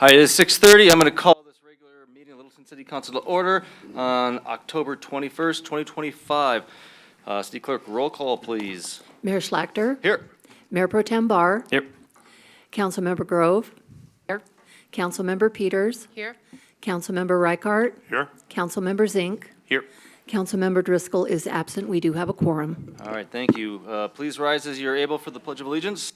All right, it is 6:30. I'm going to call this regular meeting of Littleton City Council to order on October 21st, 2025. City Clerk, roll call, please. Mayor Schlachter. Here. Mayor Pro Tem Barr. Here. Councilmember Grove. Here. Councilmember Peters. Here. Councilmember Reichart. Here. Councilmember Zink. Here. Councilmember Driscoll is absent. We do have a quorum. All right, thank you. Please rise as you're able for the Pledge of Allegiance.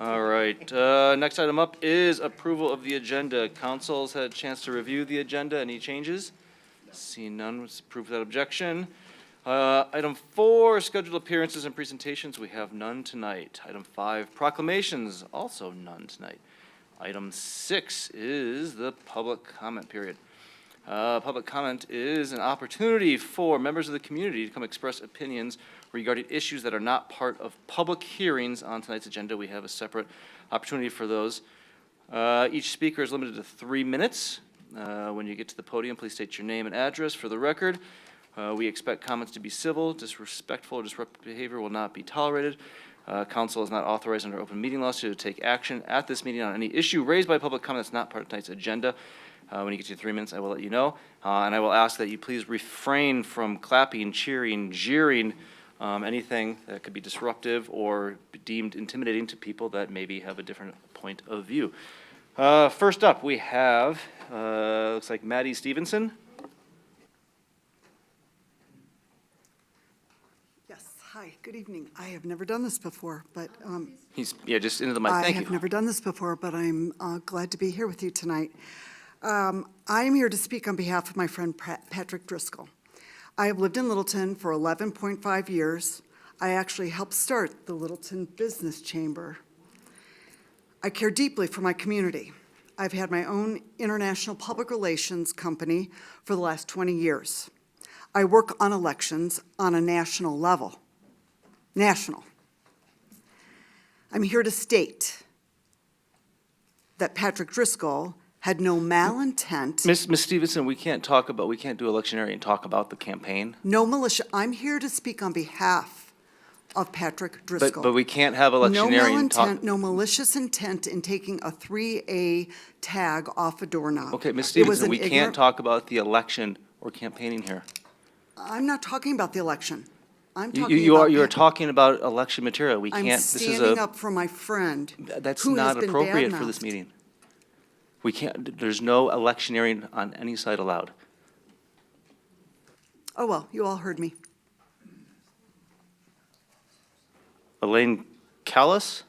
All right, next item up is approval of the agenda. Council's had a chance to review the agenda. Any changes? Seeing none, let's approve that objection. Item 4, scheduled appearances and presentations. We have none tonight. Item 5, proclamations, also none tonight. Item 6 is the public comment period. Public comment is an opportunity for members of the community to come express opinions regarding issues that are not part of public hearings on tonight's agenda. We have a separate opportunity for those. Each speaker is limited to 3 minutes. When you get to the podium, please state your name and address for the record. We expect comments to be civil. Disrespectful or disruptive behavior will not be tolerated. Council is not authorized under open meeting laws to take action at this meeting on any issue raised by public comment that's not part of tonight's agenda. When you get to 3 minutes, I will let you know. And I will ask that you please refrain from clapping, cheering, jeering, anything that could be disruptive or deemed intimidating to people that maybe have a different point of view. First up, we have, looks like Maddie Stevenson. Yes, hi, good evening. I have never done this before, but Just into the mic, I thank have you. never done this before, but I'm glad to be here with you tonight. I'm here to speak on behalf of my friend Patrick Driscoll. I have lived in Littleton for 11.5 years. I actually helped start the Littleton Business Chamber. I care deeply for my community. I've had my own international public relations company for the last 20 years. I work on elections on a national level. National. I'm here to state that Patrick Driscoll had no malintent. Ms. Stevenson, we can't do electioneering and talk about the campaign. No militia. I'm here to speak on behalf of Patrick Driscoll. But we can't have electioneering talk. No malicious intent in taking a 3A tag off a doorknob. Okay, Ms. It was Stevenson, an we can't ignorant- talk about the election or campaigning here. I'm not talking about the election. I'm You talking are about you are Patrick. talking about election material. We I'm can't. This is standing up for my friend. That's who has not been appropriate for this badmouthed. meeting. We can't. There's no electioneering on any side allowed. Oh, well, you all heard me. Elaine Kalis?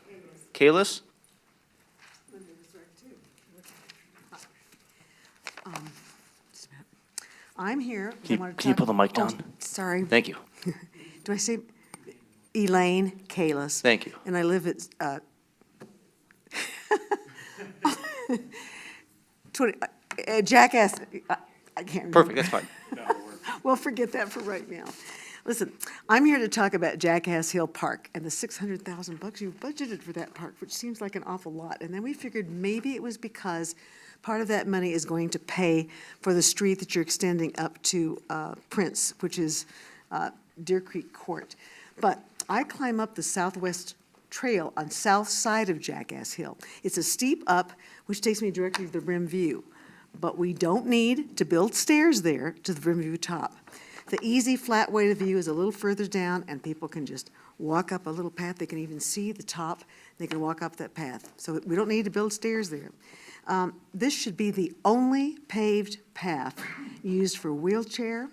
I'm here. Can you pull the mic down? Sorry. Thank you. Do I say Elaine Kalis? Thank you. And I live at 20, Jackass, I can't remember. Perfect. That's fine. Well, forget that for right now. Listen, I'm here to talk about Jackass Hill Park and the $600,000 you budgeted for that park, which seems like an awful lot. And then we figured maybe it was because part of that money is going to pay for the street that you're extending up to Prince, which is Deer Creek Court. But I climb up the Southwest Trail on south side of Jackass Hill. It's a steep up, which takes me directly to the Rim View. But we don't need to build stairs there to the Rim View top. The easy, flat way to view is a little further down, and people can just walk up a little path. They can even see the top. They can walk up that path. So we don't need to build stairs there. This should be the only paved path used for wheelchair,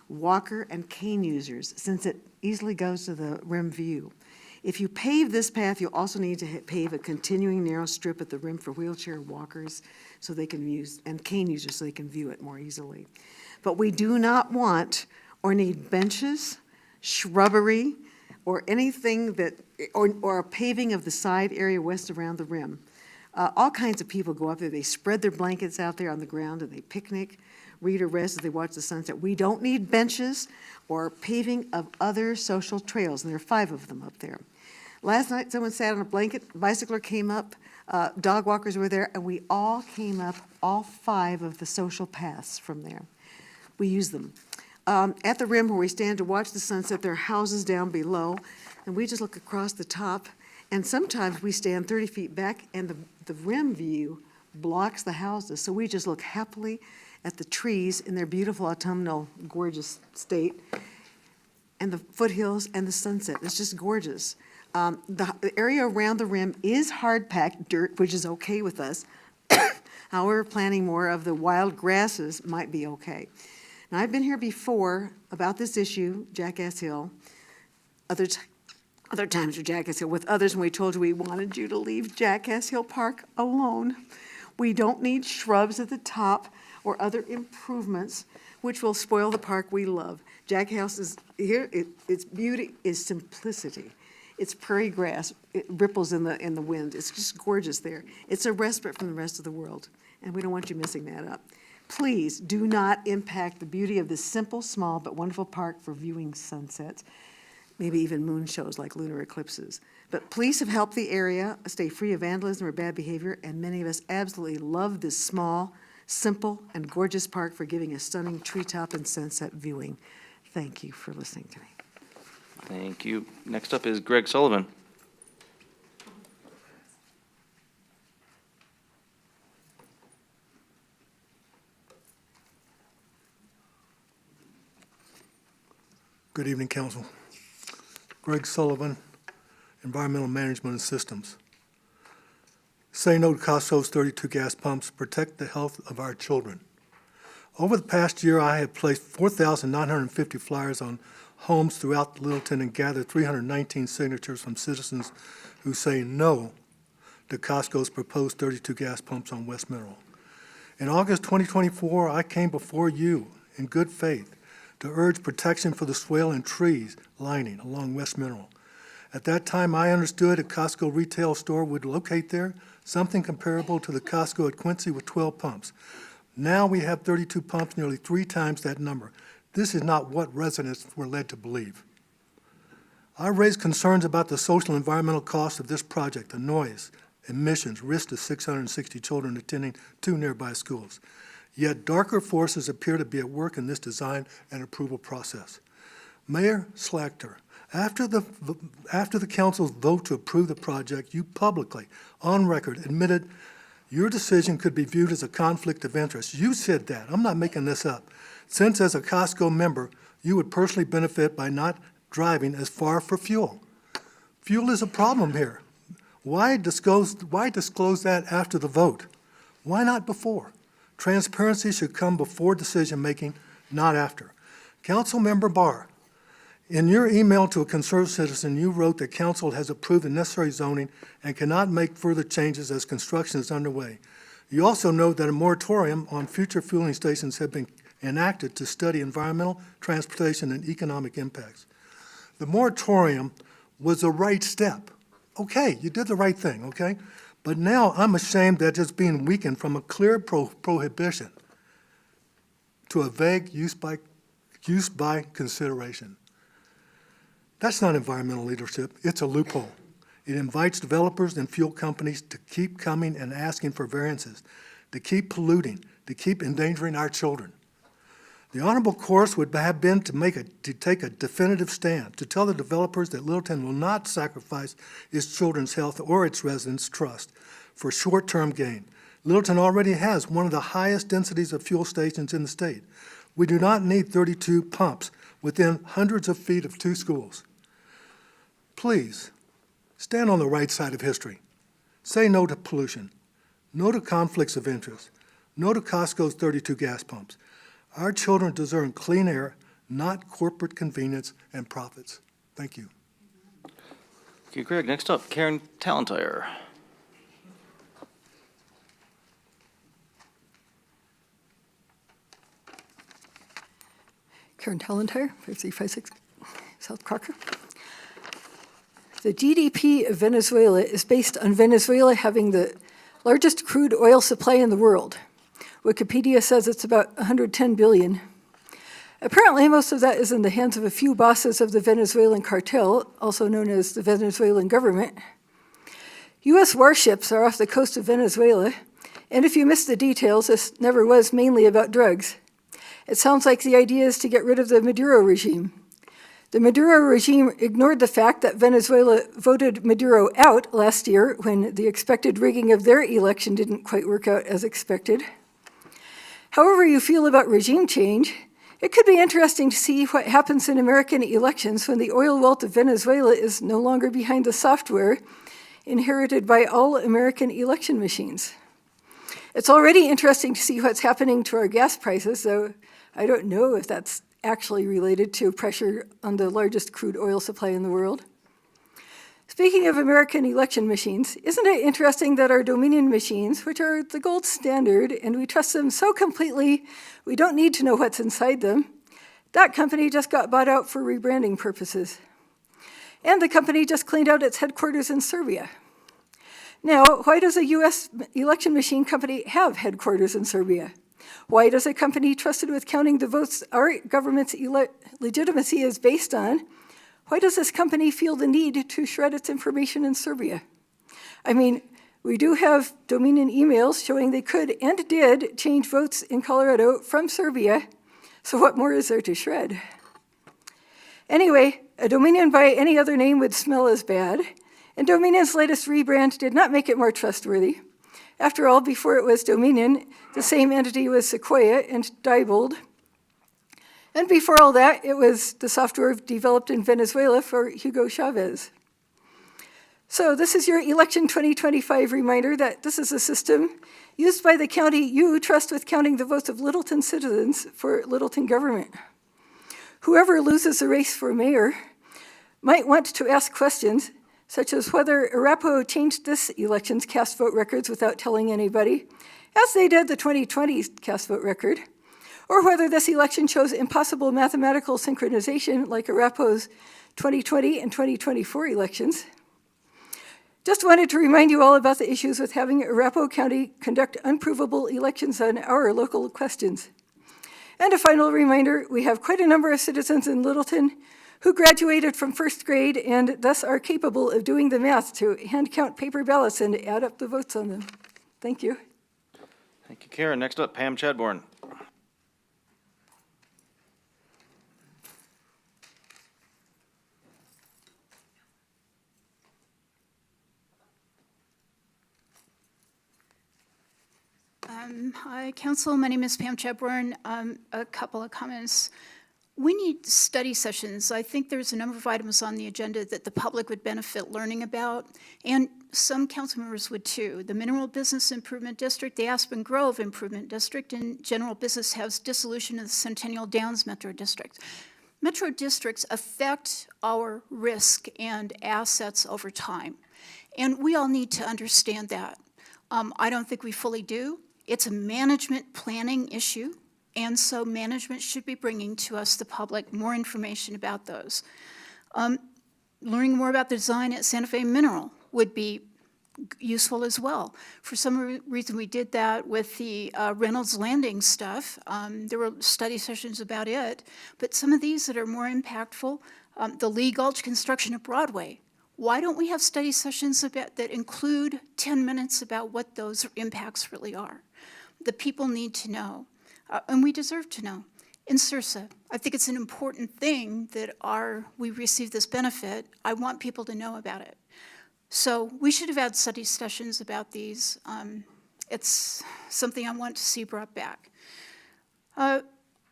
walker, and cane users, since it easily goes to the Rim View. If you pave this path, you'll also need to pave a continuing narrow strip at the rim for wheelchair walkers so they can use, and cane users so they can view it more easily. But we do not want or need benches, shrubbery, or anything that, or a paving of the side area west around the rim. All kinds of people go up there. They spread their blankets out there on the ground and they picnic. read or rest as they watch the sunset. We don't need benches or paving of other social trails, and there are 5 of them up there. Last night, someone sat on a blanket, bicycler came up, dog walkers were there, and we all came up, all 5 of the social paths from there. We use them. At the rim where we stand to watch the sunset, there are houses down below, and we just look across the top, and sometimes we stand 30 feet back, and the rim view blocks the houses, so we just look happily at the trees in their beautiful autumnal, gorgeous state, and the foothills and the sunset. It's just gorgeous. The area around the rim is hard-packed dirt, which is okay with us. However, planting more of the wild grasses might be okay. Now, I've been here before about this issue, Jackass Hill, other times for Jackass Hill, with others, when we told you we wanted you to leave Jackass Hill Park alone. We don't need shrubs at the top or other improvements which will spoil the park we love. Jackass is here, its beauty is simplicity. It's prairie grass, it ripples in the wind. It's just gorgeous there. It's a respite from the rest of the world, and we don't want you messing that up. Please do not impact the beauty of this simple, small, but wonderful park for viewing sunsets, maybe even moon shows like lunar eclipses. But police have helped the area stay free of vandalism or bad behavior, and many of us absolutely love this small, simple, and gorgeous park for giving us stunning treetop and sunset viewing. Thank you for listening to me. Thank you. Next up is Greg Sullivan. Good evening, Council. Greg Sullivan, Environmental Management and Systems. Say no to Costco's 32 gas pumps. Protect the health of our children. Over the past year, I have placed 4,950 flyers on homes throughout Littleton and gathered 319 signatures from citizens who say no to Costco's proposed 32 gas pumps on West Mineral. In August 2024, I came before you in good faith to urge protection for the swale and trees lining along West Mineral. At that time, I understood a Costco retail store would locate there, something comparable to the Costco at Quincy with 12 pumps. Now we have 32 pumps, nearly 3 times that number. This is not what residents were led to believe. I raised concerns about the social and environmental costs of this project, the noise, emissions, risk to 660 children attending 2 nearby schools. Yet darker forces appear to be at work in this design and approval process. Mayor Slachter, after the council's vote to approve the project, you publicly, on record, admitted your decision could be viewed as a conflict of interest. You said that. I'm not making this up. Since as a Costco member, you would personally benefit by not driving as far for fuel. Fuel is a problem here. Why disclose that after the vote? Why not before? Transparency should come before decision-making, not after. Councilmember Barr, in your email to a concerned citizen, you wrote that council has approved the necessary zoning and cannot make further changes as construction is underway. You also note that a moratorium on future fueling stations have been enacted to study environmental, transportation, and economic impacts. The moratorium was the right step. Okay, you did the right thing, okay? But now I'm ashamed that it's being weakened from a clear prohibition to a vague use by consideration. That's not environmental leadership, it's a loophole. It invites developers and fuel companies to keep coming and asking for variances, to keep polluting, to keep endangering our children. The honorable course would have been to take a definitive stand, to tell the developers that Littleton will not sacrifice its children's health or its residents' trust for short-term gain. Littleton already has one of the highest densities of fuel stations in the state. We do not need 32 pumps within hundreds of feet of 2 schools. Please, stand on the right side of history. Say no to pollution, no to conflicts of interest, no to Costco's 32 gas pumps. Our children deserve clean air, not corporate convenience and profits. Thank you. Okay, Greg. Next up, Karen Talentire. Karen Talentire, 5356 South Crocker. The GDP of Venezuela is based on Venezuela having the largest crude oil supply in the world. Wikipedia says it's about 110 billion. Apparently, most of that is in the hands of a few bosses of the Venezuelan cartel, also known as the Venezuelan government. U.S. warships are off the coast of Venezuela, and if you missed the details, this never was mainly about drugs. It sounds like the idea is to get rid of the Maduro regime. The Maduro regime ignored the fact that Venezuela voted Maduro out last year when the expected rigging of their election didn't quite work out as expected. However you feel about regime change, it could be interesting to see what happens in American elections when the oil wealth of Venezuela is no longer behind the software inherited by all American election machines. It's already interesting to see what's happening to our gas prices, though I don't know if that's actually related to pressure on the largest crude oil supply in the world. Speaking of American election machines, isn't it interesting that our Dominion machines, which are the gold standard, and we trust them so completely we don't need to know what's inside them, that company just got bought out for rebranding purposes. And the company just cleaned out its headquarters in Serbia. Now, why does a U.S. election machine company have headquarters in Serbia? Why does a company trusted with counting the votes our government's legitimacy is based on, why does this company feel the need to shred its information in Serbia? I mean, we do have Dominion emails showing they could and did change votes in Colorado from Serbia, so what more is there to shred? Anyway, a Dominion by any other name would smell as bad, and Dominion's latest rebrand did not make it more trustworthy. After all, before it was Dominion, the same entity was Sequoia and Diebold. And before all that, it was the software developed in Venezuela for Hugo Chavez. So this is your election 2025 reminder that this is a system used by the county you trust with counting the votes of Littleton citizens for Littleton government. Whoever loses the race for mayor might want to ask questions, such as whether Arapaho changed this election's cast vote records without telling anybody, as they did the 2020 cast vote record, or whether this election shows impossible mathematical synchronization like Arapaho's 2020 and 2024 elections. Just wanted to remind you all about the issues with having Arapahoe County conduct unprovable elections on our local questions. And a final reminder, we have quite a number of citizens in Littleton who graduated from first grade and thus are capable of doing the math to hand count paper ballots and add up the votes on them. Thank you. Thank you, Karen. Next up, Pam Chadbourne. Hi, Council. My name is Pam Chadbourne. A couple of comments. We need study sessions. I think there's a number of items on the agenda that the public would benefit learning about, and some council members would too. The Mineral Business Improvement District, the Aspen Grove Improvement District, and General Business has dissolution of the Centennial Downs Metro District. Metro districts affect our risk and assets over time, and we all need to understand that. I don't think we fully do. It's a management planning issue, and so management should be bringing to us, the public, more information about those. Learning more about the design at Santa Fe Mineral would be useful as well. For some reason, we did that with the Reynolds Landing stuff. There were study sessions about it, but some of these that are more impactful, the Lee Gulch construction of Broadway. Why don't we have study sessions about, that include 10 minutes about what those impacts really are? The people need to know, and we deserve to know. In SRSA, I think it's an important thing that we receive this benefit. I want people to know about it. So we should have had study sessions about these. It's something I want to see brought back.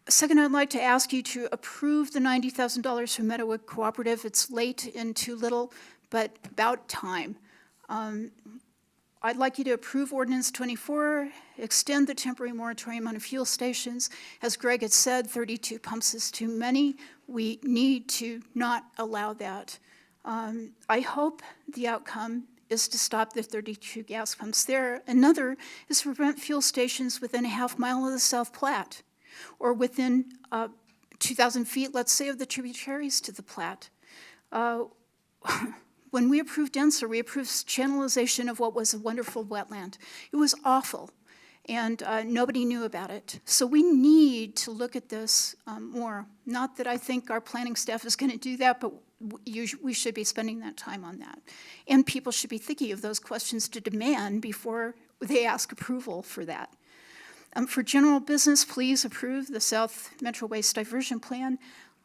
Second, I'd like to ask you to approve the $90,000 from Meadowood Cooperative. It's late and too little, but about time. I'd like you to approve Ordinance 24, extend the temporary moratorium on fuel stations. As Greg had said, 32 pumps is too many. We need to not allow that. I hope the outcome is to stop the 32 gas pumps there. Another is to prevent fuel stations within a half mile of the South Platte, or within 2,000 feet, let's say, of the tributaries to the Platte. When we approved Densler, we approved channelization of what was a wonderful wetland. It was awful. and nobody knew about it. So we need to look at this more. Not that I think our planning staff is going to do that, but we should be spending that time on that. And people should be thinking of those questions to demand before they ask approval for that. For general business, please approve the South Metro Waste Diversion Plan.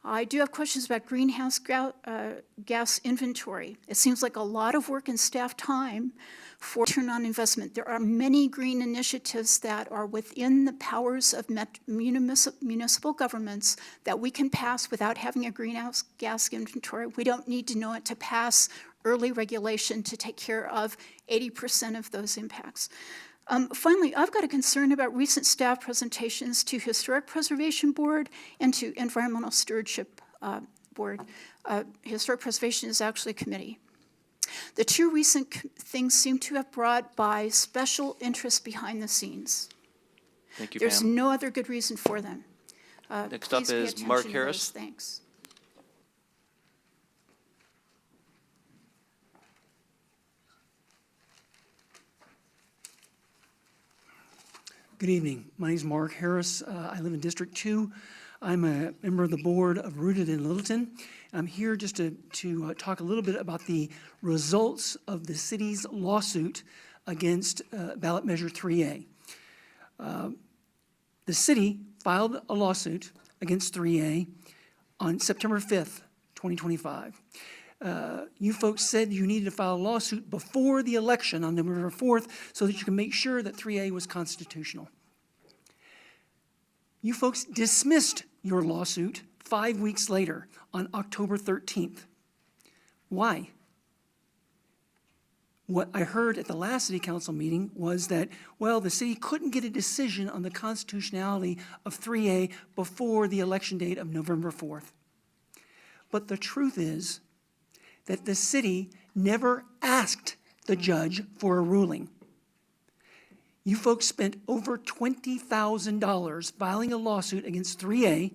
I do have questions about greenhouse gas inventory. It seems like a lot of work and staff time for return on investment. There are many green initiatives that are within the powers of municipal governments that we can pass without having a greenhouse gas inventory. We don't need to know it to pass early regulation to take care of 80% of those impacts. Finally, I've got a concern about recent staff presentations to Historic Preservation Board and to Environmental Stewardship Board. Historic Preservation is actually a committee. The two recent things seem to have brought by special interests behind the scenes. Thank you, There's Pam. no other good reason for them. Next up Please pay is Mark attention to Harris. those. Thanks. Good evening. My name is Mark Harris. I live in District 2. I'm a member of the board of Rooted in Littleton. I'm here just to talk a little bit about the results of the city's lawsuit against ballot measure 3A. The city filed a lawsuit against 3A on September 5th, 2025. You folks said you needed to file a lawsuit before the election on November 4th so that you can make sure that 3A was constitutional. You folks dismissed your lawsuit 5 weeks later on October 13th. Why? What I heard at the last city council meeting was that, well, the city couldn't get a decision on the constitutionality of 3A before the election date of November 4th. But the truth is that the city never asked the judge for a ruling. You folks spent over $20,000 filing a lawsuit against 3A.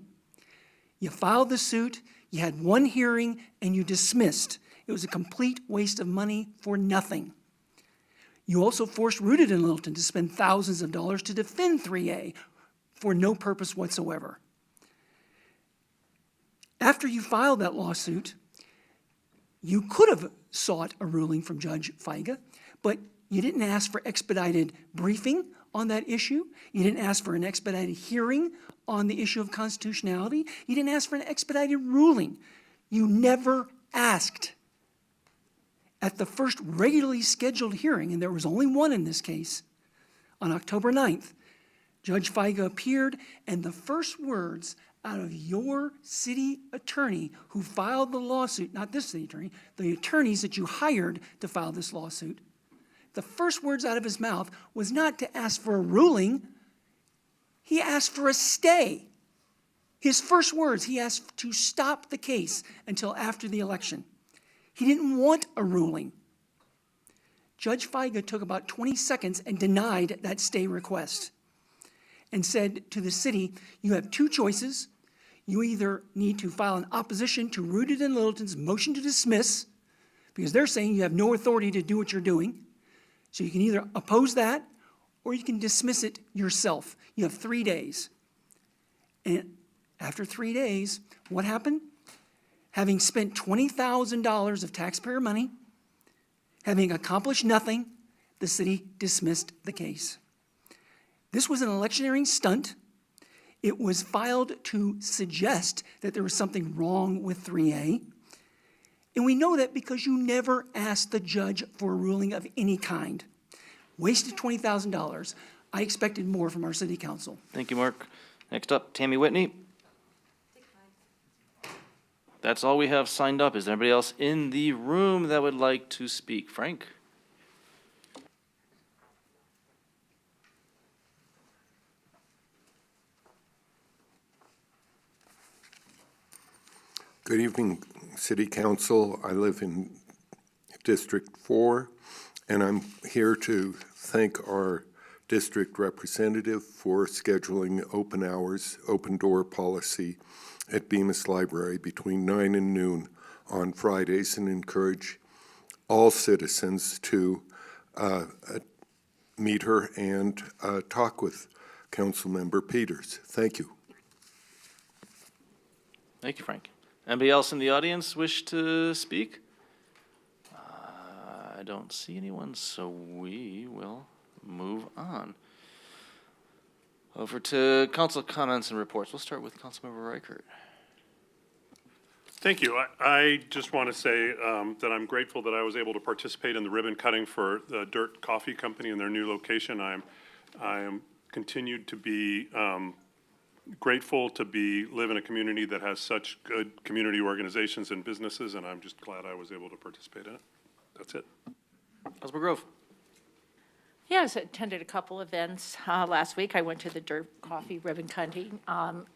You filed the suit, you had one hearing, and you dismissed. It was a complete waste of money for nothing. You also forced Rooted in Littleton to spend thousands of dollars to defend 3A for no purpose whatsoever. After you filed that lawsuit, you could have sought a ruling from Judge Feiga, but you didn't ask for expedited briefing on that issue. You didn't ask for an expedited hearing on the issue of constitutionality. You didn't ask for an expedited ruling. You never asked. At the first regularly scheduled hearing, and there was only one in this case, on October 9th, Judge Feiga appeared, and the first words out of your city attorney who filed the lawsuit, not this city attorney, the attorneys that you hired to file this lawsuit, the first words out of his mouth was not to ask for a ruling, he asked for a stay. His first words, he asked to stop the case until after the election. He didn't want a ruling. Judge Feiga took about 20 seconds and denied that stay request and said to the city, you have two choices. You either need to file an opposition to Rooted in Littleton's motion to dismiss, because they're saying you have no authority to do what you're doing. So you can either oppose that or you can dismiss it yourself. You have 3 days. And after 3 days, what happened? Having spent $20,000 of taxpayer money, having accomplished nothing, the city dismissed the case. This was an electioneering stunt. It was filed to suggest that there was something wrong with 3A. And we know that because you never asked the judge for a ruling of any kind. Wasted $20,000. I expected more from our city council. Thank you, Mark. Next up, Tammy Whitney. That's all we have signed up. Is there anybody else in the room that would like to speak? Frank? Good evening, City Council. I live in District 4, and I'm here to thank our district representative for scheduling open hours, open door policy at Bemis Library between 9 and noon on Fridays, and encourage all citizens to meet her and talk with Councilmember Peters. Thank you. Thank you, Frank. Anybody else in the audience wish to speak? I don't see anyone, so we will move on. Over to council comments and reports. We'll start with Councilmember Reichert. Thank you. I just want to say that I'm grateful that I was able to participate in the ribbon cutting for the Dirt Coffee Company in their new location. I am continued to be grateful to live in a community that has such good community organizations and businesses, and I'm just glad I was able to participate in it. That's it. Councilmember Grove. Yeah, I attended a couple events last week. I went to the Dirt Coffee ribbon cutting.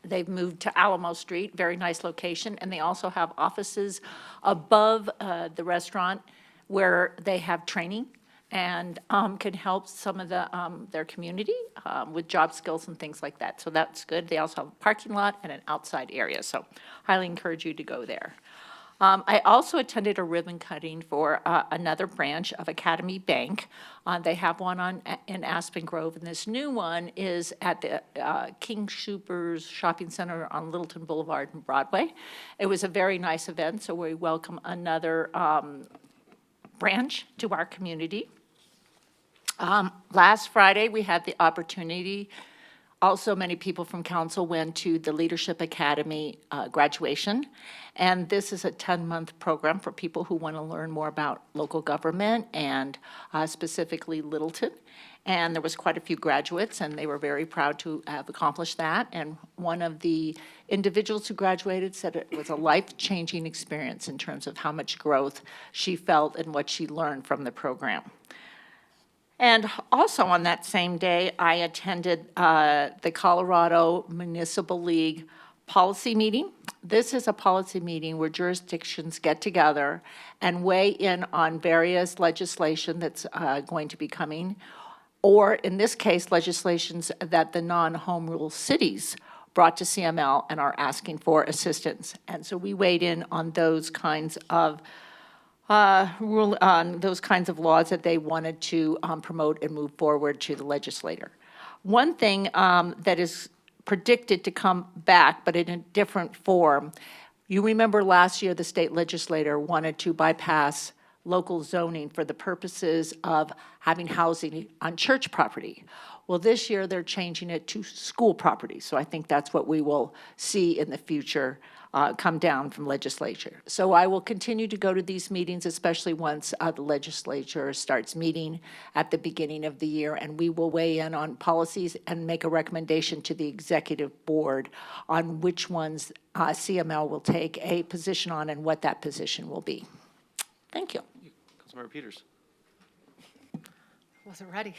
They've moved to Alamo Street, very nice location, and they also have offices above the restaurant where they have training and can help some of their community with job skills and things like that. So that's good. They also have a parking lot and an outside area, so highly encourage you to go there. I also attended a ribbon cutting for another branch of Academy Bank. They have one in Aspen Grove, and this new one is at the King Soopers Shopping Center on Littleton Boulevard and Broadway. It was a very nice event, so we welcome another branch to our community. Last Friday, we had the opportunity. Also, many people from council went to the Leadership Academy graduation, and this is a 10-month program for people who want to learn more about local government and specifically Littleton. And there was quite a few graduates, and they were very proud to have accomplished that. And one of the individuals who graduated said it was a life-changing experience in terms of how much growth she felt and what she learned from the program. And also on that same day, I attended the Colorado Municipal League policy meeting. This is a policy meeting where jurisdictions get together and weigh in on various legislation that's going to be coming, or in this case, legislations that the non-home rule cities brought to CML and are asking for assistance. And so we weighed in on those kinds of those kinds of laws that they wanted to promote and move forward to the legislator. One thing that is predicted to come back, but in a different form, you remember last year the state legislator wanted to bypass local zoning for the purposes of having housing on church property. Well, this year they're changing it to school property, so I think that's what we will see in the future come down from legislature. So I will continue to go to these meetings, especially once the legislature starts meeting at the beginning of the year, and we will weigh in on policies and make a recommendation to the executive board on which ones CML will take a position on and what that position will be. Thank you. Councilmember Peters. Wasn't ready.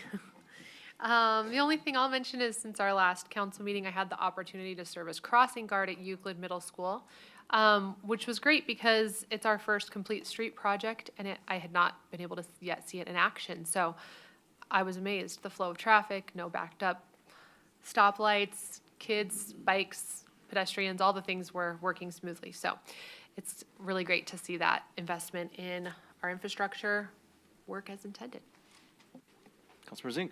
The only thing I'll mention is since our last council meeting, I had the opportunity to serve as crossing guard at Euclid Middle School, which was great because it's our first complete street project, and I had not been able to yet see it in action. So I was amazed. The flow of traffic, no backed up stoplights, kids, bikes, pedestrians, all the things were working smoothly. So it's really great to see that investment in our infrastructure work as intended. Councilmember Zink.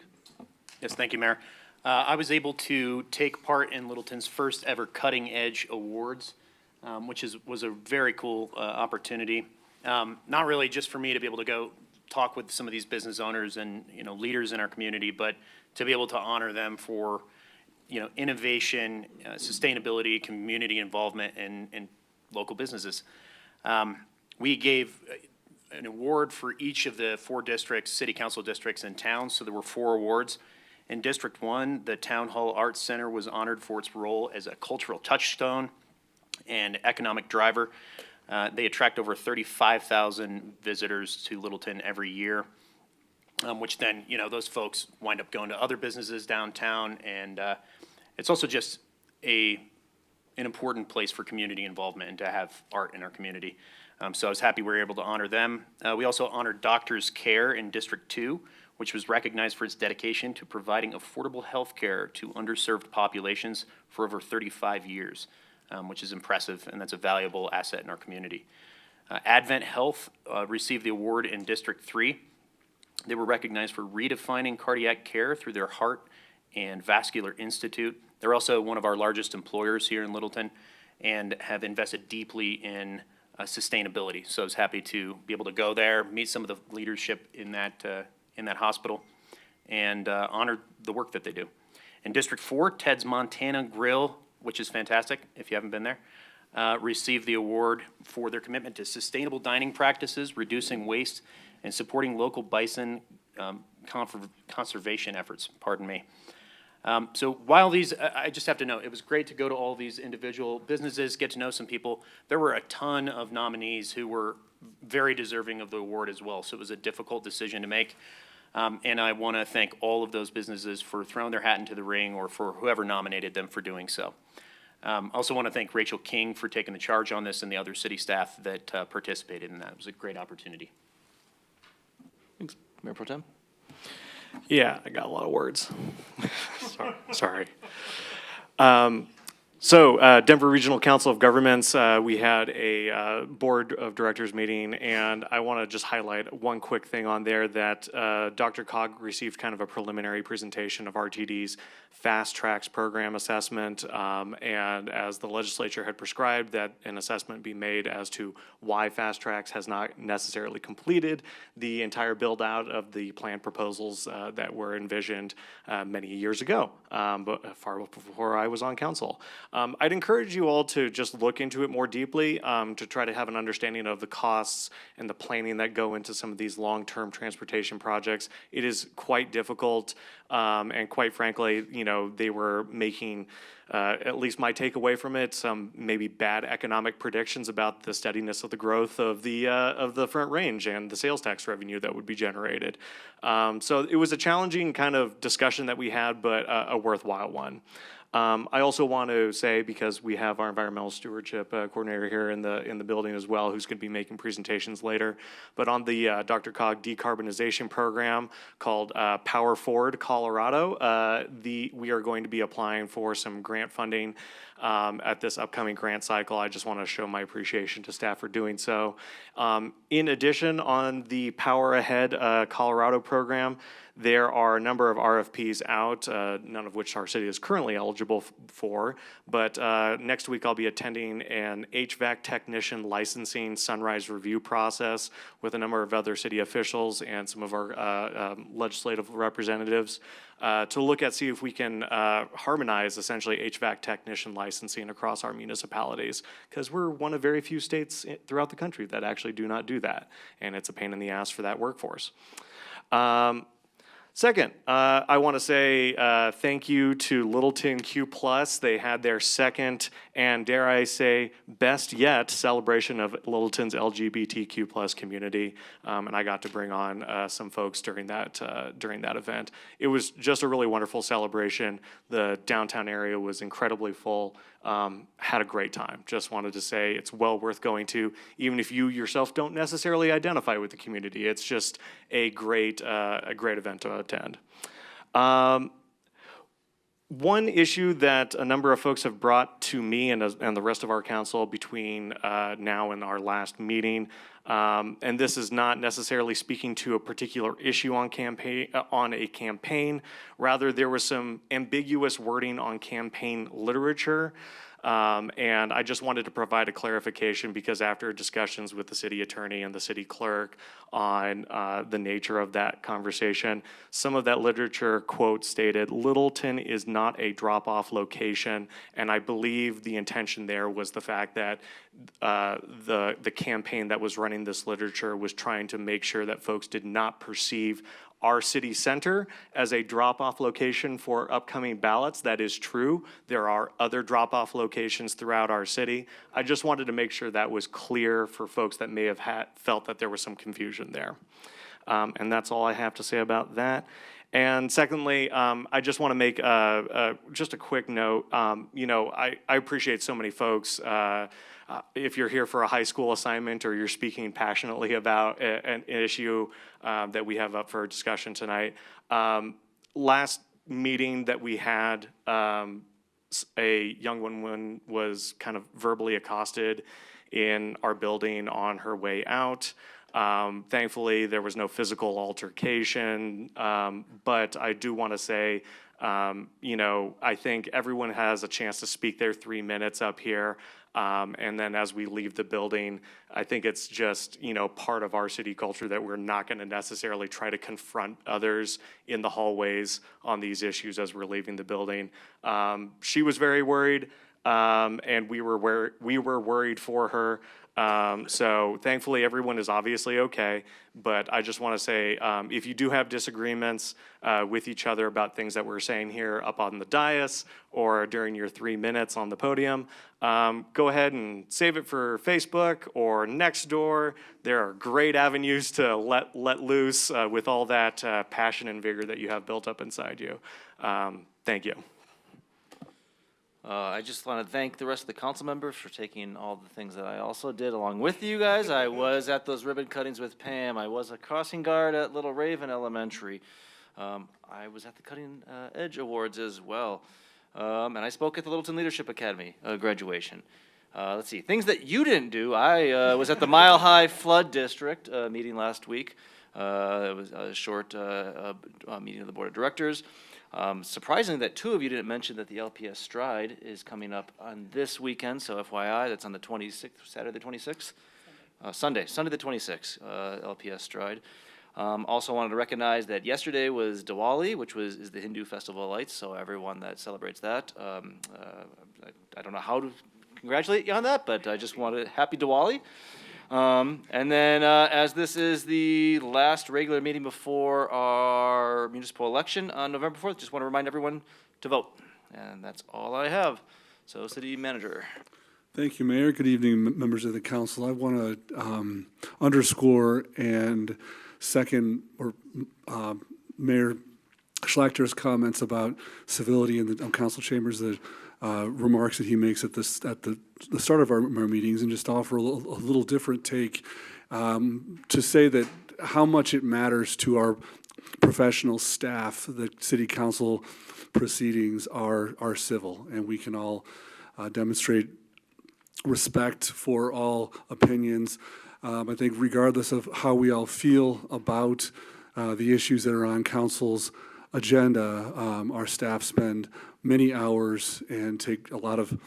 Yes, thank you, Mayor. I was able to take part in Littleton's first ever Cutting Edge Awards, which was a very cool opportunity. Not really just for me to be able to go talk with some of these business owners and leaders in our community, but to be able to honor them for innovation, sustainability, community involvement in local businesses. We gave an award for each of the 4 districts, city council districts and towns, so there were 4 awards. In District 1, the Town Hall Arts Center was honored for its role as a cultural touchstone and economic driver. They attract over 35,000 visitors to Littleton every year, which then, those folks wind up going to other businesses downtown, and it's also just an important place for community involvement and to have art in our community. So I was happy we were able to honor them. We also honored Doctors Care in District 2, which was recognized for its dedication to providing affordable health care to underserved populations for over 35 years, which is impressive, and that's a valuable asset in our community. Advent Health received the award in District 3. They were recognized for redefining cardiac care through their Heart and Vascular Institute. They're also one of our largest employers here in Littleton and have invested deeply in sustainability. So I was happy to be able to go there, meet some of the leadership in that hospital, and honor the work that they do. In District 4, Ted's Montana Grill, which is fantastic if you haven't been there, received the award for their commitment to sustainable dining practices, reducing waste, and supporting local bison conservation efforts, pardon me. So while these, I just have to note, it was great to go to all these individual businesses, get to know some people. There were a ton of nominees who were very deserving of the award as well, so it was a difficult decision to make. And I want to thank all of those businesses for throwing their hat into the ring, or for whoever nominated them for doing so. I also want to thank Rachel King for taking the charge on this, and the other city staff that participated in that. It was a great opportunity. Thanks. Mayor Pro Tem? Yeah, I got a lot of words. Sorry. So Denver Regional Council of Governments, we had a board of directors meeting, and I want to just highlight one quick thing on there that DRCOG received kind of a preliminary presentation of RTD's Fast Tracks program assessment, and as the legislature had prescribed, that an assessment be made as to why Fast Tracks has not necessarily completed the entire build out of the planned proposals that were envisioned many years ago, but far before I was on council. I'd encourage you all to just look into it more deeply to try to have an understanding of the costs and the planning that go into some of these long-term transportation projects. It is quite difficult, and quite frankly, you know, they were making, at least my takeaway from it, some maybe bad economic predictions about the steadiness of the growth of the Front Range and the sales tax revenue that would be generated. So it was a challenging kind of discussion that we had, but a worthwhile one. I also want to say, because we have our environmental stewardship coordinator here in the building as well, who's going to be making presentations later, but on the DRCOG decarbonization program called Power Forward Colorado, we are going to be applying for some grant funding at this upcoming grant cycle. I just want to show my appreciation to staff for doing so. In addition, on the Power Ahead Colorado program, there are a number of RFPs out, none of which our city is currently eligible for, but next week I'll be attending an HVAC technician licensing sunrise review process with a number of other city officials and some of our legislative representatives to look at, see if we can harmonize essentially HVAC technician licensing across our municipalities, because we're one of very few states throughout the country that actually do not do that, and it's a pain in the ass for that workforce. Second, I want to say thank you to Littleton Q+. They had their second, and dare I say, best yet, celebration of Littleton's LGBTQ+ community, and I got to bring on some folks during that event. It was just a really wonderful celebration. The downtown area was incredibly full. Had a great time. Just wanted to say it's well worth going to, even if you yourself don't necessarily identify with the community. It's just a great event to attend. One issue that a number of folks have brought to me and the rest of our council between now and our last meeting, and this is not necessarily speaking to a particular issue on a campaign. Rather, there was some ambiguous wording on campaign literature. And I just wanted to provide a clarification, because after discussions with the city attorney and the city clerk on the nature of that conversation, some of that literature, quote, stated, "Littleton is not a drop-off location," and I believe the intention there was the fact that the campaign that was running this literature was trying to make sure that folks did not perceive our city center as a drop-off location for upcoming ballots. That is true. There are other drop-off locations throughout our city. I just wanted to make sure that was clear for folks that may have felt that there was some confusion there. And that's all I have to say about that. And secondly, I just want to make just a quick note. You know, I appreciate so many folks. If you're here for a high school assignment or you're speaking passionately about an issue that we have up for discussion tonight, last meeting that we had, a young woman was kind of verbally accosted in our building on her way out. Thankfully, there was no physical altercation, but I do want to say, I think everyone has a chance to speak their 3 minutes up here. And then as we leave the building, I think it's just, part of our city culture that we're not going to necessarily try to confront others in the hallways on these issues as we're leaving the building. She was very worried, and we were worried for her. So thankfully, everyone is obviously okay, but I just want to say, if you do have disagreements with each other about things that we're saying here up on the dais or during your 3 minutes on the podium, go ahead and save it for Facebook or Nextdoor. There are great avenues to let loose with all that passion and vigor that you have built up inside you. Thank you. I just want to thank the rest of the council members for taking all the things that I also did along with you guys. I was at those ribbon cuttings with Pam. I was a crossing guard at Little Raven Elementary. I was at the Cutting Edge Awards as well. And I spoke at the Littleton Leadership Academy graduation. Let's see, things that you didn't do. I was at the Mile High Flood District meeting last week. It was a short meeting of the Board of Directors. Surprisingly that 2 of you didn't mention that the LPS Stride is coming up on this weekend, so FYI, that's on the 26th, Saturday the 26th? Sunday the 26th, LPS Stride. Also wanted to recognize that yesterday was Diwali, which is the Hindu Festival of Lights, so everyone that celebrates that, I don't know how to congratulate you on that, but I just wanted happy Diwali. And then, as this is the last regular meeting before our municipal election on November 4th, just want to remind everyone to vote. And that's all I have. So, City Manager. Thank you, Mayor. Good evening, members of the council. I want to underscore and second Mayor Schlachter's comments about civility in the council chambers, the remarks that he makes at the start of our meetings, and just offer a little different take to say that how much it matters to our professional staff that city council proceedings are civil, and we can all demonstrate respect for all opinions. I think regardless of how we all feel about the issues that are on council's agenda, our staff spend many hours and take a lot of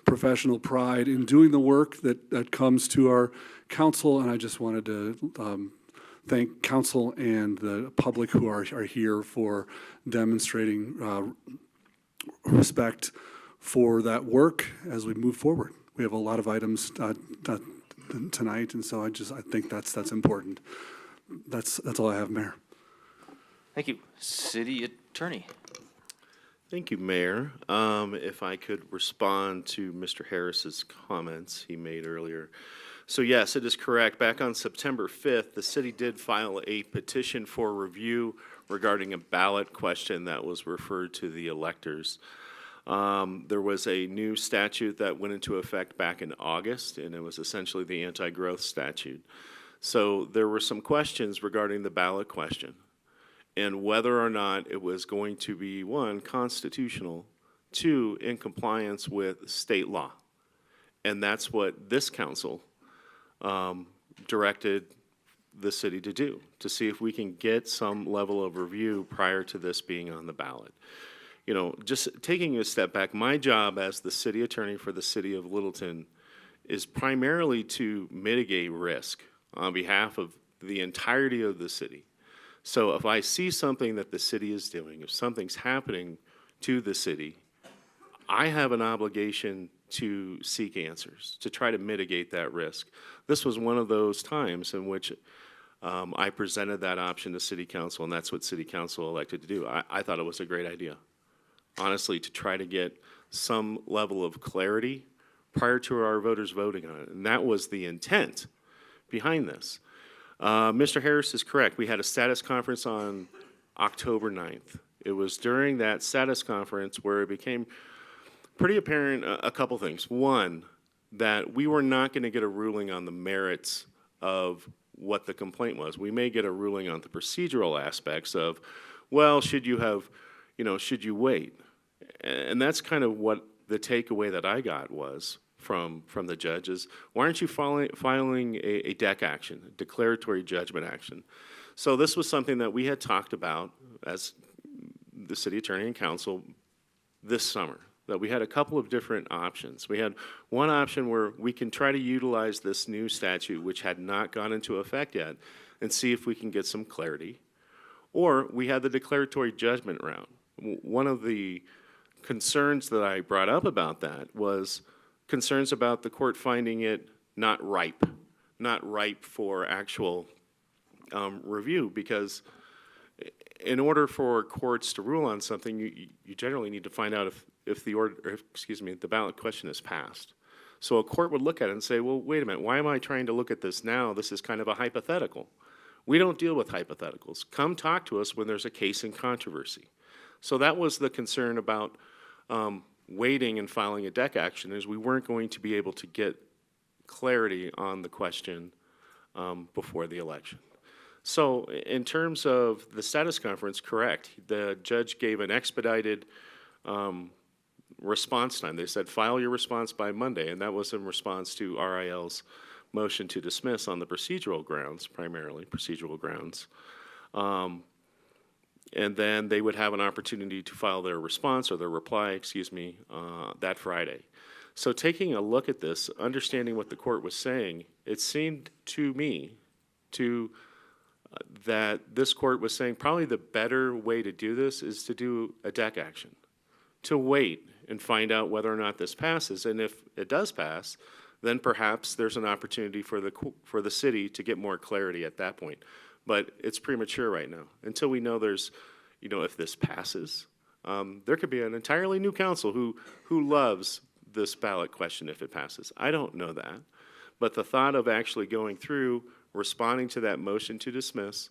professional pride in doing the work that comes to our council, and I just wanted to thank council and the public who are here for demonstrating respect for that work as we move forward. We have a lot of items tonight, and so I think that's important. That's all I have, Mayor. Thank you. City Attorney. Thank you, Mayor. If I could respond to Mr. Harris's comments he made earlier. So yes, it is correct. Back on September 5th, the city did file a petition for review regarding a ballot question that was referred to the electors. There was a new statute that went into effect back in August, and it was essentially the anti-growth statute. So there were some questions regarding the ballot question and whether or not it was going to be, 1, constitutional, 2, in compliance with state law. And that's what this council directed the city to do, to see if we can get some level of review prior to this being on the ballot. You know, just taking a step back, my job as the city attorney for the city of Littleton is primarily to mitigate risk on behalf of the entirety of the city. So if I see something that the city is doing, if something's happening to the city, I have an obligation to seek answers, to try to mitigate that risk. This was one of those times in which I presented that option to city council, and that's what city council elected to do. I thought it was a great idea, honestly, to try to get some level of clarity prior to our voters voting on it. And that was the intent behind this. Mr. Harris is correct. We had a status conference on October 9th. It was during that status conference where it became pretty apparent a couple things. One, that we were not going to get a ruling on the merits of what the complaint was. We may get a ruling on the procedural aspects of, well, should you wait? And that's kind of what the takeaway that I got was from the judges. Why aren't you filing a DEC action, a declaratory judgment action? So this was something that we had talked about as the city attorney and council this summer, that we had a couple of different options. We had one option where we can try to utilize this new statute, which had not gone into effect yet, and see if we can get some clarity. Or we had the declaratory judgment round. One of the concerns that I brought up about that was concerns about the court finding it not ripe for actual review, because in order for courts to rule on something, you generally need to find out if the ballot question is passed. So a court would look at it and say, well, wait a minute, why am I trying to look at this now? This is kind of a hypothetical. We don't deal with hypotheticals. Come talk to us when there's a case in controversy. So that was the concern about waiting and filing a DEC action, is we weren't going to be able to get clarity on the question before the election. So in terms of the status conference, correct. The judge gave an expedited response time. They said, file your response by Monday, and that was in response to RIL's motion to dismiss on the procedural grounds, primarily procedural grounds. And then they would have an opportunity to file their response, or their reply, that Friday. So taking a look at this, understanding what the court was saying, it seemed to me that this court was saying probably the better way to do this is to do a DEC action, to wait and find out whether or not this passes. And if it does pass, then perhaps there's an opportunity for the city to get more clarity at that point. But it's premature right now. Until we know if this passes, there could be an entirely new council who loves this ballot question if it passes. I don't know that. But the thought of actually going through, responding to that motion to dismiss,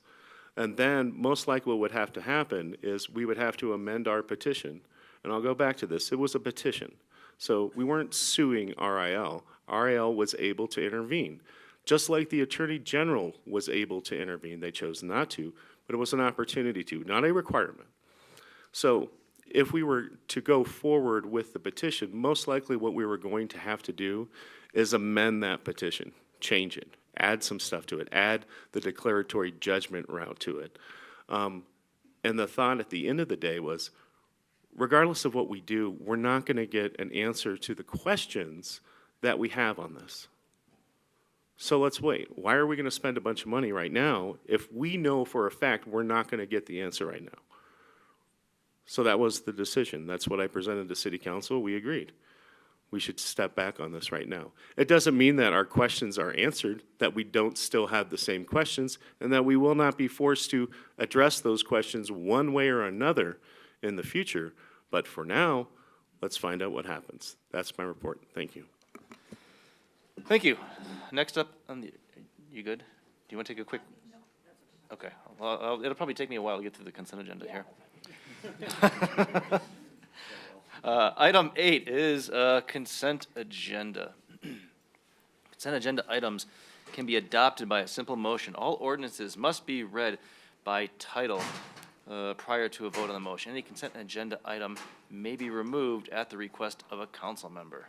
and then most likely what would have to happen is we would have to amend our petition. And I'll go back to this. It was a petition. So we weren't suing RIL. RIL was able to intervene. Just like the Attorney General was able to intervene. They chose not to, but it was an opportunity to, not a requirement. So if we were to go forward with the petition, most likely what we were going to have to do is amend that petition, change it, add some stuff to it, add the declaratory judgment route to it. And the thought at the end of the day was, regardless of what we do, we're not going to get an answer to the questions that we have on this. So let's wait. Why are we going to spend a bunch of money right now if we know for a fact we're not going to get the answer right now? So that was the decision. That's what I presented to City Council. We agreed. We should step back on this right now. It doesn't mean that our questions are answered, that we don't still have the same questions, and that we will not be forced to address those questions one way or another in the future. But for now, let's find out what happens. That's my report. Thank you. Thank you. Next up, you good? Do you want to take a quick? Okay. Well, it'll probably take me a while to get through the consent agenda here. Item 8 is consent agenda. Consent agenda items can be adopted by a simple motion. All ordinances must be read by title prior to a vote on the motion. Any consent agenda item may be removed at the request of a council member.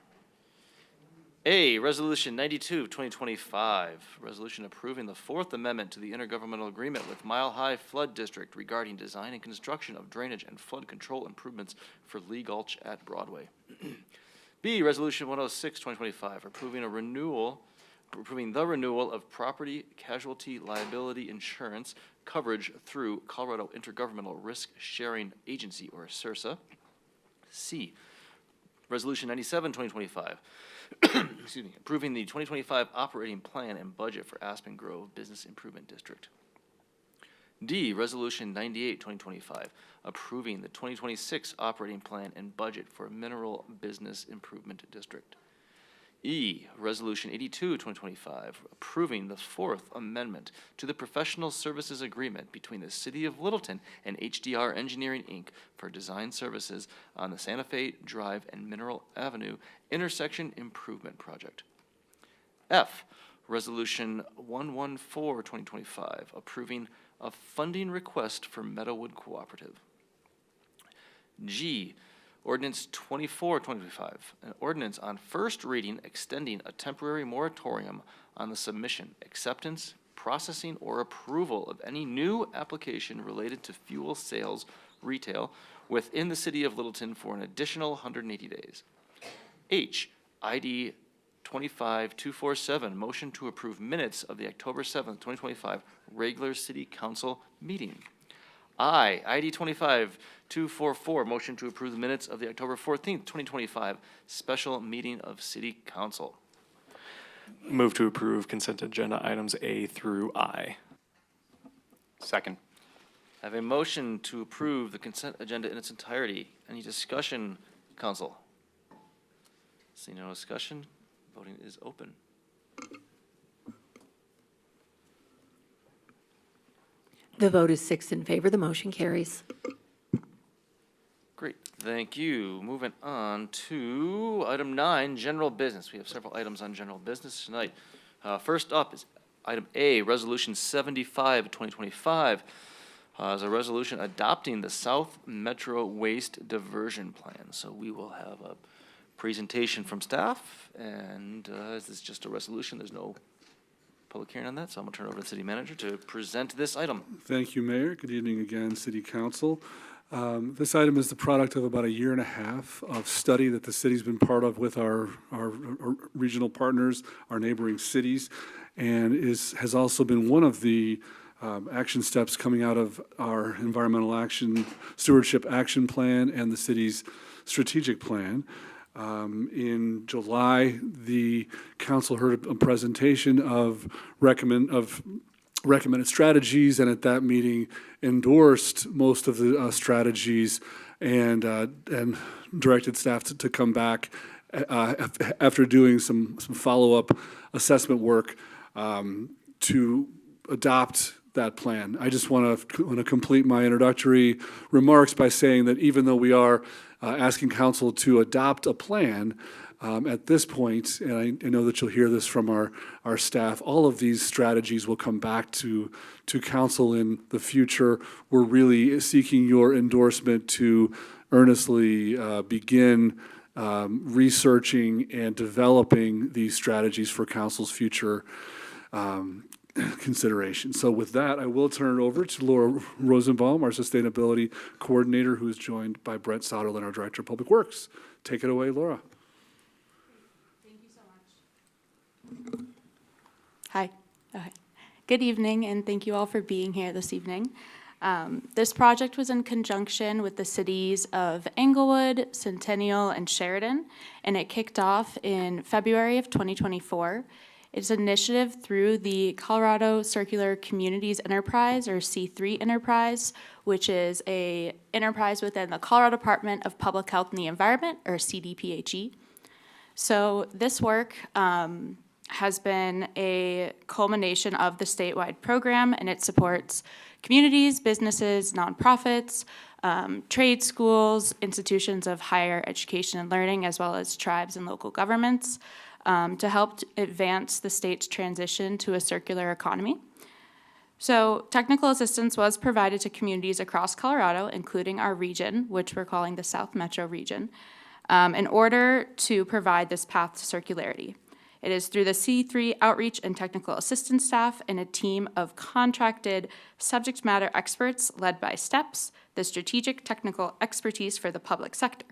A, Resolution 92, 2025, resolution approving the Fourth Amendment to the Intergovernmental Agreement with Mile High Flood District regarding design and construction of drainage and flood control improvements for Lee Gulch at Broadway. B, Resolution 106, 2025, approving the renewal of property casualty liability insurance coverage through Colorado Intergovernmental Risk Sharing Agency, or CIRSA. C, Resolution 97, 2025, excuse me, approving the 2025 operating plan and budget for Aspen Grove Business Improvement District. D, Resolution 98, 2025, approving the 2026 operating plan and budget for Mineral Business Improvement District. E, Resolution 82, 2025, approving the Fourth Amendment to the Professional Services Agreement between the City of Littleton and HDR Engineering, Inc. for design services on the Santa Fe Drive and Mineral Avenue intersection improvement project. F, Resolution 114, 2025, approving a funding request for Meadowood Cooperative. G, Ordinance 24-2025, an ordinance on first reading extending a temporary moratorium on the submission, acceptance, processing, or approval of any new application related to fuel sales retail within the city of Littleton for an additional 180 days. H, ID 25247, motion to approve minutes of the October 7th, 2025 regular city council meeting. I, ID 25244, motion to approve the minutes of the October 14th, 2025 special meeting of city council. Move to approve consent agenda items A through I. Second. I have a motion to approve the consent agenda in its entirety. Any discussion, council? Seeing no discussion, voting is open. The vote is 6 in favor. The motion carries. Great, thank you. Moving on to item 9, general business. We have several items on general business tonight. First up is item A, Resolution 75, 2025. Is a resolution adopting the South Metro Waste Diversion Plan. So we will have a presentation from staff, and this is just a resolution. There's no public hearing on that, so I'm going to turn it over to the city manager to present this item. Thank you, Mayor. Good evening again, City Council. This item is the product of about a year and a half of study that the city's been part of with our regional partners, our neighboring cities, and has also been one of the action steps coming out of our environmental action stewardship action plan and the city's strategic plan. In July, the council heard a presentation of recommended strategies, and at that meeting endorsed most of the strategies and directed staff to come back after doing some follow-up assessment work to adopt that plan. I just want to complete my introductory remarks by saying that even though we are asking council to adopt a plan, at this point, and I know that you'll hear this from our staff, all of these strategies will come back to council in the future. We're really seeking your endorsement to earnestly begin researching and developing these strategies for council's future consideration. So with that, I will turn it over to Laura Rosenbaum, our sustainability coordinator, who is joined by Brett Soderlin, our director of public works. Take it away, Laura. Thank you so much. Hi. Okay. Good evening, and thank you all for being here this evening. This project was in conjunction with the cities of Englewood, Centennial, and Sheridan, and it kicked off in February of 2024. It's an initiative through the Colorado Circular Communities Enterprise, or C3 Enterprise, which is an enterprise within the Colorado Department of Public Health and the Environment, or CDPHE. So this work has been a culmination of the statewide program, and it supports communities, businesses, nonprofits, trade schools, institutions of higher education and learning, as well as tribes and local governments, to help advance the state's transition to a circular economy. So technical assistance was provided to communities across Colorado, including our region, which we're calling the South Metro region, in order to provide this path to circularity. It is through the C3 outreach and technical assistance staff and a team of contracted subject matter experts led by STEPS, the strategic technical expertise for the public sector.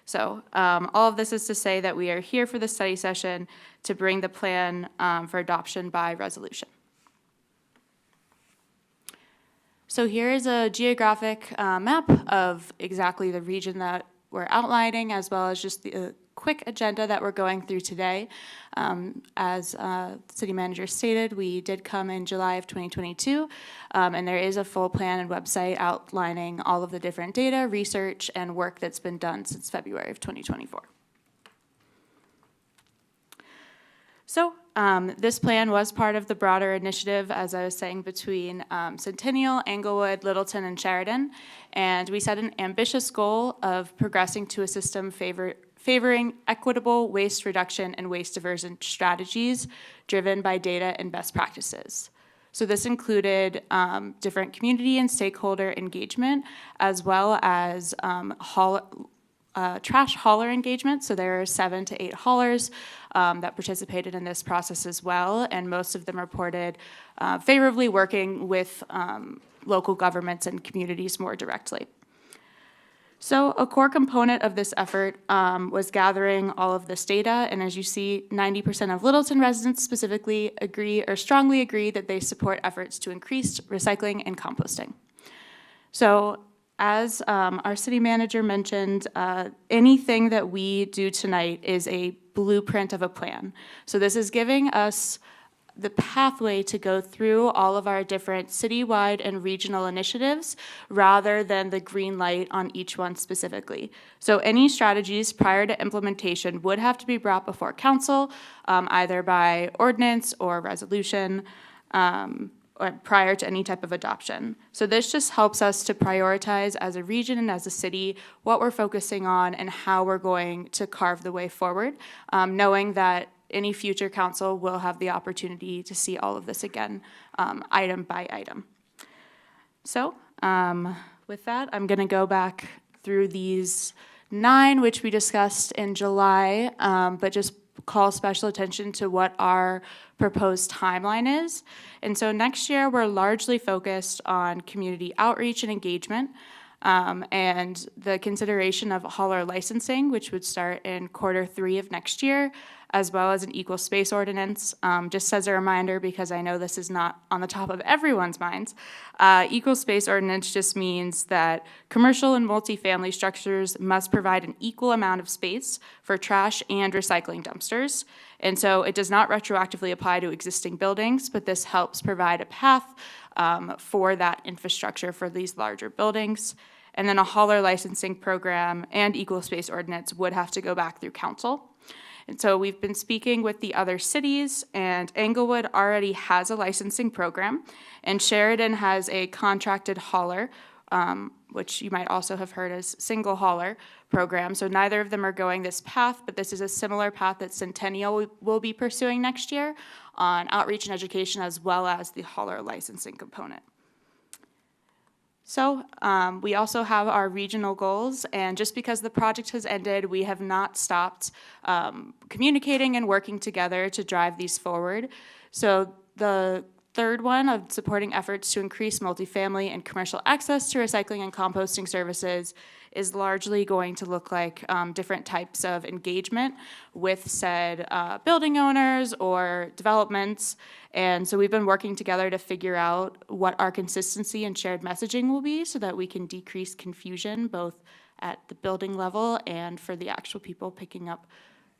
So all of this is to say that we are here for the study session to bring the plan for adoption by resolution. So here is a geographic map of exactly the region that we're outlining, as well as just the quick agenda that we're going through today. As the city manager stated, we did come in July of 2022, and there is a full plan and website outlining all of the different data, research, and work that's been done since February of 2024. So this plan was part of the broader initiative, as I was saying, between Centennial, Englewood, Littleton, and Sheridan, and we set an ambitious goal of progressing to a system favoring equitable waste reduction and waste diversion strategies driven by data and best practices. So this included different community and stakeholder engagement, as well as trash hauler engagement. So there are 7 to 8 haulers that participated in this process as well, and most of them reported favorably working with local governments and communities more directly. So a core component of this effort was gathering all of this data, and as you see, 90% of Littleton residents specifically agree or strongly agree that they support efforts to increase recycling and composting. So as our city manager mentioned, anything that we do tonight is a blueprint of a plan. So this is giving us the pathway to go through all of our different citywide and regional initiatives rather than the green light on each one specifically. So any strategies prior to implementation would have to be brought before council, either by ordinance or resolution, or prior to any type of adoption. So this just helps us to prioritize as a region and as a city what we're focusing on and how we're going to carve the way forward, knowing that any future council will have the opportunity to see all of this again, item by item. So with that, I'm going to go back through these 9, which we discussed in July, but just call special attention to what our proposed timeline is. And so next year, we're largely focused on community outreach and engagement, and the consideration of hauler licensing, which would start in Q3 of next year, as well as an equal space ordinance. Just as a reminder, because I know this is not on the top of everyone's minds, equal space ordinance just means that commercial and multifamily structures must provide an equal amount of space for trash and recycling dumpsters. And so it does not retroactively apply to existing buildings, but this helps provide a path for that infrastructure for these larger buildings. And then a hauler licensing program and equal space ordinance would have to go back through council. And so we've been speaking with the other cities, and Englewood already has a licensing program, and Sheridan has a contracted hauler, which you might also have heard as single hauler program. So neither of them are going this path, but this is a similar path that Centennial will be pursuing next year on outreach and education, as well as the hauler licensing component. So we also have our regional goals, and just because the project has ended, we have not stopped communicating and working together to drive these forward. So the third one of supporting efforts to increase multifamily and commercial access to recycling and composting services is largely going to look like different types of engagement with said building owners or developments. And so we've been working together to figure out what our consistency and shared messaging will be so that we can decrease confusion both at the building level and for the actual people picking up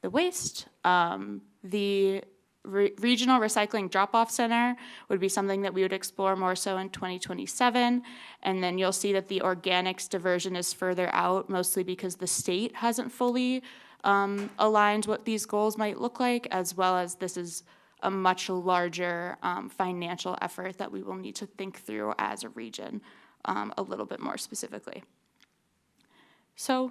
the waste. The regional recycling drop-off center would be something that we would explore more so in 2027. And then you'll see that the organics diversion is further out, mostly because the state hasn't fully aligned what these goals might look like, as well as this is a much larger financial effort that we will need to think through as a region a little bit more specifically. So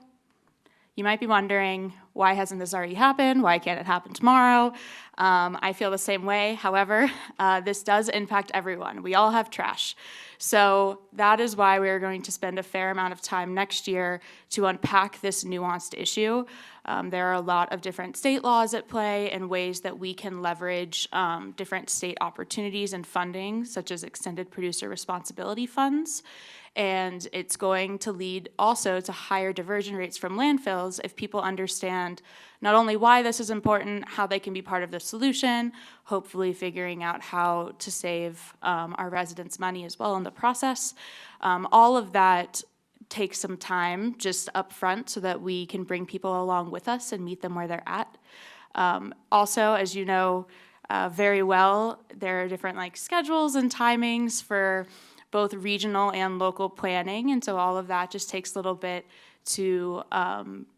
you might be wondering, why hasn't this already happened? Why can't it happen tomorrow? I feel the same way. However, this does impact everyone. We all have trash. So that is why we're going to spend a fair amount of time next year to unpack this nuanced issue. There are a lot of different state laws at play and ways that we can leverage different state opportunities and funding, such as extended producer responsibility funds. And it's going to lead also to higher diversion rates from landfills if people understand not only why this is important, how they can be part of the solution, hopefully figuring out how to save our residents money as well in the process. All of that takes some time just up front so that we can bring people along with us and meet them where they're at. Also, as you know very well, there are different schedules and timings for both regional and local planning, and so all of that just takes a little bit to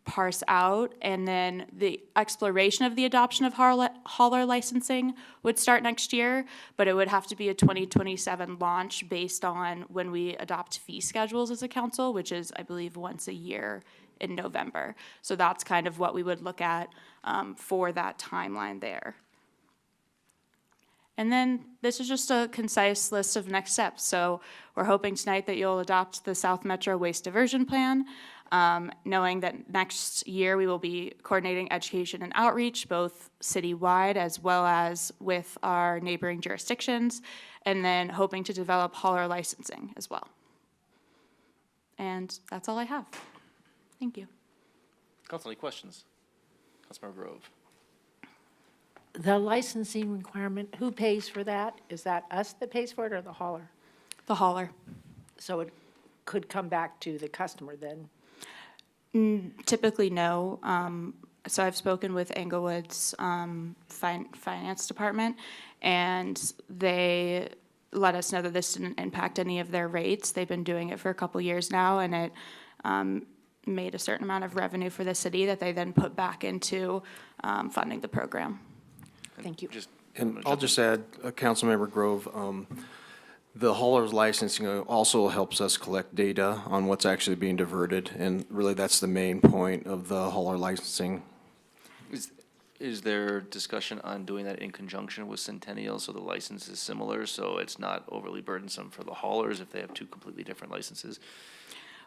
parse out. And then the exploration of the adoption of hauler licensing would start next year, but it would have to be a 2027 launch based on when we adopt fee schedules as a council, which is, I believe, once a year in November. So that's kind of what we would look at for that timeline there. And then this is just a concise list of next steps. So we're hoping tonight that you'll adopt the South Metro Waste Diversion Plan. knowing that next year we will be coordinating education and outreach, both citywide as well as with our neighboring jurisdictions, and then hoping to develop hauler licensing as well. And that's all I have. Thank you. Council, any questions? Councilmember Grove. The licensing requirement, who pays for that? Is that us that pays for it or the hauler? The hauler. So it could come back to the customer then? Typically, no. So I've spoken with Englewood's finance department, and they let us know that this didn't impact any of their rates. They've been doing it for a couple years now, and it made a certain amount of revenue for the city that they then put back into funding the program. Thank you. And I'll just add, Councilmember Grove, the hauler's licensing also helps us collect data on what's actually being diverted, and really that's the main point of the hauler licensing. Is there discussion on doing that in conjunction with Centennial, so the license is similar, so it's not overly burdensome for the haulers if they have two completely different licenses?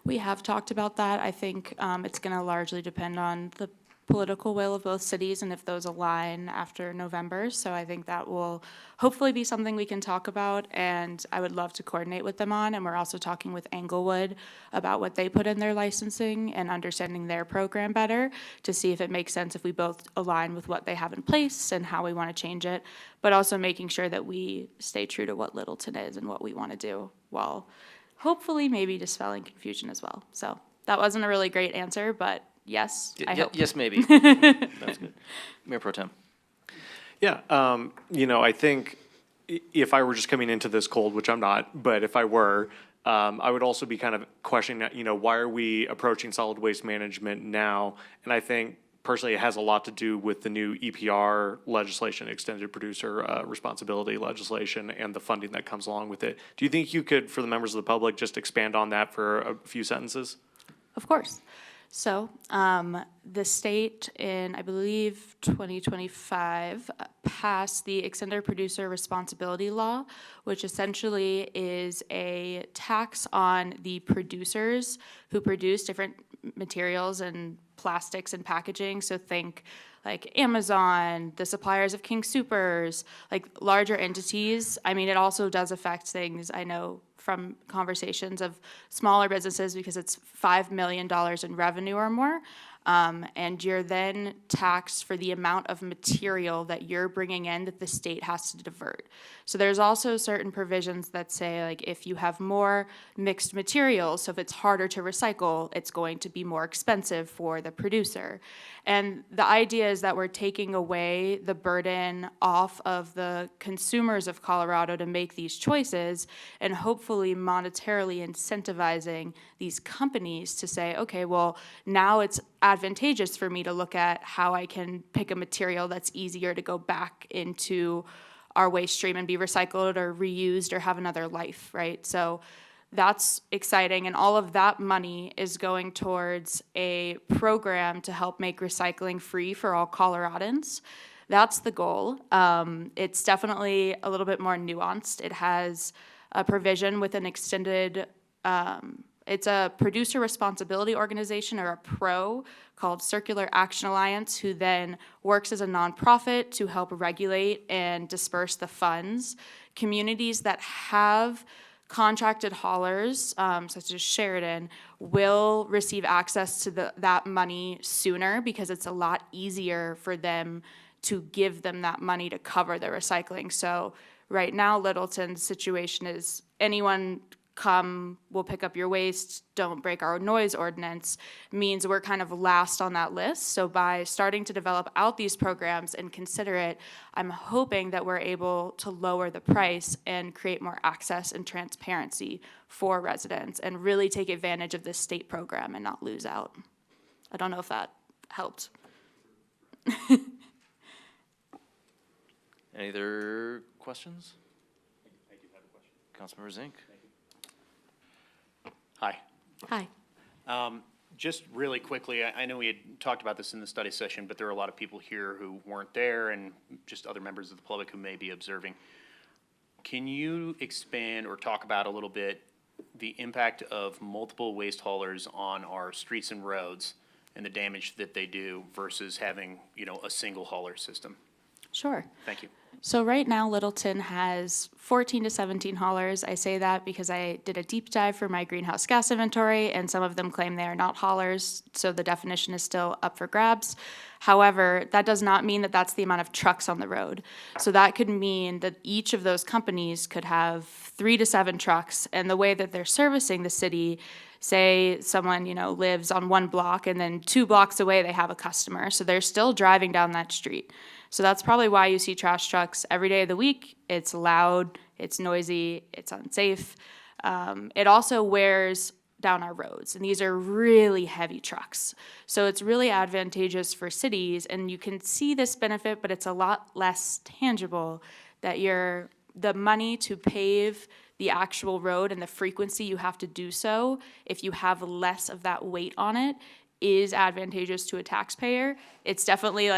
We have talked about that. I think it's going to largely depend on the political will of both cities and if those align after November. So I think that will hopefully be something we can talk about, and I would love to coordinate with them on. And we're also talking with Englewood about what they put in their licensing and understanding their program better to see if it makes sense if we both align with what they have in place and how we want to change it, but also making sure that we stay true to what Littleton is and what we want to do while hopefully maybe dispelling confusion as well. So that wasn't a really great answer, but yes, I hope. Yes, maybe. That's good. Mayor Pro Tem. Yeah, I think if I were just coming into this cold, which I'm not, but if I were, I would also be kind of questioning, why are we approaching solid waste management now? And I think personally it has a lot to do with the new EPR legislation, extended producer responsibility legislation, and the funding that comes along with it. Do you think you could, for the members of the public, just expand on that for a few sentences? Of course. So the state in, I believe, 2025 passed the Extended Producer Responsibility Law, which essentially is a tax on the producers who produce different materials and plastics and packaging. So think like Amazon, the suppliers of King Soopers, like larger entities. I mean, it also does affect things, I know from conversations of smaller businesses, because it's $5 million in revenue or more. And you're then taxed for the amount of material that you're bringing in that the state has to divert. So there's also certain provisions that say, like, if you have more mixed materials, so if it's harder to recycle, it's going to be more expensive for the producer. And the idea is that we're taking away the burden off of the consumers of Colorado to make these choices, and hopefully monetarily incentivizing these companies to say, okay, well, now it's advantageous for me to look at how I can pick a material that's easier to go back into our waste stream and be recycled or reused or have another life, right? So that's exciting, and all of that money is going towards a program to help make recycling free for all Coloradans. That's the goal. It's definitely a little bit more nuanced. It has a provision with an extended, it's a producer responsibility organization, or a PRO, called Circular Action Alliance, who then works as a nonprofit to help regulate and disperse the funds. Communities that have contracted haulers, such as Sheridan, will receive access to that money sooner, because it's a lot easier for them to give them that money to cover their recycling. So right now, Littleton's situation is anyone come, we'll pick up your waste, don't break our noise ordinance, means we're kind of last on that list. So by starting to develop out these programs and consider it, I'm hoping that we're able to lower the price and create more access and transparency for residents and really take advantage of this state program and not lose out. I don't know if that helped. Any other questions? I do have a question. Councilmember Zink. Hi. Hi. Just really quickly, I know we had talked about this in the study session, but there are a lot of people here who weren't there, and just other members of the public who may be observing. Can you expand or talk about a little bit the impact of multiple waste haulers on our streets and roads and the damage that they do versus having, a single hauler system? Sure. Thank you. So right now, Littleton has 14 to 17 haulers. I say that because I did a deep dive for my greenhouse gas inventory, and some of them claim they are not haulers, so the definition is still up for grabs. However, that does not mean that that's the amount of trucks on the road. So that could mean that each of those companies could have 3 to 7 trucks, and the way that they're servicing the city, say someone, lives on one block and then 2 blocks away they have a customer, so they're still driving down that street. So that's probably why you see trash trucks every day of the week. It's loud, it's noisy, it's unsafe. It also wears down our roads, and these are really heavy trucks. So it's really advantageous for cities, and you can see this benefit, but it's a lot less tangible that the money to pave the actual road and the frequency you have to do so, if you have less of that weight on it, is advantageous to a taxpayer. It's definitely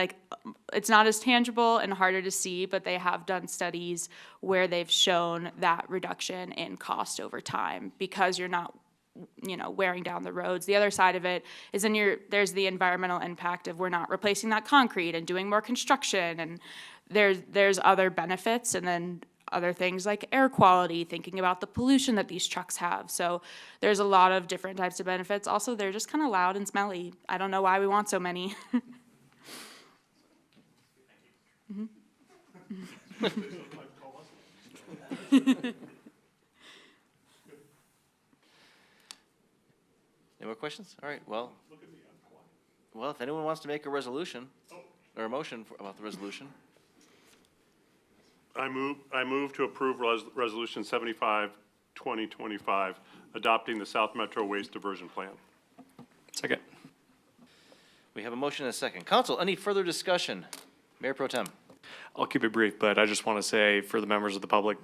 it's not as tangible and harder to see, but they have done studies where they've shown that reduction in cost over time because you're not, wearing down the roads. The other side of it is there's the environmental impact of we're not replacing that concrete and doing more construction, and there's other benefits, and then other things like air quality, thinking about the pollution that these trucks have. So there's a lot of different types of benefits. Also, they're just kind of loud and smelly. I don't know why we want so many. Any more questions? All right, well, if anyone wants to make a resolution or a motion about the resolution. I move to approve Resolution 75, 2025, adopting the South Metro Waste Diversion Plan. Second. We have a motion and a second. Council, any further discussion? Mayor Pro Tem. I'll keep it brief, but I just want to say for the members of the public,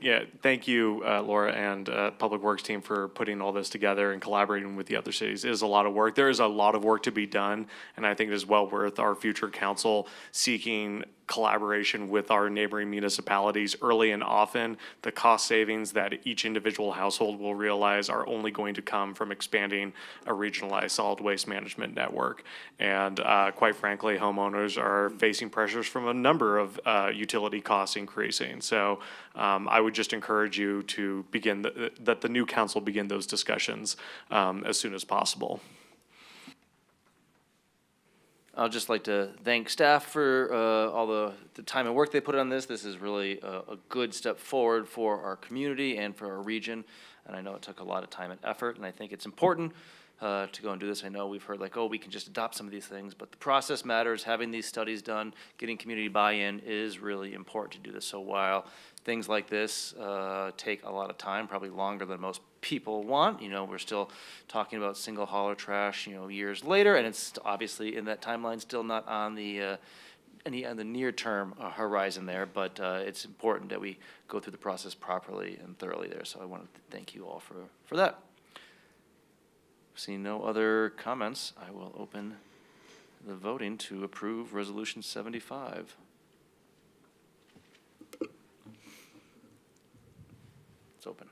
thank you, Laura and Public Works team for putting all this together and collaborating with the other cities. It is a lot of work. There is a lot of work to be done, and I think it is well worth our future council seeking collaboration with our neighboring municipalities early and often. The cost savings that each individual household will realize are only going to come from expanding a regionalized solid waste management network. And quite frankly, homeowners are facing pressures from a number of utility costs increasing. So I would just encourage you to that the new council begin those discussions as soon as possible. I'd just like to thank staff for all the time and work they put on this. This is really a good step forward for our community and for our region. And I know it took a lot of time and effort, and I think it's important to go and do this. I know we've heard we can just adopt some of these things, but the process matters. Having these studies done, getting community buy-in is really important to do this. So while things like this take a lot of time, probably longer than most people want, we're still talking about single hauler trash, years later, and it's obviously in that timeline still not on the near-term horizon there, but it's important that we go through the process properly and thoroughly there. So I want to thank you all for that. Seeing no other comments, I will open the voting to approve Resolution 75. It's open.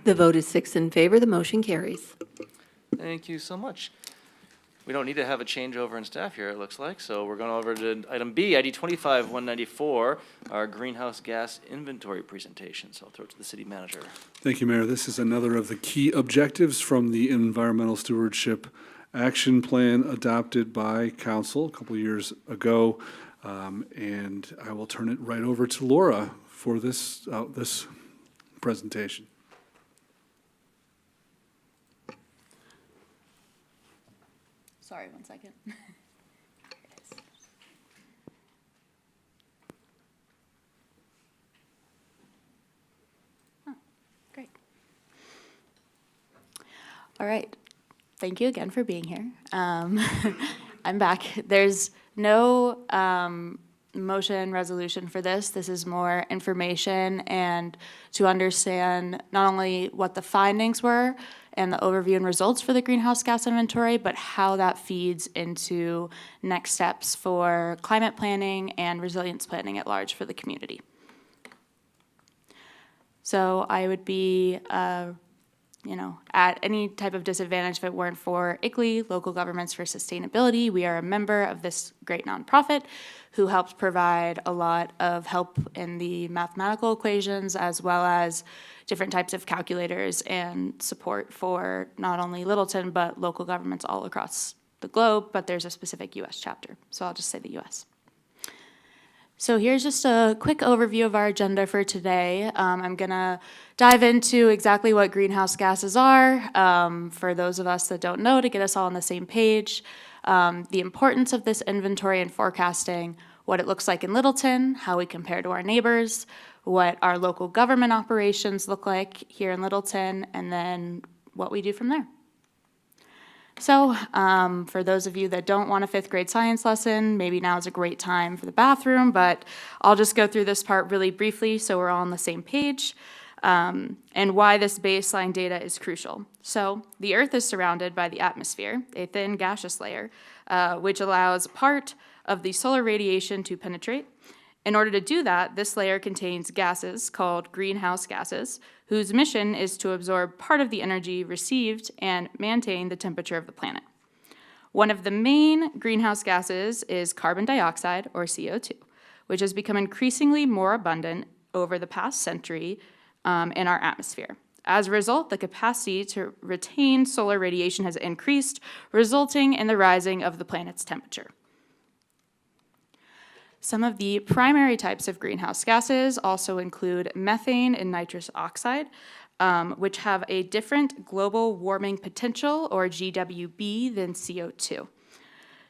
The vote is 6 in favor. The motion carries. Thank you so much. We don't need to have a changeover in staff here, it looks like, so we're going over to item B, ID 25-194, our greenhouse gas inventory presentation. So I'll throw it to the city manager. Thank you, Mayor. This is another of the key objectives from the Environmental Stewardship Action Plan adopted by Council a couple years ago. And I will turn it right over to Laura for this presentation. Sorry, 1 second. Great. All right. Thank you again for being here. I'm back. There's no motion resolution for this. This is more information and to understand not only what the findings were and the overview and results for the greenhouse gas inventory, but how that feeds into next steps for climate planning and resilience planning at large for the community. So I would be, at any type of disadvantage if it weren't for ICLEI, Local Governments for Sustainability. We are a member of this great nonprofit who helps provide a lot of help in the mathematical equations as well as different types of calculators and support for not only Littleton, but local governments all across the globe, but there's a specific US chapter. So I'll just say the US. So here's just a quick overview of our agenda for today. I'm gonna dive into exactly what greenhouse gases are, for those of us that don't know, to get us all on the same page, the importance of this inventory and forecasting, what it looks like in Littleton, how we compare to our neighbors, what our local government operations look like here in Littleton, and then what we do from there. So for those of you that don't want a 5th grade science lesson, maybe now is a great time for the bathroom, but I'll just go through this part really briefly so we're all on the same page, and why this baseline data is crucial. So the Earth is surrounded by the atmosphere, a thin gaseous layer, which allows part of the solar radiation to penetrate. In order to do that, this layer contains gases called greenhouse gases, whose mission is to absorb part of the energy received and maintain the temperature of the planet. One of the main greenhouse gases is carbon dioxide, or CO2, which has become increasingly more abundant over the past century in our atmosphere. As a result, the capacity to retain solar radiation has increased, resulting in the rising of the planet's temperature. Some of the primary types of greenhouse gases also include methane and nitrous oxide, which have a different global warming potential, or GWB, than CO2.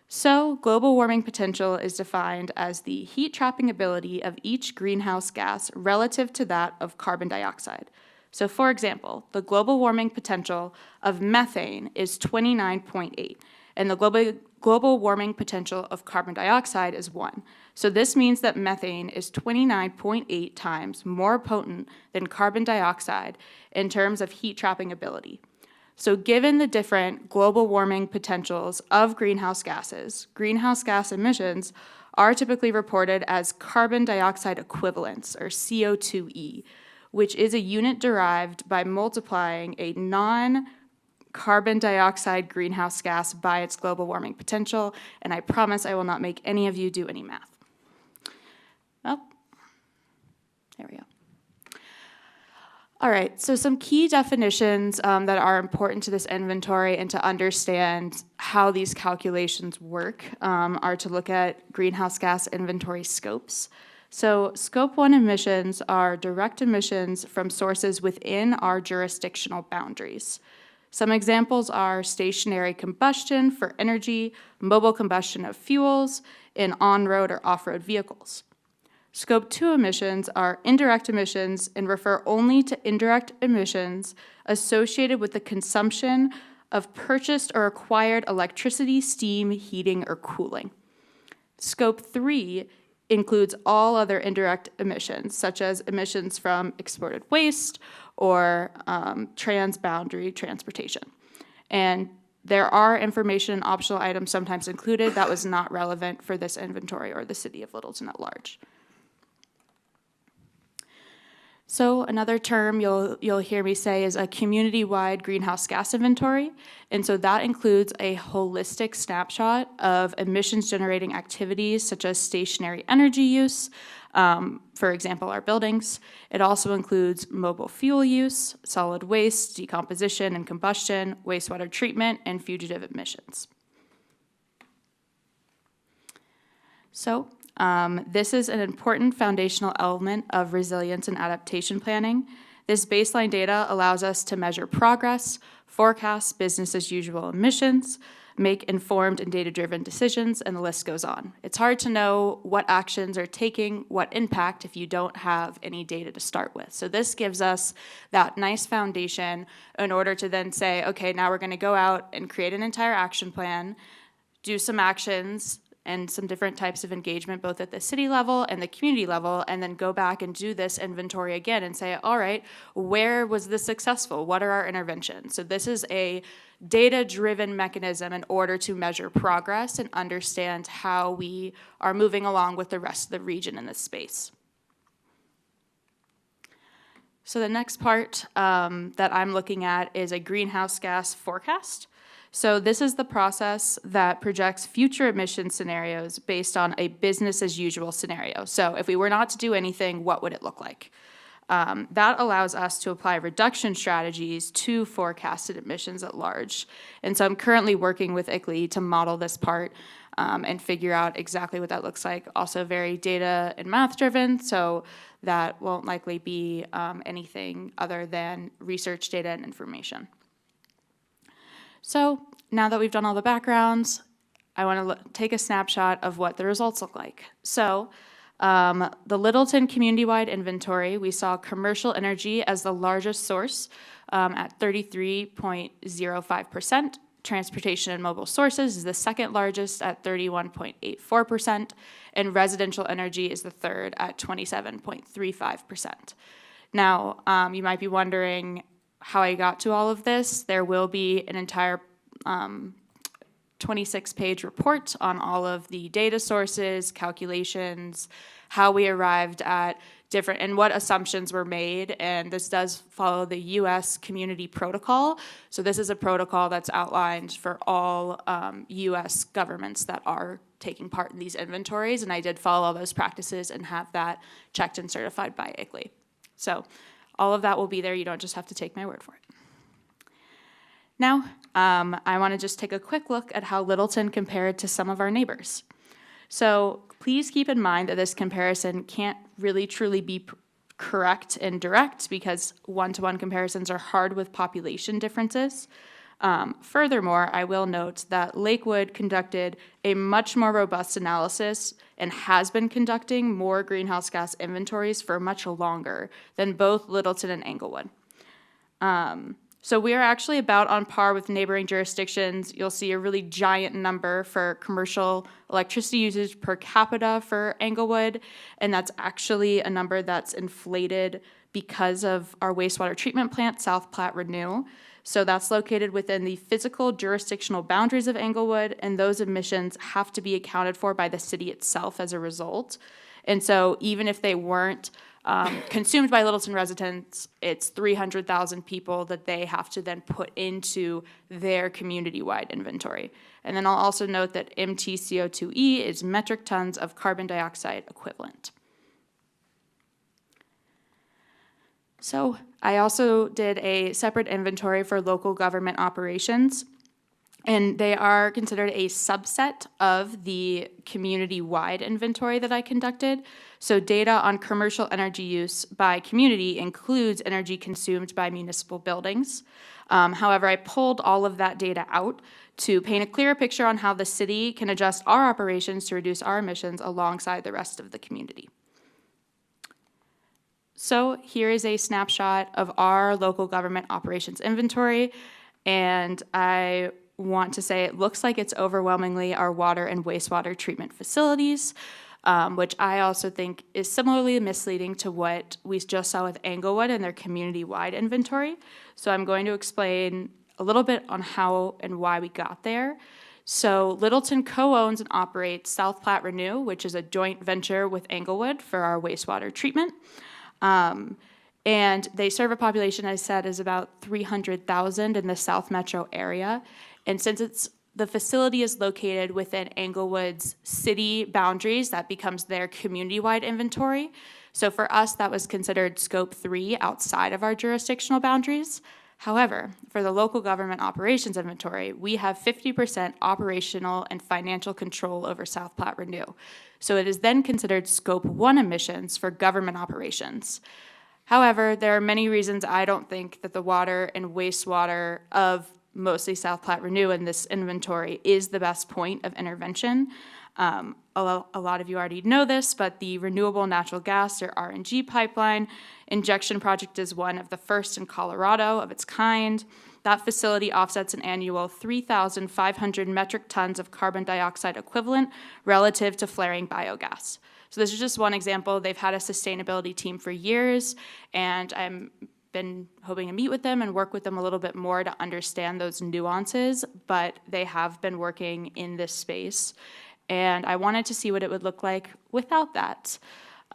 So global warming potential is defined as the heat trapping ability of each greenhouse gas relative to that of carbon dioxide. So for example, the global warming potential of methane is 29.8, and the global warming potential of carbon dioxide is 1. So this means that methane is 29.8 times more potent than carbon dioxide in terms of heat trapping ability. So given the different global warming potentials of greenhouse gases, greenhouse gas emissions are typically reported as carbon dioxide equivalents, or CO2e, which is a unit derived by multiplying a non-carbon dioxide greenhouse gas by its global warming potential, and I promise I will not make any of you do any math. Oh, there we go. All right, so some key definitions that are important to this inventory and to understand how these calculations work are to look at greenhouse gas inventory scopes. So Scope 1 emissions are direct emissions from sources within our jurisdictional boundaries. Some examples are stationary combustion for energy, mobile combustion of fuels, in on-road or off-road vehicles. Scope 2 emissions are indirect emissions and refer only to indirect emissions associated with the consumption of purchased or acquired electricity, steam, heating, or cooling. Scope 3 includes all other indirect emissions, such as emissions from exported waste or transboundary transportation. And there are information and optional items sometimes included that was not relevant for this inventory or the city of Littleton at large. So another term you'll hear me say is a community-wide greenhouse gas inventory. And so that includes a holistic snapshot of emissions-generating activities such as stationary energy use, for example, our buildings. It also includes mobile fuel use, solid waste, decomposition and combustion, wastewater treatment, and fugitive emissions. So this is an important foundational element of resilience and adaptation planning. This baseline data allows us to measure progress, forecast business as usual emissions, make informed and data-driven decisions, and the list goes on. It's hard to know what actions are taking what impact if you don't have any data to start with. So this gives us that nice foundation in order to then say, okay, now we're gonna go out and create an entire action plan, do some actions, and some different types of engagement, both at the city level and the community level, and then go back and do this inventory again and say, all right, where was this successful? What are our interventions? So this is a data-driven mechanism in order to measure progress and understand how we are moving along with the rest of the region in this space. So the next part that I'm looking at is a greenhouse gas forecast. So this is the process that projects future emission scenarios based on a business as usual scenario. So if we were not to do anything, what would it look like? That allows us to apply reduction strategies to forecasted emissions at large. And so I'm currently working with ICLEI to model this part and figure out exactly what that looks like. Also very data and math driven, so that won't likely be anything other than research data and information. So now that we've done all the backgrounds, I want to take a snapshot of what the results look like. So the Littleton community-wide inventory, we saw commercial energy as the largest source at 33.05%. Transportation and mobile sources is the second largest at 31.84%, and residential energy is the third at 27.35%. Now, you might be wondering how I got to all of this. There will be an entire 26-page report on all of the data sources, calculations, how we arrived at different, and what assumptions were made, and this does follow the U.S. Community Protocol. So this is a protocol that's outlined for all U.S. governments that are taking part in these inventories, and I did follow all those practices and have that checked and certified by ICLEI. So all of that will be there. You don't just have to take my word for it. Now, I want to just take a quick look at how Littleton compared to some of our neighbors. So please keep in mind that this comparison can't really truly be correct and direct because one-to-one comparisons are hard with population differences. Furthermore, I will note that Lakewood conducted a much more robust analysis and has been conducting more greenhouse gas inventories for much longer than both Littleton and Englewood. So we are actually about on par with neighboring jurisdictions. You'll see a really giant number for commercial electricity usage per capita for Englewood, and that's actually a number that's inflated because of our wastewater treatment plant, South Platte Renew. So that's located within the physical jurisdictional boundaries of Englewood, and those emissions have to be accounted for by the city itself as a result. And so even if they weren't consumed by Littleton residents, it's 300,000 people that they have to then put into their community-wide inventory. And then I'll also note that MTCO2e is metric tons of carbon dioxide equivalent. So I also did a separate inventory for local government operations, and they are considered a subset of the community-wide inventory that I conducted. So data on commercial energy use by community includes energy consumed by municipal buildings. However, I pulled all of that data out to paint a clearer picture on how the city can adjust our operations to reduce our emissions alongside the rest of the community. So here is a snapshot of our local government operations inventory, and I want to say it looks like it's overwhelmingly our water and wastewater treatment facilities, which I also think is similarly misleading to what we just saw with Englewood and their community-wide inventory. So I'm going to explain a little bit on how and why we got there. So Littleton co-owns and operates South Platte Renew, which is a joint venture with Englewood for our wastewater treatment. And they serve a population, as I said, is about 300,000 in the South Metro area. And since the facility is located within Englewood's city boundaries, that becomes their community-wide inventory. So for us, that was considered scope 3 outside of our jurisdictional boundaries. However, for the local government operations inventory, we have 50% operational and financial control over South Platte Renew. So it is then considered scope 1 emissions for government operations. However, there are many reasons I don't think that the water and wastewater of mostly South Platte Renew in this inventory is the best point of intervention. A lot of you already know this, but the renewable natural gas or RNG pipeline injection project is one of the first in Colorado of its kind. That facility offsets an annual 3,500 metric tons of carbon dioxide equivalent relative to flaring biogas. So this is just one example. They've had a sustainability team for years, and I'm been hoping to meet with them and work with them a little bit more to understand those nuances, but they have been working in this space. And I wanted to see what it would look like without that.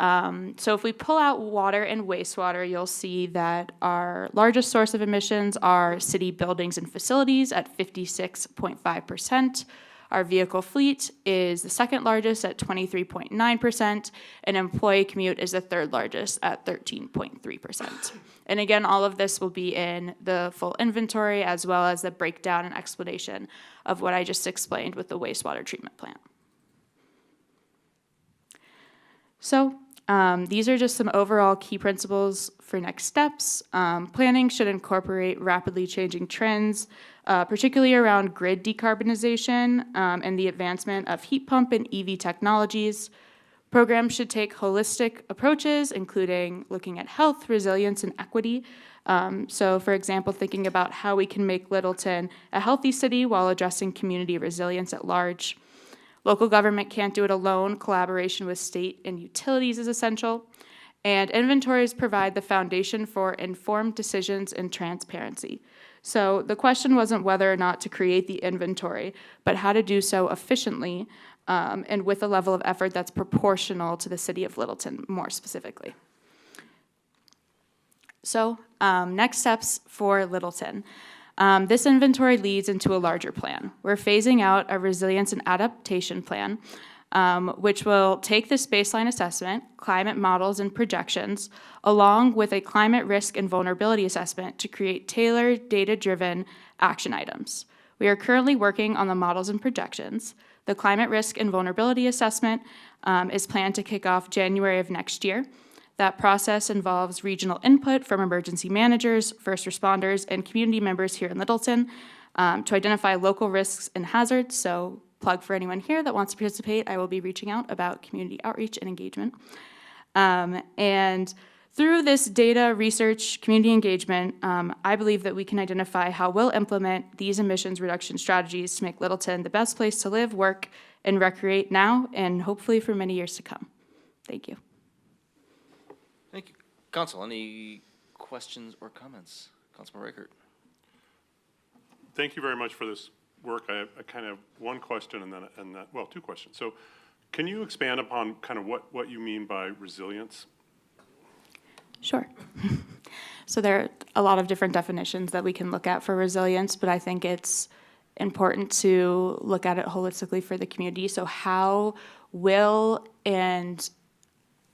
So if we pull out water and wastewater, you'll see that our largest source of emissions are city buildings and facilities at 56.5%. Our vehicle fleet is the second largest at 23.9%, and employee commute is the third largest at 13.3%. And again, all of this will be in the full inventory as well as the breakdown and explanation of what I just explained with the wastewater treatment plant. So these are just some overall key principles for next steps. Planning should incorporate rapidly changing trends, particularly around grid decarbonization and the advancement of heat pump and EV technologies. Programs should take holistic approaches, including looking at health, resilience, and equity. So for example, thinking about how we can make Littleton a healthy city while addressing community resilience at large. Local government can't do it alone. Collaboration with state and utilities is essential. And inventories provide the foundation for informed decisions and transparency. So the question wasn't whether or not to create the inventory, but how to do so efficiently and with a level of effort that's proportional to the city of Littleton, more specifically. So next steps for Littleton. This inventory leads into a larger plan. We're phasing out a resilience and adaptation plan, which will take this baseline assessment, climate models and projections, along with a climate risk and vulnerability assessment to create tailored, data-driven action items. We are currently working on the models and projections. The climate risk and vulnerability assessment is planned to kick off January of next year. That process involves regional input from emergency managers, first responders, and community members here in Littleton to identify local risks and hazards. So plug for anyone here that wants to participate, I will be reaching out about community outreach and engagement. And through this data, research, community engagement, I believe that we can identify how we'll implement these emissions reduction strategies to make Littleton the best place to live, work, and recreate now and hopefully for many years to come. Thank you. Thank you. Council, any questions or comments? Councilman Reichert. Thank you very much for this work. I kind of one question and then well, two questions. So can you expand upon kind of what you mean by resilience? Sure. So there are a lot of different definitions that we can look at for resilience, but I think it's important to look at it holistically for the community. So how will and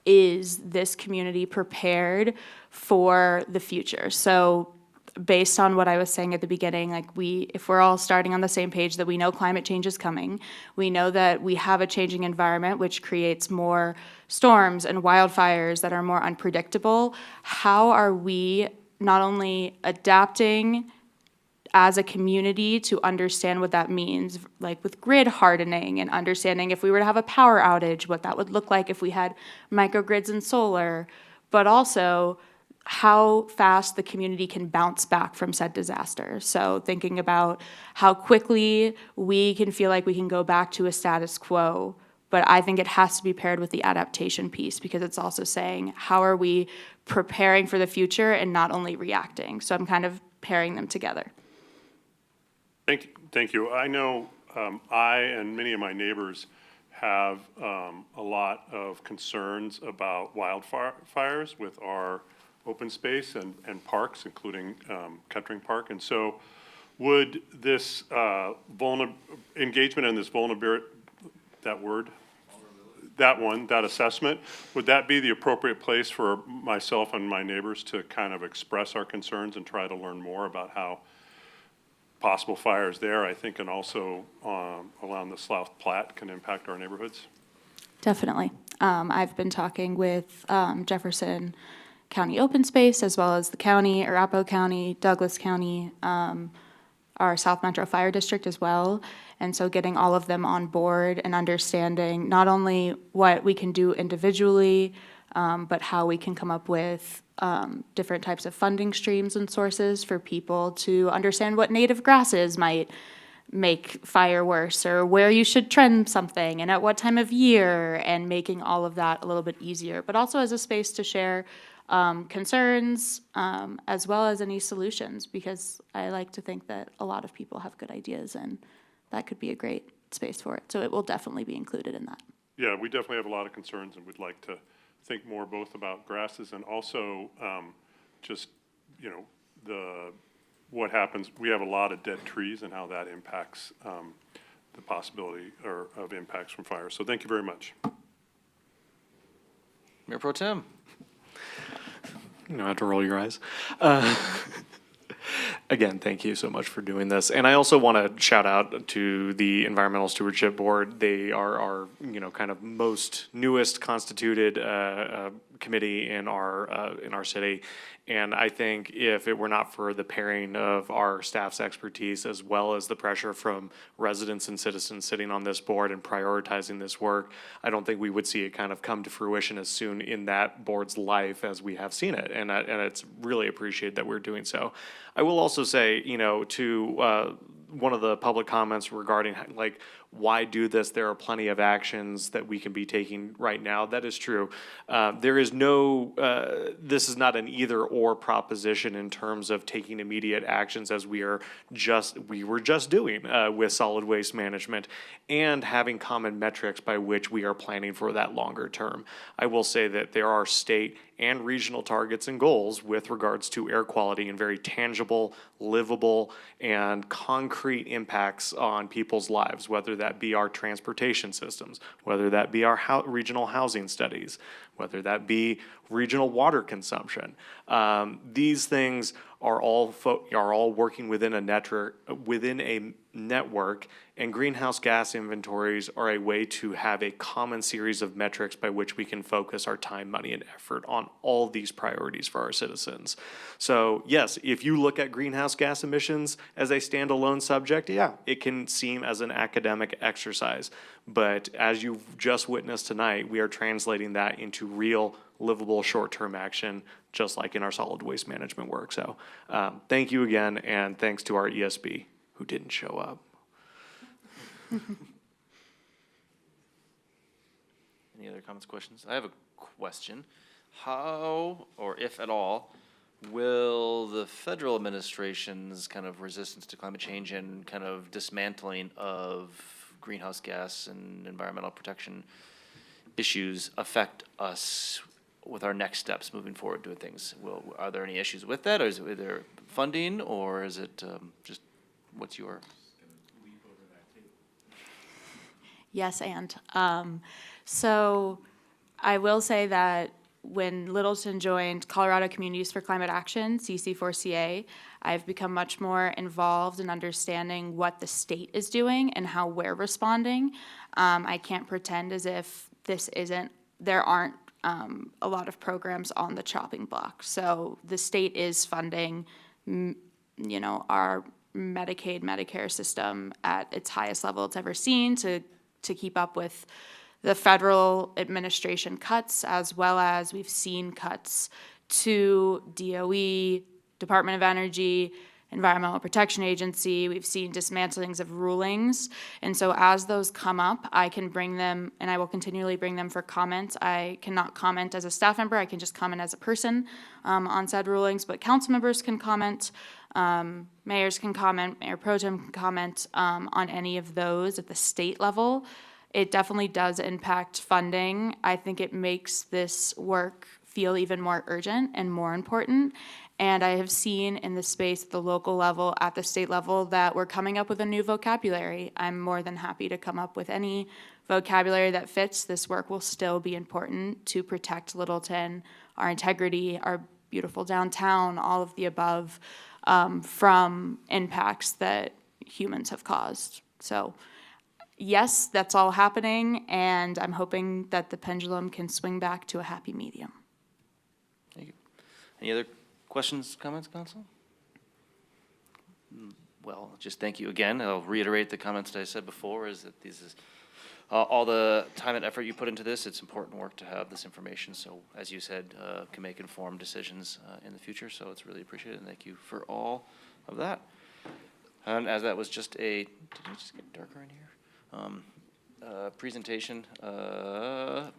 is this community prepared for the future? So based on what I was saying at the beginning, like if we're all starting on the same page that we know climate change is coming, we know that we have a changing environment which creates more storms and wildfires that are more unpredictable, how are we not only adapting as a community to understand what that means, like with grid hardening and understanding if we were to have a power outage, what that would look like if we had microgrids and solar, but also how fast the community can bounce back from said disaster. So thinking about how quickly we can feel like we can go back to a status quo, but I think it has to be paired with the adaptation piece because it's also saying how are we preparing for the future and not only reacting. So I'm kind of pairing them together. Thank you. I know I and many of my neighbors have a lot of concerns about wildfires with our open space and parks, including Kettering Park. And so would this engagement in this vulnerability, that assessment, would that be the appropriate place for myself and my neighbors to kind of express our concerns and try to learn more about how possible fires there, I think, and also along the South Platte can impact our neighborhoods? Definitely. I've been talking with Jefferson County Open Space as well as the county, Arapahoe County, Douglas County, our South Metro Fire District as well. And so getting all of them on board and understanding not only what we can do individually, but how we can come up with different types of funding streams and sources for people to understand what native grasses might make fire worse or where you should trim something and at what time of year, and making all of that a little bit easier, but also as a space to share concerns as well as any solutions, because I like to think that a lot of people have good ideas and that could be a great space for it. So it will definitely be included in that. Yeah, we definitely have a lot of concerns and we'd like to think more both about grasses and also just, you know, what happens, we have a lot of dead trees and how that impacts the possibility of impacts from fire. So thank you very much. Mayor Pro Tem. You don't have to roll your eyes. Again, thank you so much for doing this. And I also want to shout out to the Environmental Stewardship Board. They are our, you know, kind of most newest constituted committee in our city. And I think if it were not for the pairing of our staff's expertise as well as the pressure from residents and citizens sitting on this board and prioritizing this work, I don't think we would see it kind of come to fruition as soon in that board's life as we have seen it. And it's really appreciated that we're doing so. I will also say, you know, to one of the public comments regarding like, why do this? There are plenty of actions that we can be taking right now. That is true. There is no, this is not an either or proposition in terms of taking immediate actions as we were just doing with solid waste management and having common metrics by which we are planning for that longer term. I will say that there are state and regional targets and goals with regards to air quality and very tangible, livable, and concrete impacts on people's lives, whether that be our transportation systems, whether that be our regional housing studies, whether that be regional water consumption. These things are all working within a network, and greenhouse gas inventories are a way to have a common series of metrics by which we can focus our time, money, and effort on all of these priorities for our citizens. So yes, if you look at greenhouse gas emissions as a standalone subject, yeah, it can seem as an academic exercise. But as you've just witnessed tonight, we are translating that into real, livable, short-term action, just like in our solid waste management work. So thank you again, and thanks to our ESB who didn't show up. Any other comments, questions? I have a question. How, or if at all, will the federal administration's kind of resistance to climate change and kind of dismantling of greenhouse gas and environmental protection issues affect us with our next steps moving forward doing things? Are there any issues with that, or is there funding, or is it just what's your? Yes, and so I will say that when Littleton joined Colorado Communities for Climate Action, CC4CA, I've become much more involved in understanding what the state is doing and how we're responding. I can't pretend as if there aren't a lot of programs on the chopping block. So the state is funding, you know, our Medicaid, Medicare system at its highest level it's ever seen to keep up with the federal administration cuts, as well as we've seen cuts to DOE, Department of Energy, Environmental Protection Agency. We've seen dismantlings of rulings. And so as those come up, I can bring them, and I will continually bring them for comments. I cannot comment as a staff member. I can just comment as a person on said rulings, but council members can comment. Mayors can comment, Mayor Pro Tem can comment on any of those at the state level. It definitely does impact funding. I think it makes this work feel even more urgent and more important. And I have seen in the space at the local level, at the state level, that we're coming up with a new vocabulary. I'm more than happy to come up with any vocabulary that fits. This work will still be important to protect Littleton, our integrity, our beautiful downtown, all of the above, from impacts that humans have caused. So yes, that's all happening, and I'm hoping that the pendulum can swing back to a happy medium. Thank you. Any other questions, comments, council? Well, just thank you again. I'll reiterate the comments that I said before, is that this is all the time and effort you put into this. It's important work to have this information, so as you said, can make informed decisions in the future, so it's really appreciated, and thank you for all of that. And as that was just did it just get darker in here? Presentation,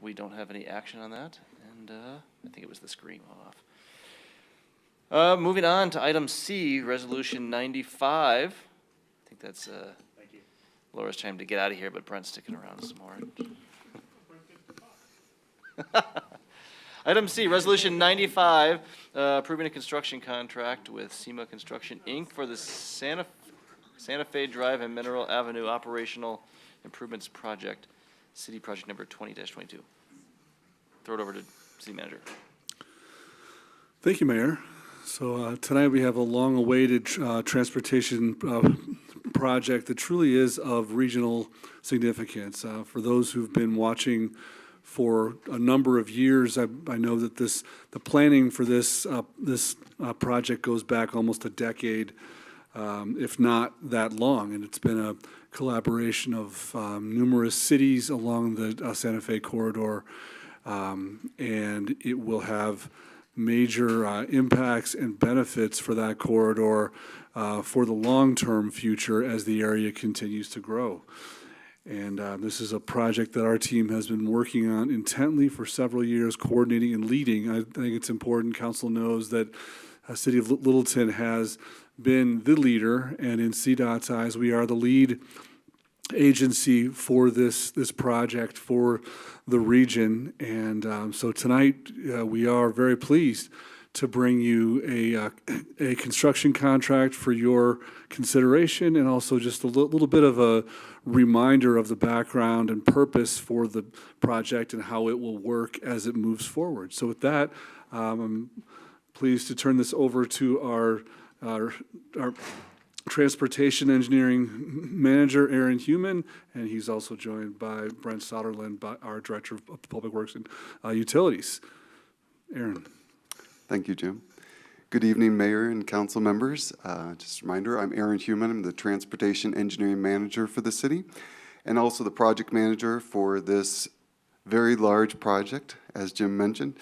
we don't have any action on that, and I think it was the screen went off. Moving on to item C, Resolution 95. I think that's thank you. Laura's trying to get out of here, but Brent's sticking around some more. Item C, Resolution 95, approving a construction contract with SEMA Construction, Inc. for the Santa Fe Drive and Mineral Avenue Operational Improvements Project, City Project Number 20-22. Throw it over to City Manager. Thank you, Mayor. So tonight we have a long-awaited transportation project that truly is of regional significance. For those who've been watching for a number of years, I know that the planning for this project goes back almost a decade, if not that long, and it's been a collaboration of numerous cities along the Santa Fe corridor, and it will have major impacts and benefits for that corridor for the long-term future as the area continues to grow. And this is a project that our team has been working on intently for several years, coordinating and leading. I think it's important council knows that City of Littleton has been the leader, and in CDOT's eyes, we are the lead agency for this project for the region. And so tonight, we are very pleased to bring you a construction contract for your consideration, and also just a little bit of a reminder of the background and purpose for the project and how it will work as it moves forward. So with that, I'm pleased to turn this over to our Transportation Engineering Manager, Aaron Human, and he's also joined by Brent Soderlund, our Director of Public Works and Utilities. Aaron. Thank you, Jim. Good evening, Mayor and council members. Just a reminder, I'm Aaron Human. I'm the Transportation Engineering Manager for the city, and also the project manager for this very large project, as Jim mentioned.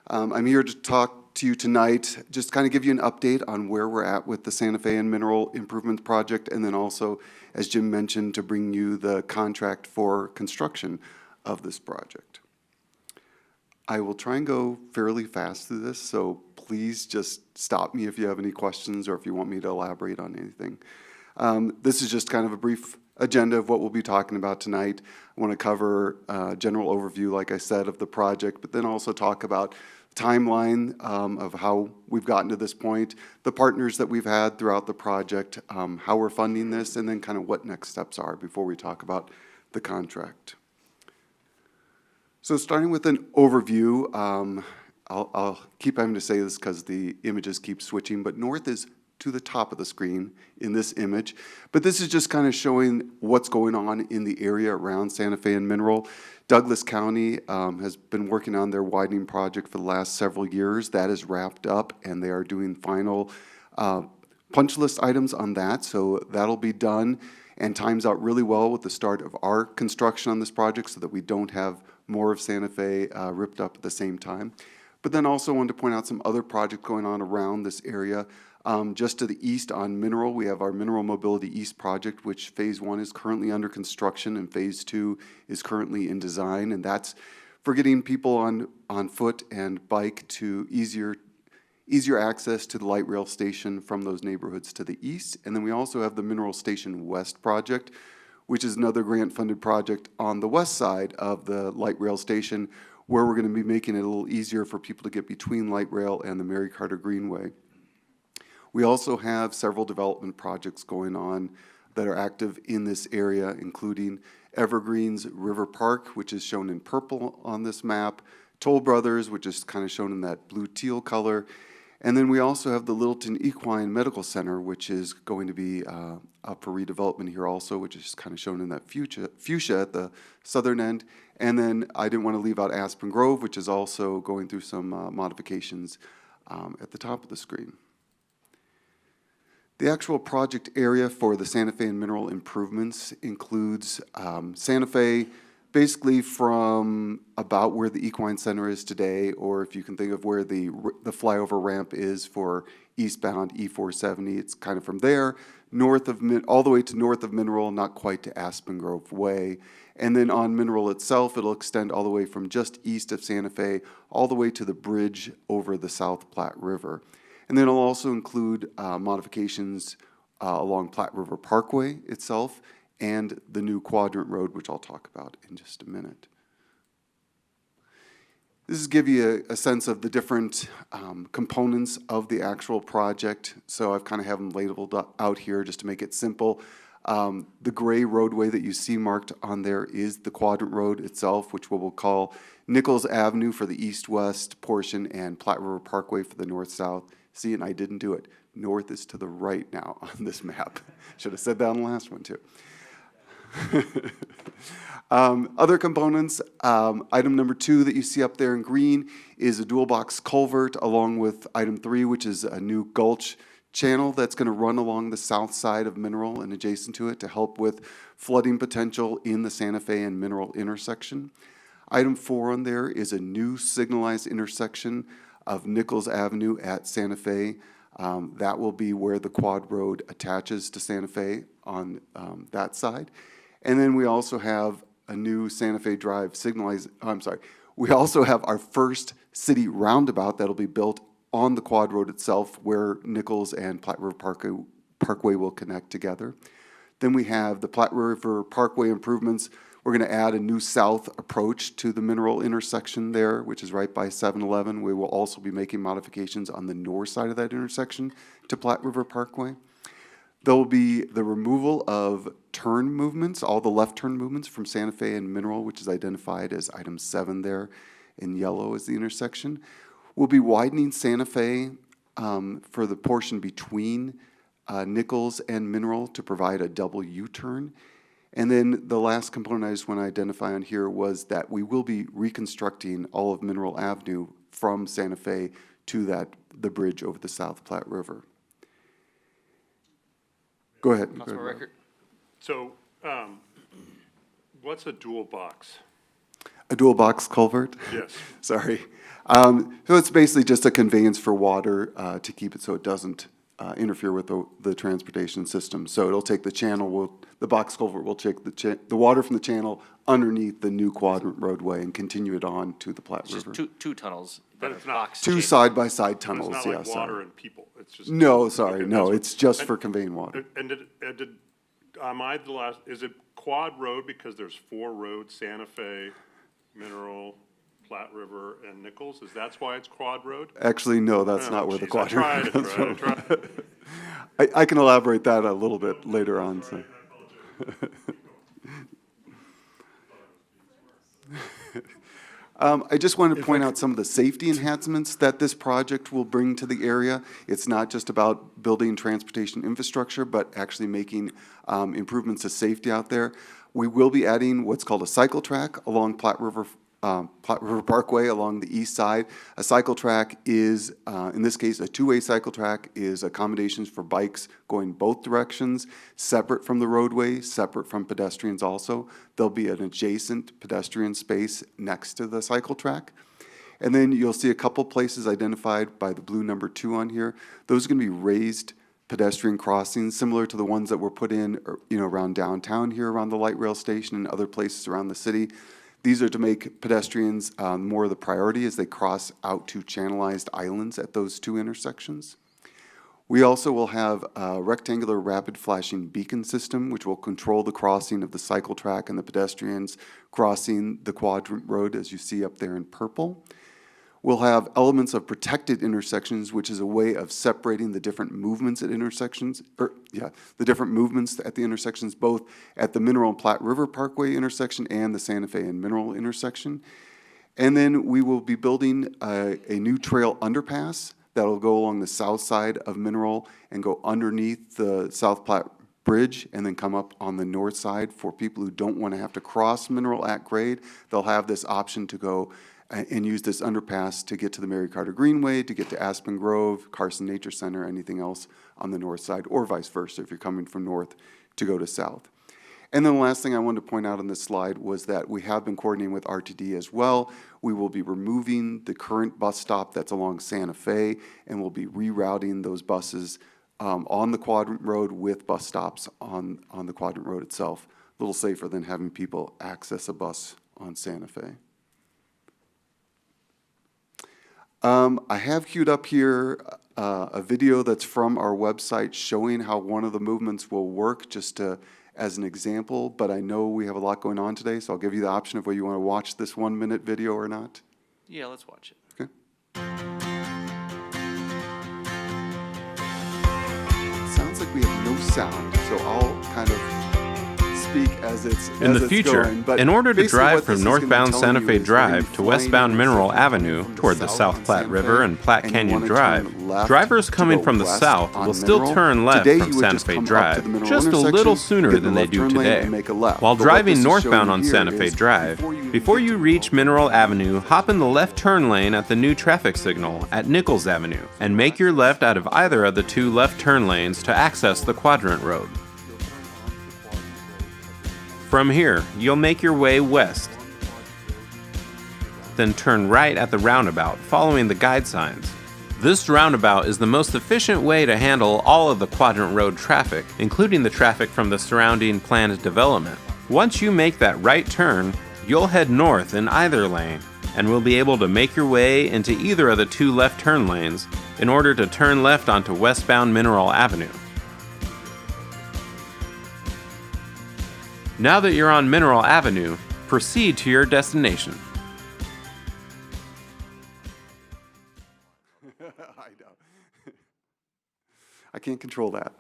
I'm here to talk to you tonight, just kind of give you an update on where we're at with the Santa Fe and Mineral Improvement Project, and then also, as Jim mentioned, to bring you the contract for construction of this project. I will try and go fairly fast through this, so please just stop me if you have any questions or if you want me to elaborate on anything. This is just kind of a brief agenda of what we'll be talking about tonight. I want to cover a general overview, like I said, of the project, but then also talk about timeline of how we've gotten to this point, the partners that we've had throughout the project, how we're funding this, and then kind of what next steps are before we talk about the contract. So starting with an overview, I'll keep having to say this because the images keep switching, but north is to the top of the screen in this image. But this is just kind of showing what's going on in the area around Santa Fe and Mineral. Douglas County has been working on their widening project for the last several years. That is wrapped up, and they are doing final punch list items on that, so that'll be done and times out really well with the start of our construction on this project so that we don't have more of Santa Fe ripped up at the same time. But then also wanted to point out some other projects going on around this area. Just to the east on Mineral, we have our Mineral Mobility East project, which Phase 1 is currently under construction and Phase 2 is currently in design, and that's for getting people on foot and bike to easier access to the light rail station from those neighborhoods to the east. And then we also have the Mineral Station West project, which is another grant-funded project on the west side of the light rail station, where we're going to be making it a little easier for people to get between light rail and the Mary Carter Greenway. We also have several development projects going on that are active in this area, including Evergreens River Park, which is shown in purple on this map, Toll Brothers, which is kind of shown in that blue teal color, and then we also have the Littleton Equine Medical Center, which is going to be up for redevelopment here also, which is kind of shown in that fuchsia at the southern end. And then I didn't want to leave out Aspen Grove, which is also going through some modifications at the top of the screen. The actual project area for the Santa Fe and Mineral improvements includes Santa Fe, basically from about where the Equine Center is today, or if you can think of where the flyover ramp is for eastbound E470, it's kind of from there, north of all the way to north of Mineral, not quite to Aspen Grove Way. And then on Mineral itself, it'll extend all the way from just east of Santa Fe, all the way to the bridge over the South Platte River. And then it'll also include modifications along Platte River Parkway itself, and the new Quadrant Road, which I'll talk about in just a minute. This is give you a sense of the different components of the actual project. So I've kind of have them labeled out here just to make it simple. The gray roadway that you see marked on there is the quadrant road itself, which we will call Nichols Avenue for the east-west portion and Platte River Parkway for the north-south. See, and I didn't do it. North is to the right now on this map. Should have said that on the last one, too. Other components, item number 2 that you see up there in green is a dual box culvert along with item 3, which is a new gulch channel that's going to run along the south side of Mineral and adjacent to it to help with flooding potential in the Santa Fe and Mineral intersection. Item 4 on there is a new signalized intersection of Nichols Avenue at Santa Fe. That will be where the quad road attaches to Santa Fe on that side. And then we also have a new Santa Fe Drive signalized, we also have our first city roundabout that'll be built on the quad road itself where Nichols and Platte River Parkway will connect together. Then we have the Platte River Parkway improvements. We're going to add a new south approach to the Mineral intersection there, which is right by 7-Eleven. We will also be making modifications on the north side of that intersection to Platte River Parkway. There will be the removal of turn movements, all the left turn movements from Santa Fe and Mineral, which is identified as item 7 there in yellow as the intersection. We'll be widening Santa Fe for the portion between Nichols and Mineral to provide a double U-turn. And then the last component I just want to identify on here was that we will be reconstructing all of Mineral Avenue from Santa Fe to the bridge over the South Platte River. Go ahead. Councilman Reichert. So, what's a dual box? A dual box culvert? Yes. Sorry. So it's basically just a conveyance for water to keep it so it doesn't interfere with the transportation system. So it'll take the channel, the box culvert will take the water from the channel underneath the new quadrant roadway and continue it on to the Platte River. Just two tunnels. But it's not. Two side-by-side tunnels, It's yes. not like water and people, it's just. No, sorry, Okay, no, that's it's just for conveying water. And am I the last, is it quad road because there's 4 roads, Santa Fe, Mineral, Platte River, and Nichols? That's why it's quad road? Actually, no, that's not where the Geez, quadrant. I tried. I can elaborate that a little bit later on. So. I just wanted to point out some of the safety enhancements that this project will bring to the area. It's not just about building transportation infrastructure, but actually making improvements to safety out there. We will be adding what's called a cycle track along Platte River Parkway along the east side. A cycle track is, in this case, a two-way cycle track is accommodations for bikes going both directions, separate from the roadway, separate from pedestrians also. There'll be an adjacent pedestrian space next to the cycle track. And then you'll see a couple places identified by the blue number 2 on here. Those are going to be raised pedestrian crossings, similar to the ones that were put in, around downtown here, around the light rail station and other places around the city. These are to make pedestrians more of the priority as they cross out to channelized islands at those 2 intersections. We also will have a rectangular rapid flashing beacon system, which will control the crossing of the cycle track and the pedestrians crossing the quadrant road, as you see up there in purple. We'll have elements of protected intersections, which is a way of separating the different movements at intersections, the different movements at the intersections, both at the Mineral and Platte River Parkway intersection and the Santa Fe and Mineral intersection. And then we will be building a new trail underpass that'll go along the south side of Mineral and go underneath the South Platte Bridge and then come up on the north side for people who don't want to have to cross Mineral at grade. They'll have this option to go and use this underpass to get to the Mary Carter Greenway, to get to Aspen Grove, Carson Nature Center, anything else on the north side, or vice versa if you're coming from north to go to south. And then the last thing I wanted to point out on this slide was that we have been coordinating with RTD as well. We will be removing the current bus stop that's along Santa Fe, and we'll be rerouting those buses on the quadrant road with bus stops on the quadrant road itself. A little safer than having people access a bus on Santa Fe. I have queued up here a video that's from our website showing how one of the movements will work, just as an example, but I know we have a lot going on today, so I'll give you the option of whether you want to watch this 1-minute video or not. Yeah, let's watch it. Okay. Sounds like we have no sound, so I'll kind of speak as it's In the it's future, going, but in order to basically drive what this from is gonna be northbound telling Santa you Fe is we're gonna be Drive to flying westbound in Mineral from Avenue the toward the south South on Platte Santa River Fe, and Platte and you Canyon wanna Drive, turn left drivers to coming go from the west south on will still Mineral. turn left Today, from you would Santa just Fe come up to Drive, the Mineral just a little intersection, sooner hit than the they left do turn lane, today. and make a left. While But what driving this is northbound showing on here Santa Fe is Drive, before you reach Mineral Avenue, hop in the left turn lane at the new traffic signal at Nichols Avenue, and make your left out of either of the two left turn lanes to access the Quadrant Road. From here, you'll make your way west, then turn right at the roundabout, following the guide signs. This roundabout is the most efficient way to handle all of the Quadrant Road traffic, including the traffic from the surrounding planned development. Once you make that right turn, you'll head north in either lane, and will be able to make your way into either of the two left turn lanes in order to turn left onto westbound Mineral Avenue. Now that you're on Mineral Avenue, proceed to your destination. I know. I can't control that.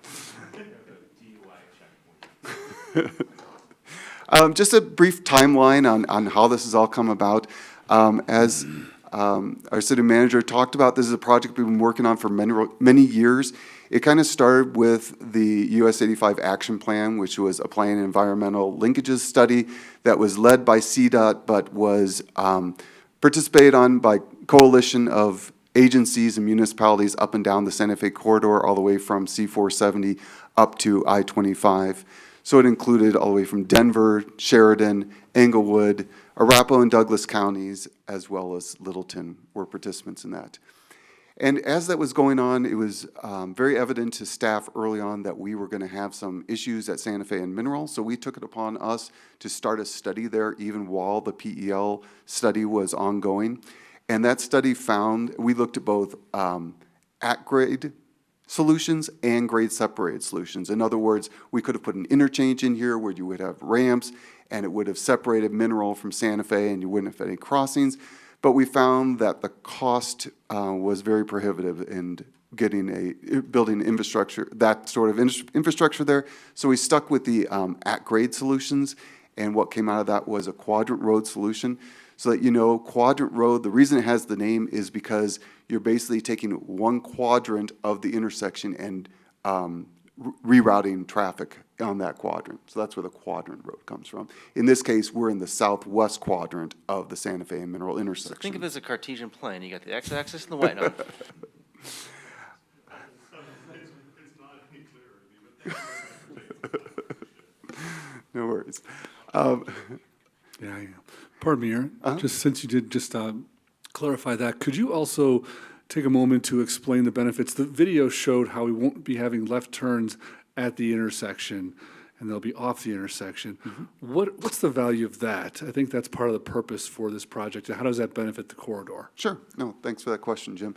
Just a brief timeline on how this has all come about. As our city manager talked about, this is a project we've been working on for many years. It kind of started with the US 85 Action Plan, which was a plan environmental linkages study that was led by CDOT, but was participated on by coalition of agencies and municipalities up and down the Santa Fe corridor, all the way from C-470 up to I-25. So it included all the way from Denver, Sheridan, Englewood, Arapahoe and Douglas counties, as well as Littleton were participants in that. And as that was going on, it was very evident to staff early on that we were going to have some issues at Santa Fe and Mineral, so we took it upon us to start a study there even while the PEL study was ongoing. And that study found, we looked at both at-grade solutions and grade-separated solutions. In other words, we could have put an interchange in here where you would have ramps, and it would have separated Mineral from Santa Fe, and you wouldn't have any crossings. But we found that the cost was very prohibitive in building infrastructure, that sort of infrastructure there. So we stuck with the at-grade solutions, and what came out of that was a quadrant road solution. So that you know, quadrant road, the reason it has the name is because you're basically taking one quadrant of the intersection and rerouting traffic on that quadrant. So that's where the quadrant road comes from. In this case, we're in the southwest quadrant of the Santa Fe and Mineral intersection. So think of it as a Cartesian plane. You got the x-axis and the y-axis. No worries. Yeah. Pardon me, Aaron. Just since you did just clarify that, could you also take a moment to explain the benefits? The video showed how we won't be having left turns at the intersection, and they'll be off the intersection. What's the value of that? I think that's part of the purpose for this project. How does that benefit the corridor? Sure. No, thanks for that question, Jim.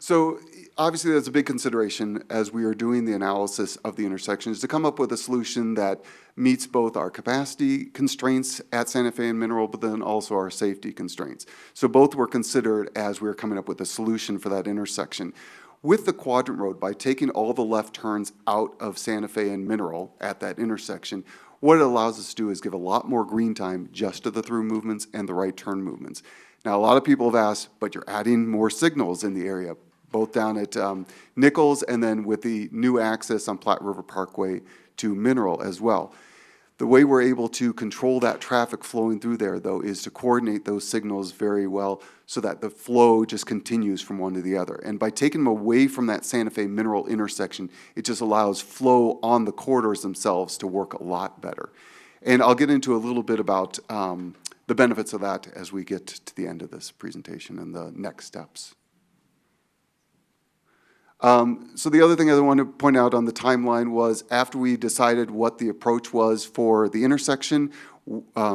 So obviously, that's a big consideration as we are doing the analysis of the intersections to come up with a solution that meets both our capacity constraints at Santa Fe and Mineral, but then also our safety constraints. So both were considered as we were coming up with a solution for that intersection. With the quadrant road, by taking all the left turns out of Santa Fe and Mineral at that intersection, what it allows us to do is give a lot more green time just to the through movements and the right turn movements. Now, a lot of people have asked, but you're adding more signals in the area, both down at Nichols and then with the new access on Platte River Parkway to Mineral as well. The way we're able to control that traffic flowing through there, though, is to coordinate those signals very well so that the flow just continues from one to the other. And by taking them away from that Santa Fe Mineral intersection, it just allows flow on the corridors themselves to work a lot better. And I'll get into a little bit about the benefits of that as we get to the end of this presentation and the next steps. So the other thing I want to point out on the timeline was after we decided what the approach was for the intersection,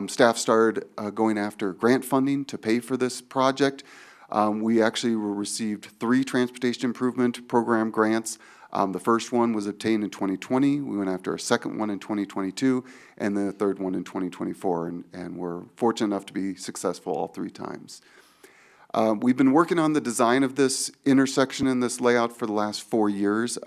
staff started going after grant funding to pay for this project. We actually received 3 Transportation Improvement Program grants. The first one was obtained in 2020. We went after a second one in 2022, and then a third one in 2024, and we're fortunate enough to be successful all 3 times. We've been working on the design of this intersection and this layout for the last 4 years.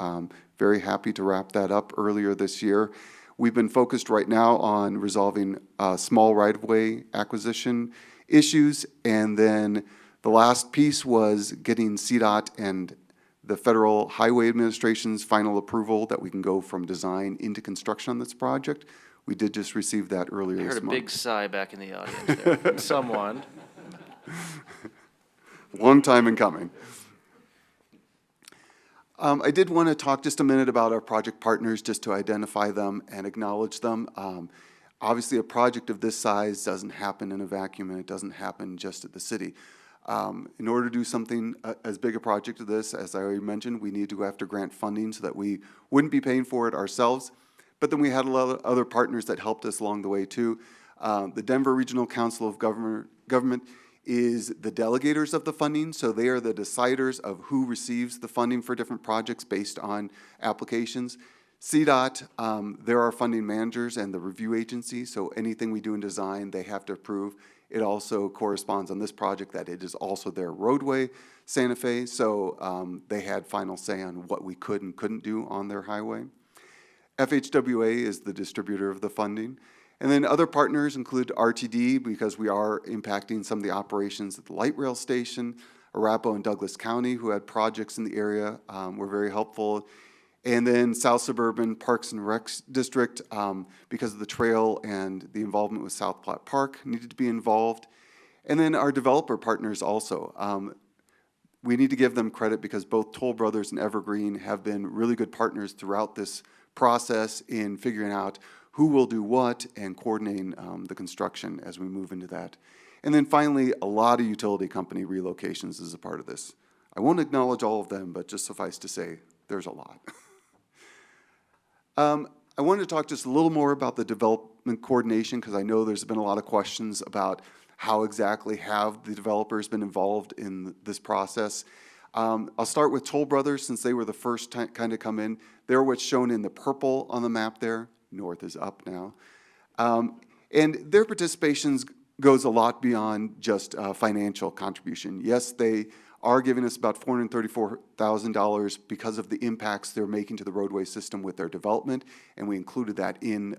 Very happy to wrap that up earlier this year. We've been focused right now on resolving small right-of-way acquisition issues, and then the last piece was getting CDOT and the Federal Highway Administration's final approval that we can go from design into construction on this project. We did just receive that earlier I this heard a month. big sigh back in the audience there from someone. Long time in coming. I did want to talk just a minute about our project partners, just to identify them and acknowledge them. Obviously, a project of this size doesn't happen in a vacuum, and it doesn't happen just at the city. In order to do something as big a project as this, as I already mentioned, we need to go after grant funding so that we wouldn't be paying for it ourselves. But then we had a lot of other partners that helped us along the way too. The Denver Regional Council of Government is the delegators of the funding, so they are the deciders of who receives the funding for different projects based on applications. CDOT, they're our funding managers and the review agency, so anything we do in design, they have to approve. It also corresponds on this project that it is also their roadway, Santa Fe, so they had final say on what we could and couldn't do on their highway. FHWA is the distributor of the funding. And then other partners include RTD, because we are impacting some of the operations at the light rail station. Arapahoe and Douglas County, who had projects in the area, were very helpful. And then South Suburban Parks and Recs District, because of the trail and the involvement with South Platte Park, needed to be involved. And then our developer partners also. We need to give them credit because both Toll Brothers and Evergreen have been really good partners throughout this process in figuring out who will do what and coordinating the construction as we move into that. And then finally, a lot of utility company relocations is a part of this. I won't acknowledge all of them, but just suffice to say, there's a lot. I wanted to talk just a little more about the development coordination, because I know there's been a lot of questions about how exactly have the developers been involved in this process. I'll start with Toll Brothers, since they were the first kind of come in. They're what's shown in the purple on the map there. North is up now. And their participation goes a lot beyond just financial contribution. Yes, they are giving us about $434,000 because of the impacts they're making to the roadway system with their development, and we included that in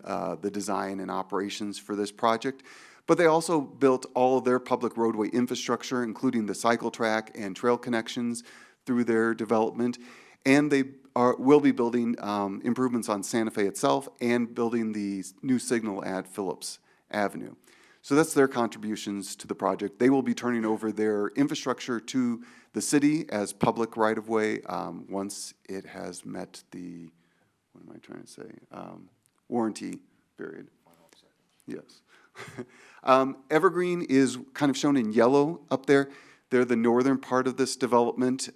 the design and operations for this project. But they also built all of their public roadway infrastructure, including the cycle track and trail connections through their development. And they will be building improvements on Santa Fe itself and building the new signal at Phillips Avenue. So that's their contributions to the project. They will be turning over their infrastructure to the city as public right-of-way once it has met the, what am I trying to say, warranty period. Yes. Evergreen is kind of shown in yellow up there. They're the northern part of this development.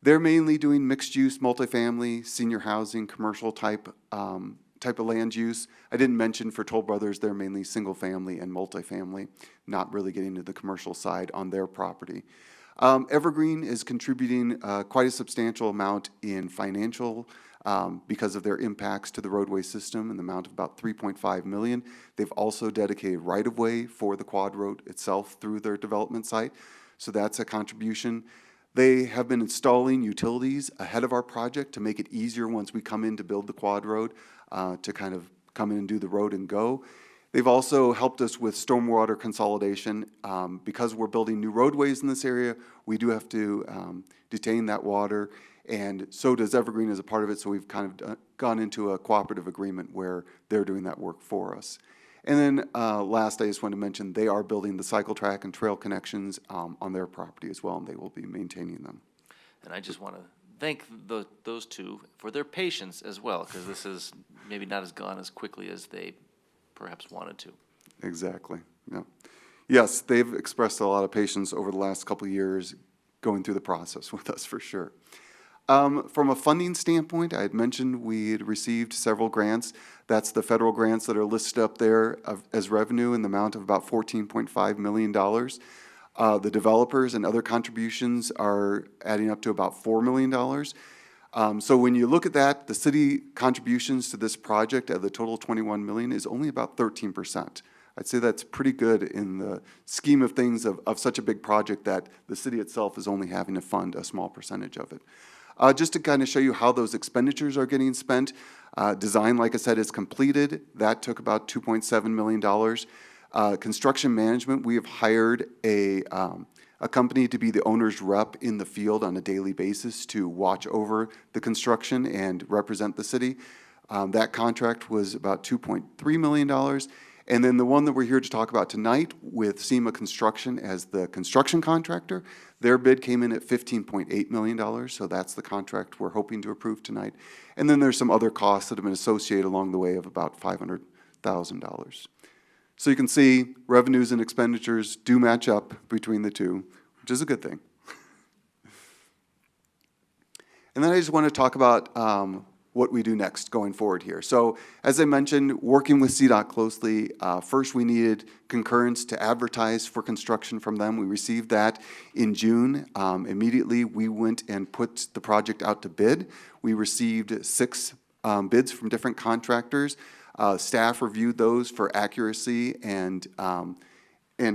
They're mainly doing mixed-use, multifamily, senior housing, commercial type of land use. I didn't mention for Toll Brothers, they're mainly single-family and multifamily, not really getting to the commercial side on their property. Evergreen is contributing quite a substantial amount in financial because of their impacts to the roadway system in the amount of about $3.5 million. They've also dedicated right-of-way for the quad road itself through their development site, so that's a contribution. They have been installing utilities ahead of our project to make it easier once we come in to build the quad road, to kind of come in and do the road and go. They've also helped us with stormwater consolidation. Because we're building new roadways in this area, we do have to detain that water, and so does Evergreen as a part of it, so we've kind of gone into a cooperative agreement where they're doing that work for us. And then last, I just want to mention they are building the cycle track and trail connections on their property as well, and they will be maintaining them. And I just want to thank those two for their patience as well, because this is maybe not as gone as quickly as they perhaps wanted to. Exactly, yeah. Yes, they've expressed a lot of patience over the last couple of years going through the process with us for sure. From a funding standpoint, I had mentioned we had received several grants. That's the federal grants that are listed up there as revenue in the amount of about $14.5 million. The developers and other contributions are adding up to about $4 million. So when you look at that, the city contributions to this project of the total $21 million is only about 13% I'd say that's pretty good in the scheme of things of such a big project that the city itself is only having to fund a small percentage of it. Just to kind of show you how those expenditures are getting spent, design, like I said, is completed. That took about $2.7 million. Construction management, we have hired a company to be the owner's rep in the field on a daily basis to watch over the construction and represent the city. That contract was about $2.3 million. And then the one that we're here to talk about tonight with SEMA Construction as the construction contractor, their bid came in at $15.8 million, so that's the contract we're hoping to approve tonight. And then there's some other costs that have been associated along the way of about $500,000. So you can see revenues and expenditures do match up between the two, which is a good thing. And then I just want to talk about what we do next going forward here. So as I mentioned, working with CDOT closely, first we needed concurrence to advertise for construction from them. We received that in June. Immediately we went and put the project out to bid. We received 6 bids from different contractors. Staff reviewed those for accuracy and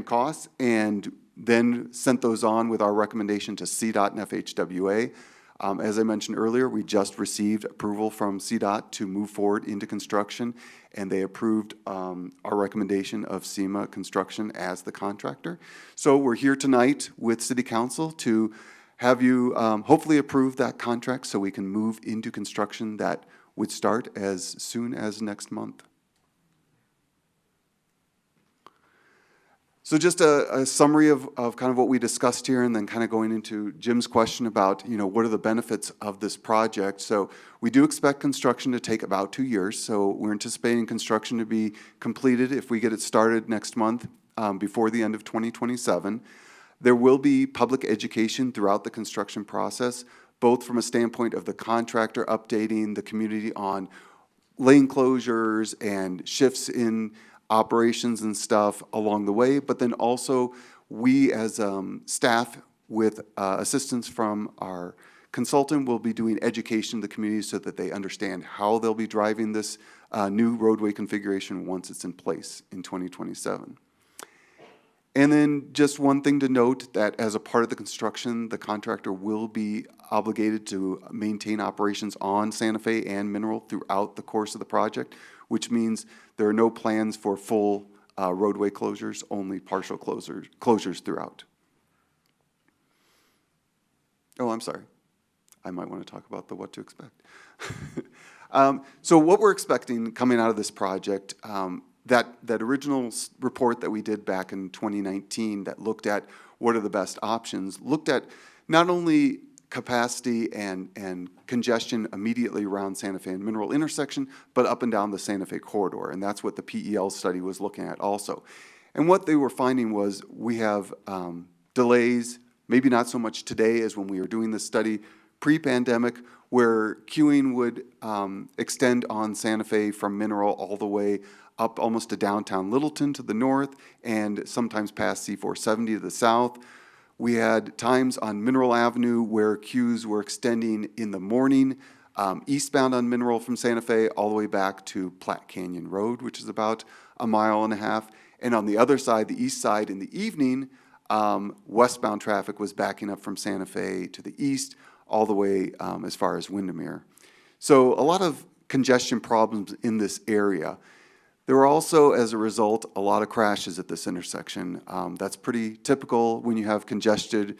costs, and then sent those on with our recommendation to CDOT and FHWA. As I mentioned earlier, we just received approval from CDOT to move forward into construction, and they approved our recommendation of SEMA Construction as the contractor. So we're here tonight with City Council to have you hopefully approve that contract so we can move into construction that would start as soon as next month. So just a summary of kind of what we discussed here, and then kind of going into Jim's question about, what are the benefits of this project. So we do expect construction to take about 2 years. So we're anticipating construction to be completed if we get it started next month before the end of 2027. There will be public education throughout the construction process, both from a standpoint of the contractor updating the community on lane closures and shifts in operations and stuff along the way, but then also we as staff with assistance from our consultant will be doing education to the community so that they understand how they'll be driving this new roadway configuration once it's in place in 2027. And then just one thing to note, that as a part of the construction, the contractor will be obligated to maintain operations on Santa Fe and Mineral throughout the course of the project, which means there are no plans for full roadway closures, only partial closures throughout. Oh, I'm sorry. I might want to talk about the what to expect. So what we're expecting coming out of this project, that original report that we did back in 2019 that looked at what are the best options, looked at not only capacity and congestion immediately around Santa Fe and Mineral intersection, but up and down the Santa Fe corridor, and that's what the PEL study was looking at also. And what they were finding was we have delays, maybe not so much today as when we were doing this study pre-pandemic, where queuing would extend on Santa Fe from Mineral all the way up almost to downtown Littleton to the north, and sometimes past C-470 to the south. We had times on Mineral Avenue where queues were extending in the morning, eastbound on Mineral from Santa Fe all the way back to Platte Canyon Road, which is about 1.5 miles. And on the other side, the east side, in the evening, westbound traffic was backing up from Santa Fe to the east all the way as far as Windermere. So a lot of congestion problems in this area. There were also, as a result, a lot of crashes at this intersection. That's pretty typical when you have congested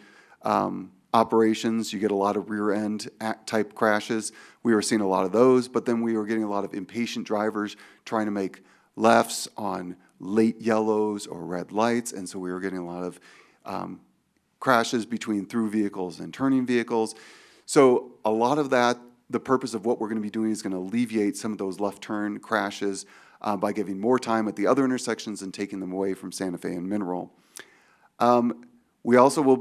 operations. You get a lot of rear-end type crashes. We were seeing a lot of those, but then we were getting a lot of impatient drivers trying to make lefts on late yellows or red lights, and so we were getting a lot of crashes between through vehicles and turning vehicles. So a lot of that, the purpose of what we're going to be doing is going to alleviate some of those left turn crashes by giving more time at the other intersections and taking them away from Santa Fe and Mineral. We also will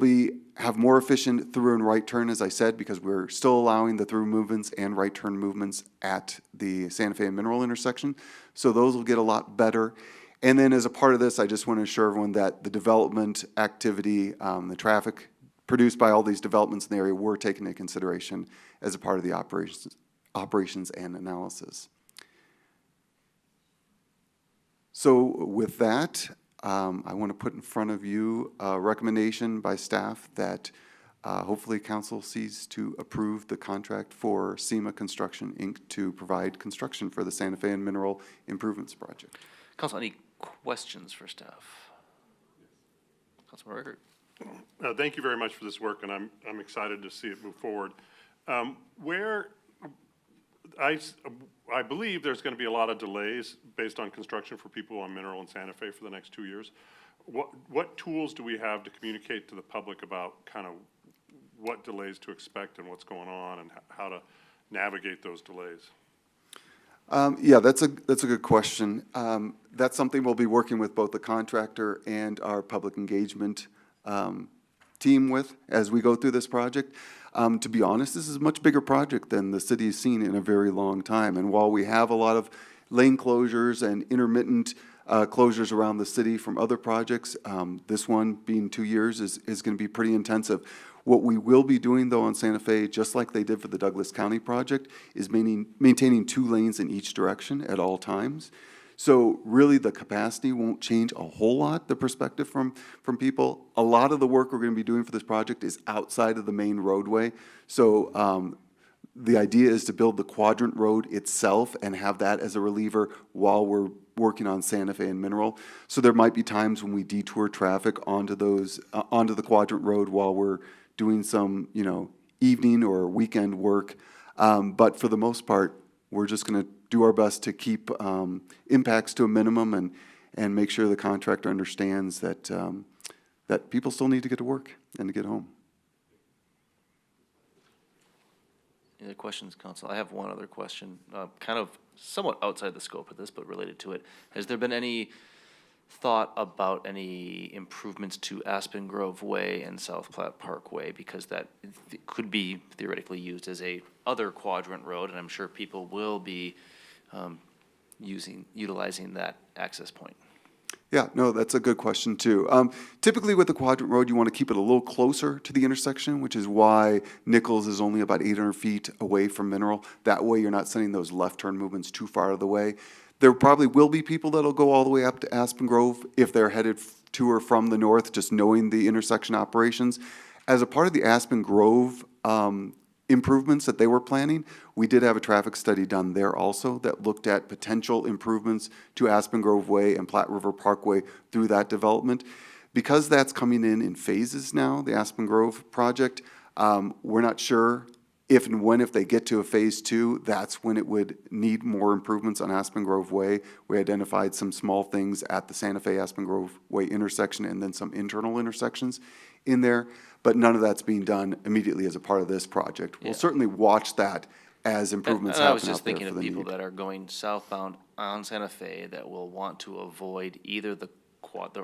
have more efficient through and right turn, as I said, because we're still allowing the through movements and right turn movements at the Santa Fe and Mineral intersection. So those will get a lot better. And then as a part of this, I just want to assure everyone that the development activity, the traffic produced by all these developments in the area were taken into consideration as a part of the operations and analysis. So with that, I want to put in front of you a recommendation by staff that hopefully council sees to approve the contract for SEMA Construction, Inc. to provide construction for the Santa Fe and Mineral Improvements Project. Council, any questions for staff? Councilman Rickert. Thank you very much for this work, and I'm excited to see it move forward. Where I believe there's going to be a lot of delays based on construction for people on Mineral and Santa Fe for the next 2 years. What tools do we have to communicate to the public about kind of what delays to expect and what's going on and how to navigate those delays? Yeah, that's a good question. That's something we'll be working with both the contractor and our public engagement team with as we go through this project. To be honest, this is a much bigger project than the city has seen in a very long time. And while we have a lot of lane closures and intermittent closures around the city from other projects, this one being 2 years is going to be pretty intensive. What we will be doing, though, on Santa Fe, just like they did for the Douglas County project, is maintaining 2 lanes in each direction at all times. So really, the capacity won't change a whole lot, the perspective from people. A lot of the work we're going to be doing for this project is outside of the main roadway. So the idea is to build the quadrant road itself and have that as a reliever while we're working on Santa Fe and Mineral. So there might be times when we detour traffic onto the quadrant road while we're doing some, evening or weekend work. But for the most part, we're just going to do our best to keep impacts to a minimum and make sure the contractor understands that that people still need to get to work and to get home. Any other questions, Council? I have one other question, kind of somewhat outside the scope of this, but related to it. Has there been any thought about any improvements to Aspen Grove Way and South Platte Parkway? Because that could be theoretically used as a other quadrant road, and I'm sure people will be utilizing that access point. Yeah, no, that's a good question too. Typically with the quadrant road, you want to keep it a little closer to the intersection, which is why Nichols is only about 800 feet away from Mineral. That way you're not sending those left turn movements too far out of the way. There probably will be people that'll go all the way up to Aspen Grove if they're headed to or from the north, just knowing the intersection operations. As a part of the Aspen Grove improvements that they were planning, we did have a traffic study done there also that looked at potential improvements to Aspen Grove Way and Platte River Parkway through that development. Because that's coming in phases now, the Aspen Grove project, we're not sure if and when, if they get to a phase 2, that's when it would need more improvements on Aspen Grove Way. We identified some small things at the Santa Fe Aspen Grove Way intersection and then some internal intersections in there, but none of that's being done immediately as a part of this project. We'll certainly watch that as improvements And I happen was just out there thinking for of the people need. that are going southbound on Santa Fe that will want to avoid either the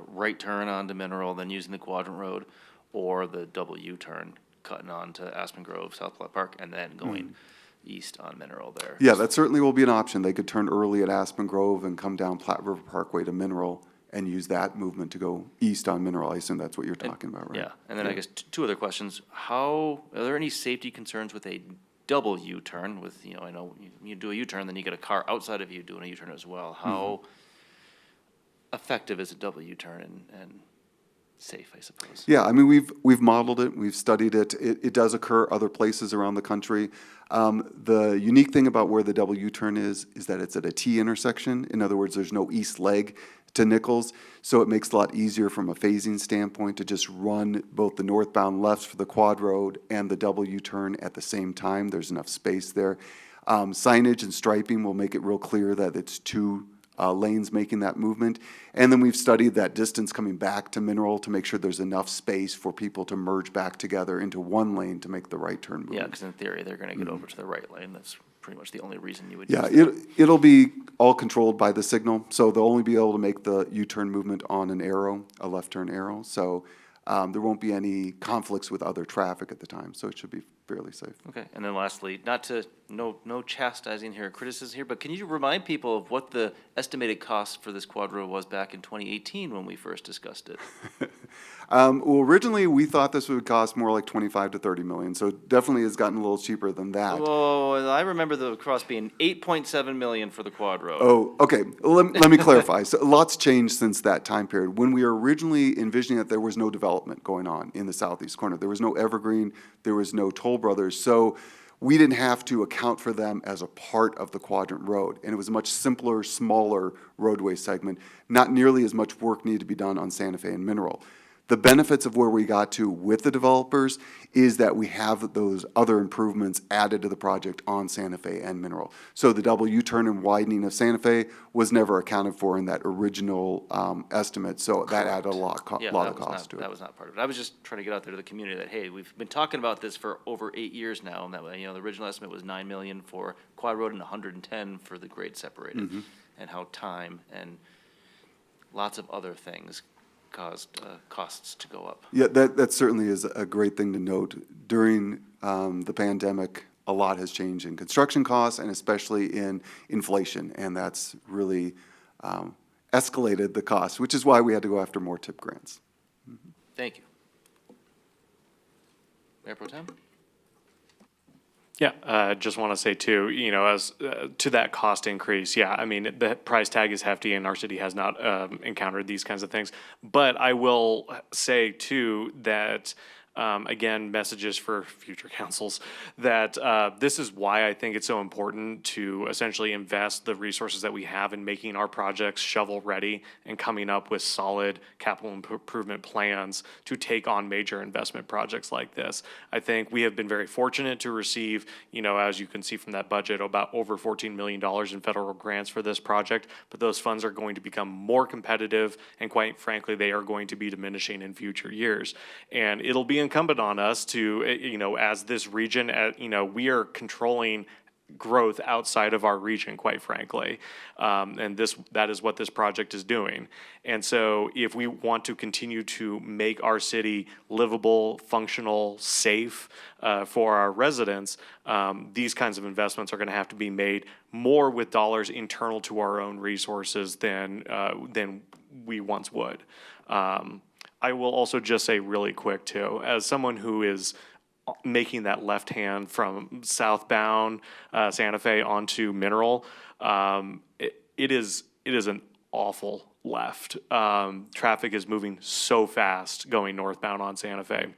right turn onto Mineral, then using the quadrant road, or the double U-turn cutting on to Aspen Grove, South Platte Park, and then going east on Mineral there. Yeah, that certainly will be an option. They could turn early at Aspen Grove and come down Platte River Parkway to Mineral and use that movement to go east on Mineral. I assume that's what you're talking about, right? Yeah, and then I guess 2 other questions. Are there any safety concerns with a double U-turn with, I know you do a U-turn, then you get a car outside of you doing a U-turn as well. How effective is a double U-turn and safe, I suppose? Yeah, I mean, we've modeled it, we've studied it. It does occur other places around the country. The unique thing about where the double U-turn is that it's at a T intersection. In other words, there's no east leg to Nichols, so it makes it a lot easier from a phasing standpoint to just run both the northbound lefts for the quad road and the double U-turn at the same time. There's enough space there. Signage and striping will make it real clear that it's 2 lanes making that movement. And then we've studied that distance coming back to Mineral to make sure there's enough space for people to merge back together into 1 lane to make the right turn movement. Yeah, because in theory, they're going to get over to the right lane. That's pretty much the only reason you would Yeah, use that. it'll be all controlled by the signal, so they'll only be able to make the U-turn movement on an arrow, a left turn arrow. So there won't be any conflicts with other traffic at the time, so it should be fairly safe. Okay, and then lastly, no chastising here, criticism here, but can you remind people of what the estimated cost for this quad road was back in 2018 when we first discussed it? Well, originally, we thought this would cost more like 25 to 30 million, so it definitely has gotten a little cheaper than that. Oh, I remember the cost being 8.7 million for the quad road. Oh, okay. Let me clarify. So lots changed since that time period. When we were originally envisioning it, there was no development going on in the southeast corner. There was no Evergreen, there was no Toll Brothers, so we didn't have to account for them as a part of the Quadrant Road. And it was a much simpler, smaller roadway segment. Not nearly as much work needed to be done on Santa Fe and Mineral. The benefits of where we got to with the developers is that we have those other improvements added to the project on Santa Fe and Mineral. So the double U-turn and widening of Santa Fe was never accounted for in that original estimate, so that added a lot of cost to it. That was not part of it. I was just trying to get out there to the community that, hey, we've been talking about this for over 8 years now, and that, the original estimate was 9 million for quad road and 110 for the grade separated, and how time and lots of other things caused costs to go up. Yeah, that certainly is a great thing to note. During the pandemic, a lot has changed in construction costs and especially in inflation, and that's really escalated the cost, which is why we had to go after more TIP grants. Thank you. Mayor Pro Tem? Yeah, just want to say too, as to that cost increase, yeah, I mean, the price tag is hefty and our city has not encountered these kinds of things. But I will say too that, again, messages for future councils, that this is why I think it's so important to essentially invest the resources that we have in making our projects shovel-ready and coming up with solid capital improvement plans to take on major investment projects like this. I think we have been very fortunate to receive, as you can see from that budget, about over $14 million in federal grants for this project, but those funds are going to become more competitive, and quite frankly, they are going to be diminishing in future years. And it'll be incumbent on us to, as this region, we are controlling growth outside of our region, quite frankly. And that is what this project is doing. And so if we want to continue to make our city livable, functional, safe for our residents, these kinds of investments are going to have to be made more with dollars internal to our own resources than we once would. I will also just say really quick too, as someone who is making that left hand from southbound Santa Fe onto Mineral, it is an awful left. Traffic is moving so fast going northbound on Santa Fe.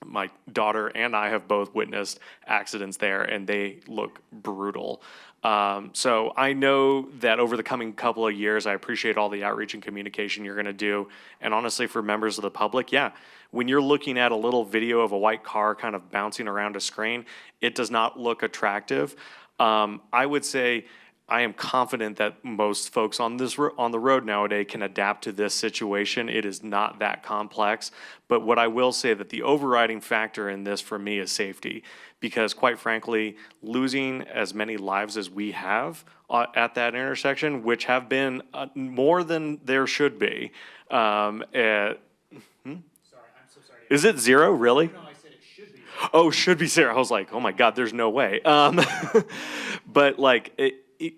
My daughter and I have both witnessed accidents there, and they look brutal. So I know that over the coming couple of years, I appreciate all the outreach and communication you're going to do. And honestly, for members of the public, yeah, when you're looking at a little video of a white car kind of bouncing around a screen, it does not look attractive. I would say I am confident that most folks on the road nowadays can adapt to this situation. It is not that complex. But what I will say that the overriding factor in this for me is safety. Because quite frankly, losing as many lives as we have at that intersection, which have been more than there should be. Sorry, I'm so sorry. Is it zero, really? No, I said it should be. Oh, should be zero. I was like, oh my God, there's no way. But like,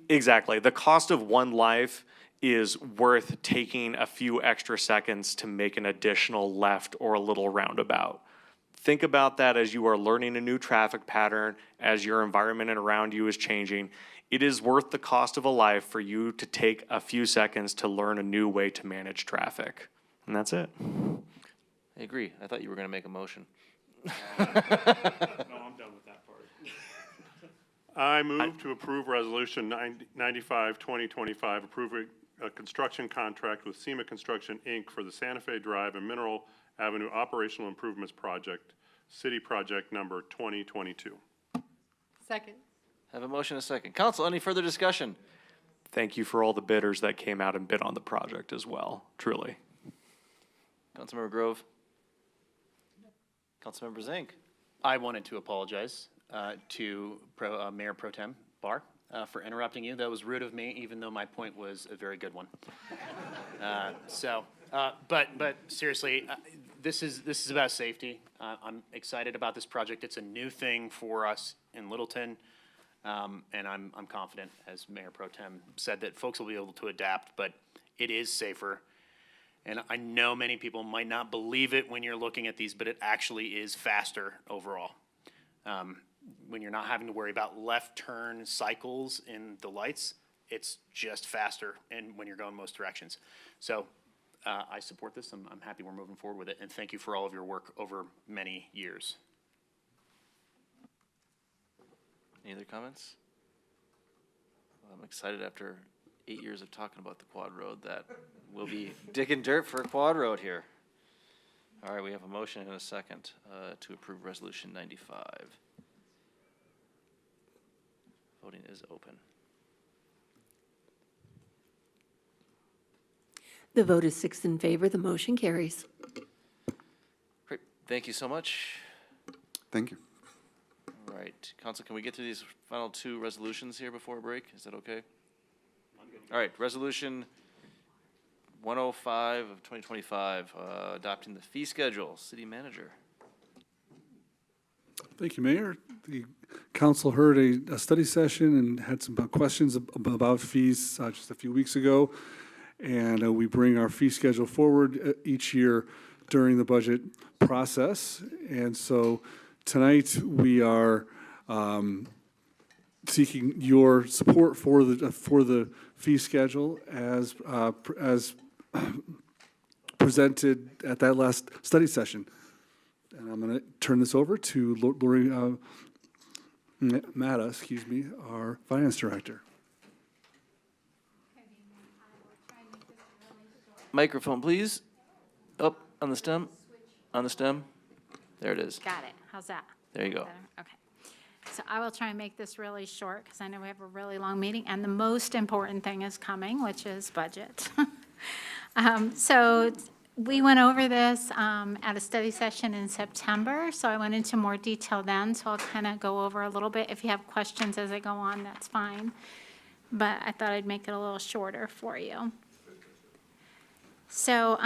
exactly. The cost of one life is worth taking a few extra seconds to make an additional left or a little roundabout. Think about that as you are learning a new traffic pattern, as your environment around you is changing. It is worth the cost of a life for you to take a few seconds to learn a new way to manage traffic. And that's it. I agree. I thought you were going to make a motion. No, I'm done with that part. I move to approve Resolution 95, 2025, approving a construction contract with SEMA Construction, Inc. for the Santa Fe Drive and Mineral Avenue Operational Improvements Project, City Project Number 2022. Second. Have a motion and a second. Council, any further discussion? Thank you for all the bidders that came out and bid on the project as well, truly. Councilmember Grove? Councilmember Zink? I wanted to apologize to Mayor Pro Tem Barr for interrupting you. That was rude of me, even though my point was a very good one. But seriously, this is about safety. I'm excited about this project. It's a new thing for us in Littleton. And I'm confident, as Mayor Pro Tem said, that folks will be able to adapt, but it is safer. And I know many people might not believe it when you're looking at these, but it actually is faster overall. When you're not having to worry about left turn cycles in the lights, it's just faster and when you're going most directions. So I support this. I'm happy we're moving forward with it, and thank you for all of your work over many years. Any other comments? Well, I'm excited after 8 years of talking about the quad road that we'll be digging dirt for a quad road here. All right, we have a motion and a second to approve Resolution 95. Voting is open. The vote is 6 in favor. The motion carries. Great, thank you so much. Thank you. All right, Council, can we get through these final two resolutions here before break? Is that okay? All right, Resolution 105 of 2025, adopting the fee schedule. City Manager. Thank you, Mayor. The council heard a study session and had some questions about fees just a few weeks ago. And we bring our fee schedule forward each year during the budget process. And so tonight, we are seeking your support for the fee schedule as presented at that last study session. And I'm going to turn this over to Lori Matta, our Finance Director. Microphone, please. Up on the stem. On the stem. There it is. Got it. How's that? There you go. Better? Okay. So I will try and make this really short because I know we have a really long meeting and the most important thing is coming, which is budget. So we went over this at a study session in September. So I went into more detail then. So I'll kind of go over a little bit. If you have questions as I go on, that's fine. But I thought I'd make it a little shorter for you. So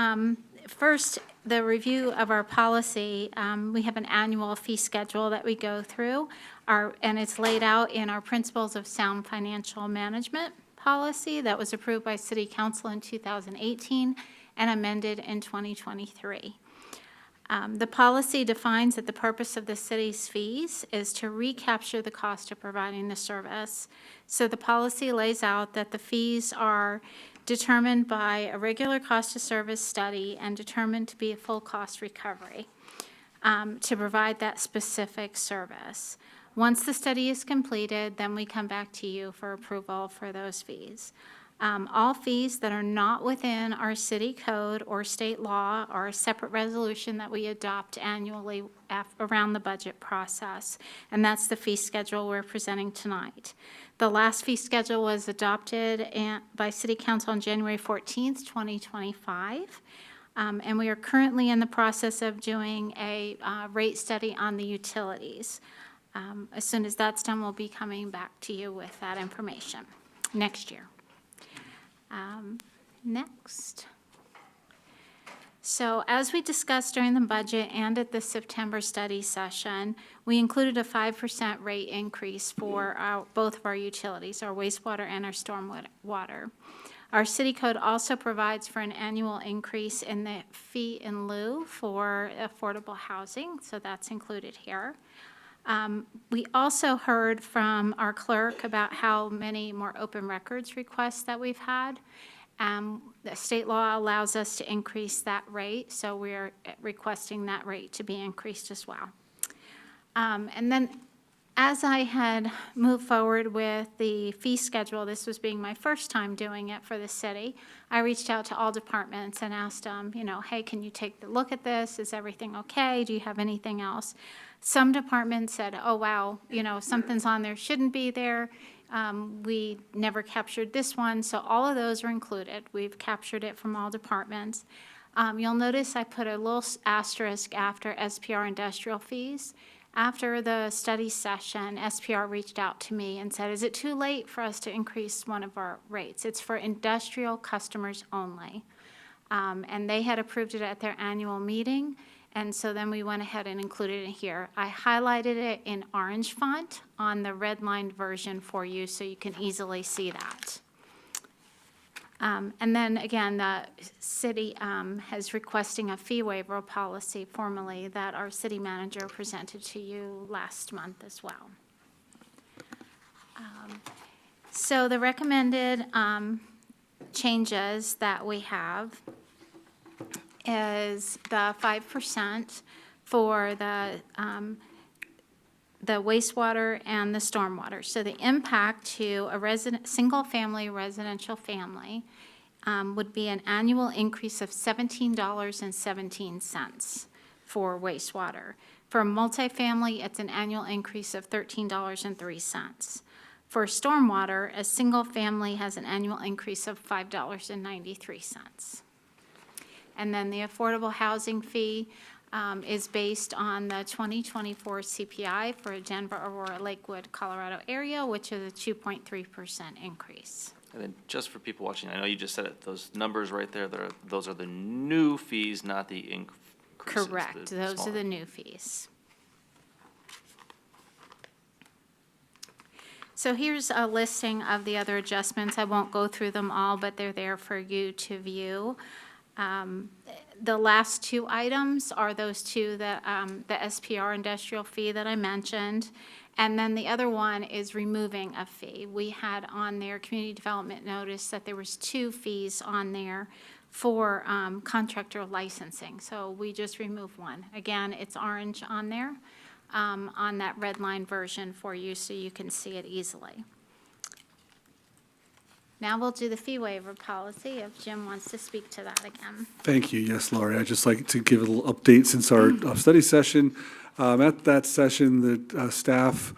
first, the review of our policy. We have an annual fee schedule that we go through, and it's laid out in our Principles of Sound Financial Management policy that was approved by City Council in 2018 and amended in 2023. The policy defines that the purpose of the city's fees is to recapture the cost of providing the service. So the policy lays out that the fees are determined by a regular cost of service study and determined to be a full cost recovery to provide that specific service. Once the study is completed, then we come back to you for approval for those fees. All fees that are not within our city code or state law are a separate resolution that we adopt annually around the budget process, and that's the fee schedule we're presenting tonight. The last fee schedule was adopted by City Council on January 14th, 2025, and we are currently in the process of doing a rate study on the utilities. As soon as that's done, we'll be coming back to you with that information next year. Next. So as we discussed during the budget and at the September study session, we included a 5% rate increase for both of our utilities, our wastewater and our stormwater. Our city code also provides for an annual increase in the fee in lieu for affordable housing, so that's included here. We also heard from our clerk about how many more open records requests that we've had. The state law allows us to increase that rate, so we're requesting that rate to be increased as well. And then as I had moved forward with the fee schedule, this was being my first time doing it for the city, I reached out to all departments and asked them, hey, can you take a look at this? Is everything okay? Do you have anything else? Some departments said, oh, wow, something's on there, shouldn't be there. We never captured this one, so all of those are included. We've captured it from all departments. You'll notice I put a little asterisk after SPR industrial fees. After the study session, SPR reached out to me and said, is it too late for us to increase one of our rates? It's for industrial customers only. And they had approved it at their annual meeting, and so then we went ahead and included it here. I highlighted it in orange font on the redlined version for you, so you can easily see that. And then again, the city is requesting a fee waiver policy formally that our city manager presented to you last month as well. So the recommended changes that we have is the 5% for the wastewater and the stormwater. So the impact to a single-family residential family would be an annual increase of $17.17 for wastewater. For a multifamily, it's an annual increase of $13.03. For stormwater, a single family has an annual increase of $5.93. And then the affordable housing fee is based on the 2024 CPI for Denver, Aurora, Lakewood, Colorado area, which is a 2.3% increase. And then just for people watching, I know you just said it, those numbers right there, those are the new fees, not the increases. Correct, the those are smaller. the new fees. So here's a listing of the other adjustments. I won't go through them all, but they're there for you to view. The last two items are those two that, the SPR industrial fee that I mentioned. And then the other one is removing a fee. We had on their community development notice that there was two fees on there for contractor licensing. So we just removed one. Again, it's orange on there, on that red line version for you so you can see it easily. Now we'll do the fee waiver policy if Jim wants to speak to that again. Thank you. Yes, Laurie, I'd just like to give a little update since our study session. At that session, the staff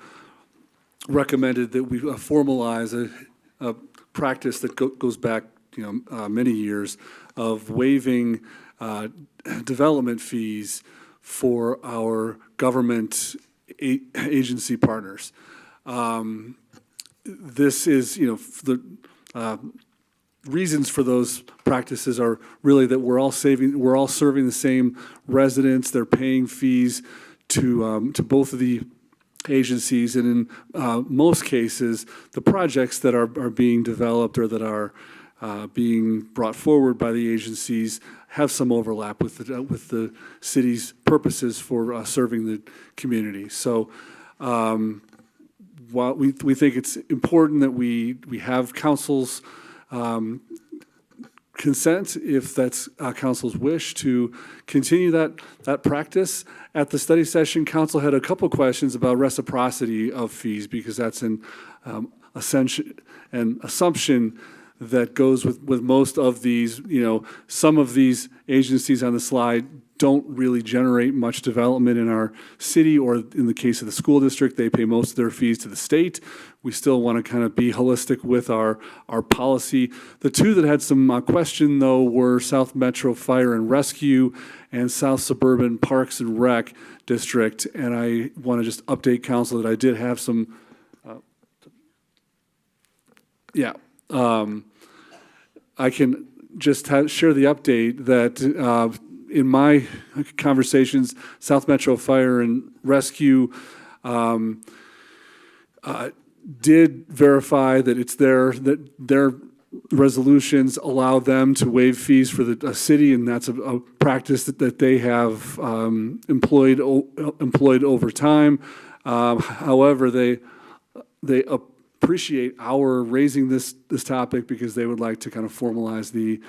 recommended that we formalize a practice that goes back, many years of waiving development fees for our government agency partners. This is, the reasons for those practices are really that we're all serving the same residents. They're paying fees to both of the agencies, and in most cases, the projects that are being developed or that are being brought forward by the agencies have some overlap with the city's purposes for serving the community. So while we think it's important that we have council's consent, if that's council's wish, to continue that practice. At the study session, council had a couple questions about reciprocity of fees, because that's an assumption that goes with most of these. Some of these agencies on the slide don't really generate much development in our city, or in the case of the school district, they pay most of their fees to the state. We still want to kind of be holistic with our policy. The two that had some question, though, were South Metro Fire and Rescue and South Suburban Parks and Rec District. And I want to just update council that I did have some, I can just share the update that in my conversations, South Metro Fire and Rescue did verify that that their resolutions allow them to waive fees for the city, and that's a practice that they have employed over time. However, they appreciate our raising this topic because they would like to kind of formalize the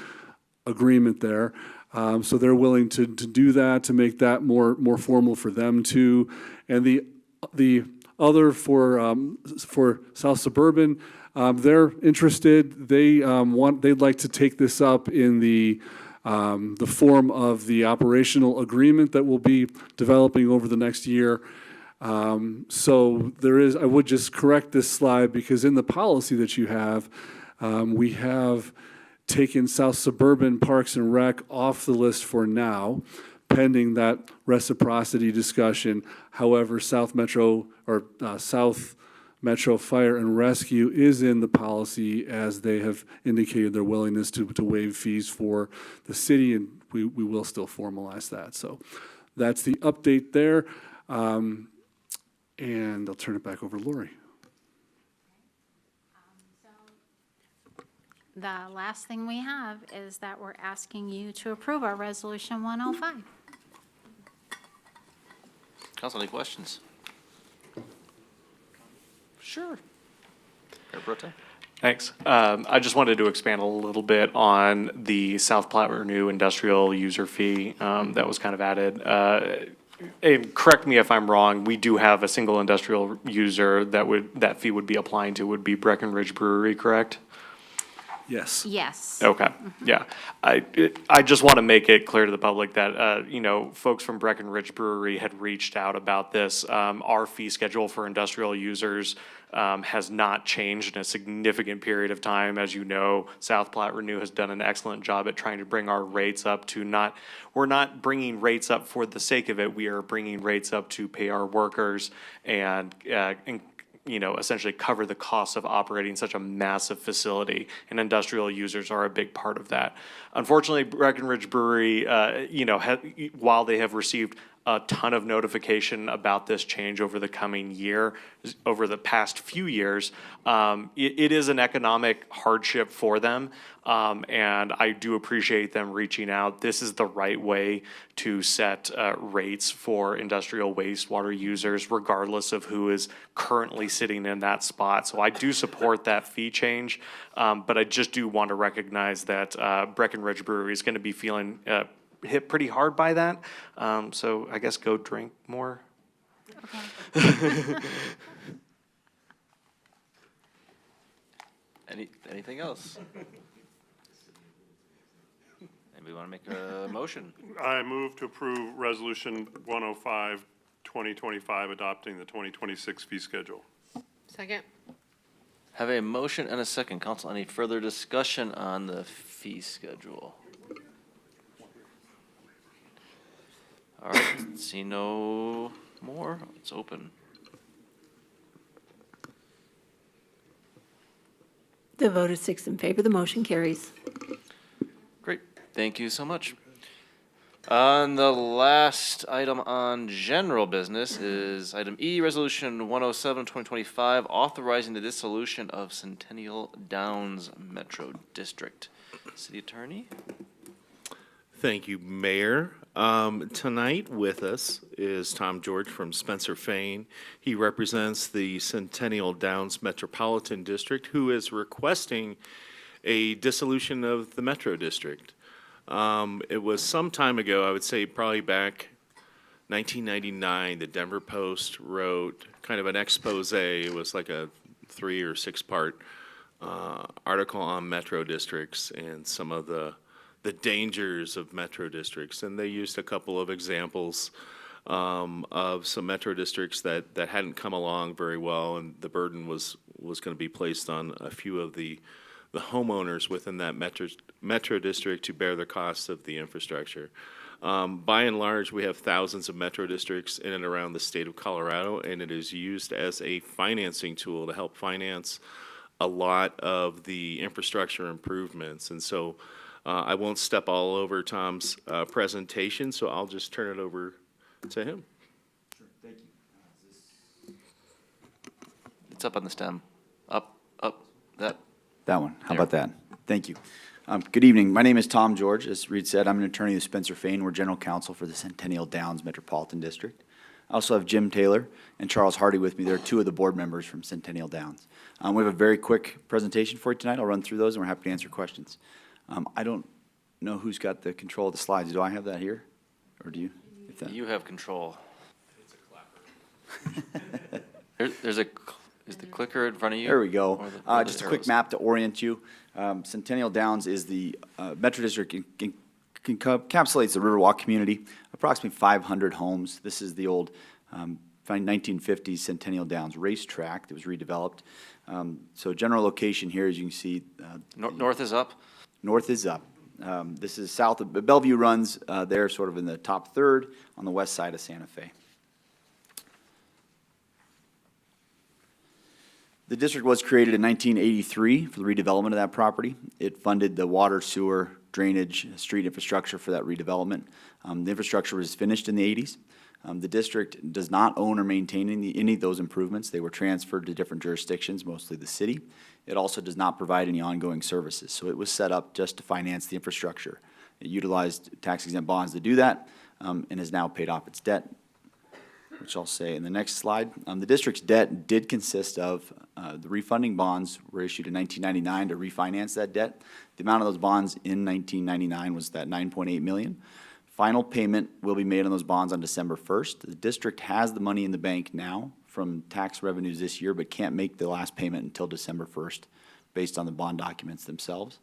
agreement there. So they're willing to do that, to make that more formal for them too. And the other for South Suburban, they're interested. They'd like to take this up in the form of the operational agreement that we'll be developing over the next year. So I would just correct this slide, because in the policy that you have, we have taken South Suburban Parks and Rec off the list for now, pending that reciprocity discussion. However, South Metro or South Metro Fire and Rescue is in the policy, as they have indicated their willingness to waive fees for the city, and we will still formalize that. So that's the update there. And I'll turn it back over to Lori. The last thing we have is that we're asking you to approve our Resolution 105. Council, any questions? Sure. Mayor Pro Tem? Thanks. I just wanted to expand a little bit on the South Platte Renew industrial user fee that was kind of added. And correct me if I'm wrong, we do have a single industrial user that fee would be applying to would be Breckenridge Brewery, correct? Yes. Yes. Okay, yeah. I just want to make it clear to the public that, folks from Breckenridge Brewery had reached out about this. Our fee schedule for industrial users has not changed in a significant period of time. As you know, South Platte Renew has done an excellent job at trying to bring our rates up to we're not bringing rates up for the sake of it. We are bringing rates up to pay our workers and essentially cover the costs of operating such a massive facility, and industrial users are a big part of that. Unfortunately, Breckenridge Brewery, while they have received a ton of notification about this change over the past few years, it is an economic hardship for them, and I do appreciate them reaching out. This is the right way to set rates for industrial wastewater users, regardless of who is currently sitting in that spot. So I do support that fee change, but I just do want to recognize that Breckenridge Brewery is going to be feeling hit pretty hard by that. So I guess go drink more. Anything else? Anybody want to make a motion? I move to approve Resolution 105, 2025, adopting the 2026 fee schedule. Second. Have a motion and a second. Council, any further discussion on the fee schedule? All right, see no more. It's open. The vote is 6 in favor. The motion carries. Great, thank you so much. On the last item on general business is item E, Resolution 107, 2025, authorizing the dissolution of Centennial Downs Metro District. City Attorney? Thank you, Mayor. Tonight with us is Tom George from Spencer Fane. He represents the Centennial Downs Metropolitan District, who is requesting a dissolution of the Metro District. It was some time ago, I would say probably back 1999, the Denver Post wrote kind of an expose. It was like a 3 or 6 part article on metro districts and some of the dangers of metro districts, and they used a couple of examples of some metro districts that hadn't come along very well, and the burden was going to be placed on a few of the homeowners within that metro district to bear the cost of the infrastructure. By and large, we have thousands of metro districts in and around the state of Colorado, and it is used as a financing tool to help finance a lot of the infrastructure improvements. And so I won't step all over Tom's presentation, so I'll just turn it over to him. Sure, thank you. It's up on the stem. Up, that. That one. How There. about that? Thank you. Good evening. My name is Tom George. As Reed said, I'm an attorney with Spencer Fane. We're general counsel for the Centennial Downs Metropolitan District. I also have Jim Taylor and Charles Hardy with me. They're 2 of the board members from Centennial Downs. We have a very quick presentation for you tonight. I'll run through those, and we're happy to answer questions. I don't know who's got the control of the slides. Do I have that here, or do you? If that- You have control. Is the clicker in front of you? There we go. Or the Just a arrows? quick map to orient you. Centennial Downs is the Metro District encapsulates the Riverwalk community, approximately 500 homes. This is the old 1950s Centennial Downs racetrack that was redeveloped. So general location here, as you can see. North is up? North is up. This is south of, Bellevue runs there sort of in the top third on the west side of Santa Fe. The district was created in 1983 for the redevelopment of that property. It funded the water, sewer, drainage, street infrastructure for that redevelopment. The infrastructure was finished in the 80s. The district does not own or maintain any of those improvements. They were transferred to different jurisdictions, mostly the city. It also does not provide any ongoing services, so it was set up just to finance the infrastructure. It utilized tax-exempt bonds to do that, and has now paid off its debt, which I'll say in the next slide. The district's debt did consist of, the refunding bonds were issued in 1999 to refinance that debt. The amount of those bonds in 1999 was that $9.8 million. Final payment will be made on those bonds on December 1st. The district has the money in the bank now from tax revenues this year, but can't make the last payment until December 1st, based on the bond documents themselves.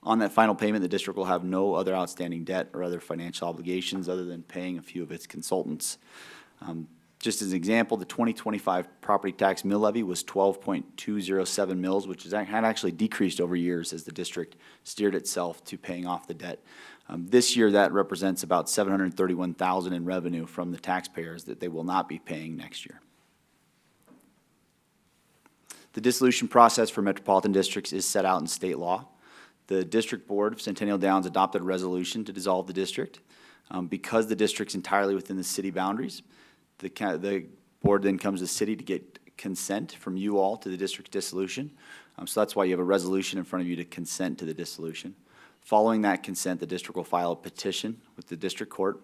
On that final payment, the district will have no other outstanding debt or other financial obligations other than paying a few of its consultants. Just as an example, the 2025 property tax mill levy was 12.207 mills, which had actually decreased over years as the district steered itself to paying off the debt. This year, that represents about $731,000 in revenue from the taxpayers that they will not be paying next year. The dissolution process for metropolitan districts is set out in state law. The District Board of Centennial Downs adopted a resolution to dissolve the district. Because the district's entirely within the city boundaries, the board then comes to the city to get consent from you all to the district dissolution. So that's why you have a resolution in front of you to consent to the dissolution. Following that consent, the district will file a petition with the district court.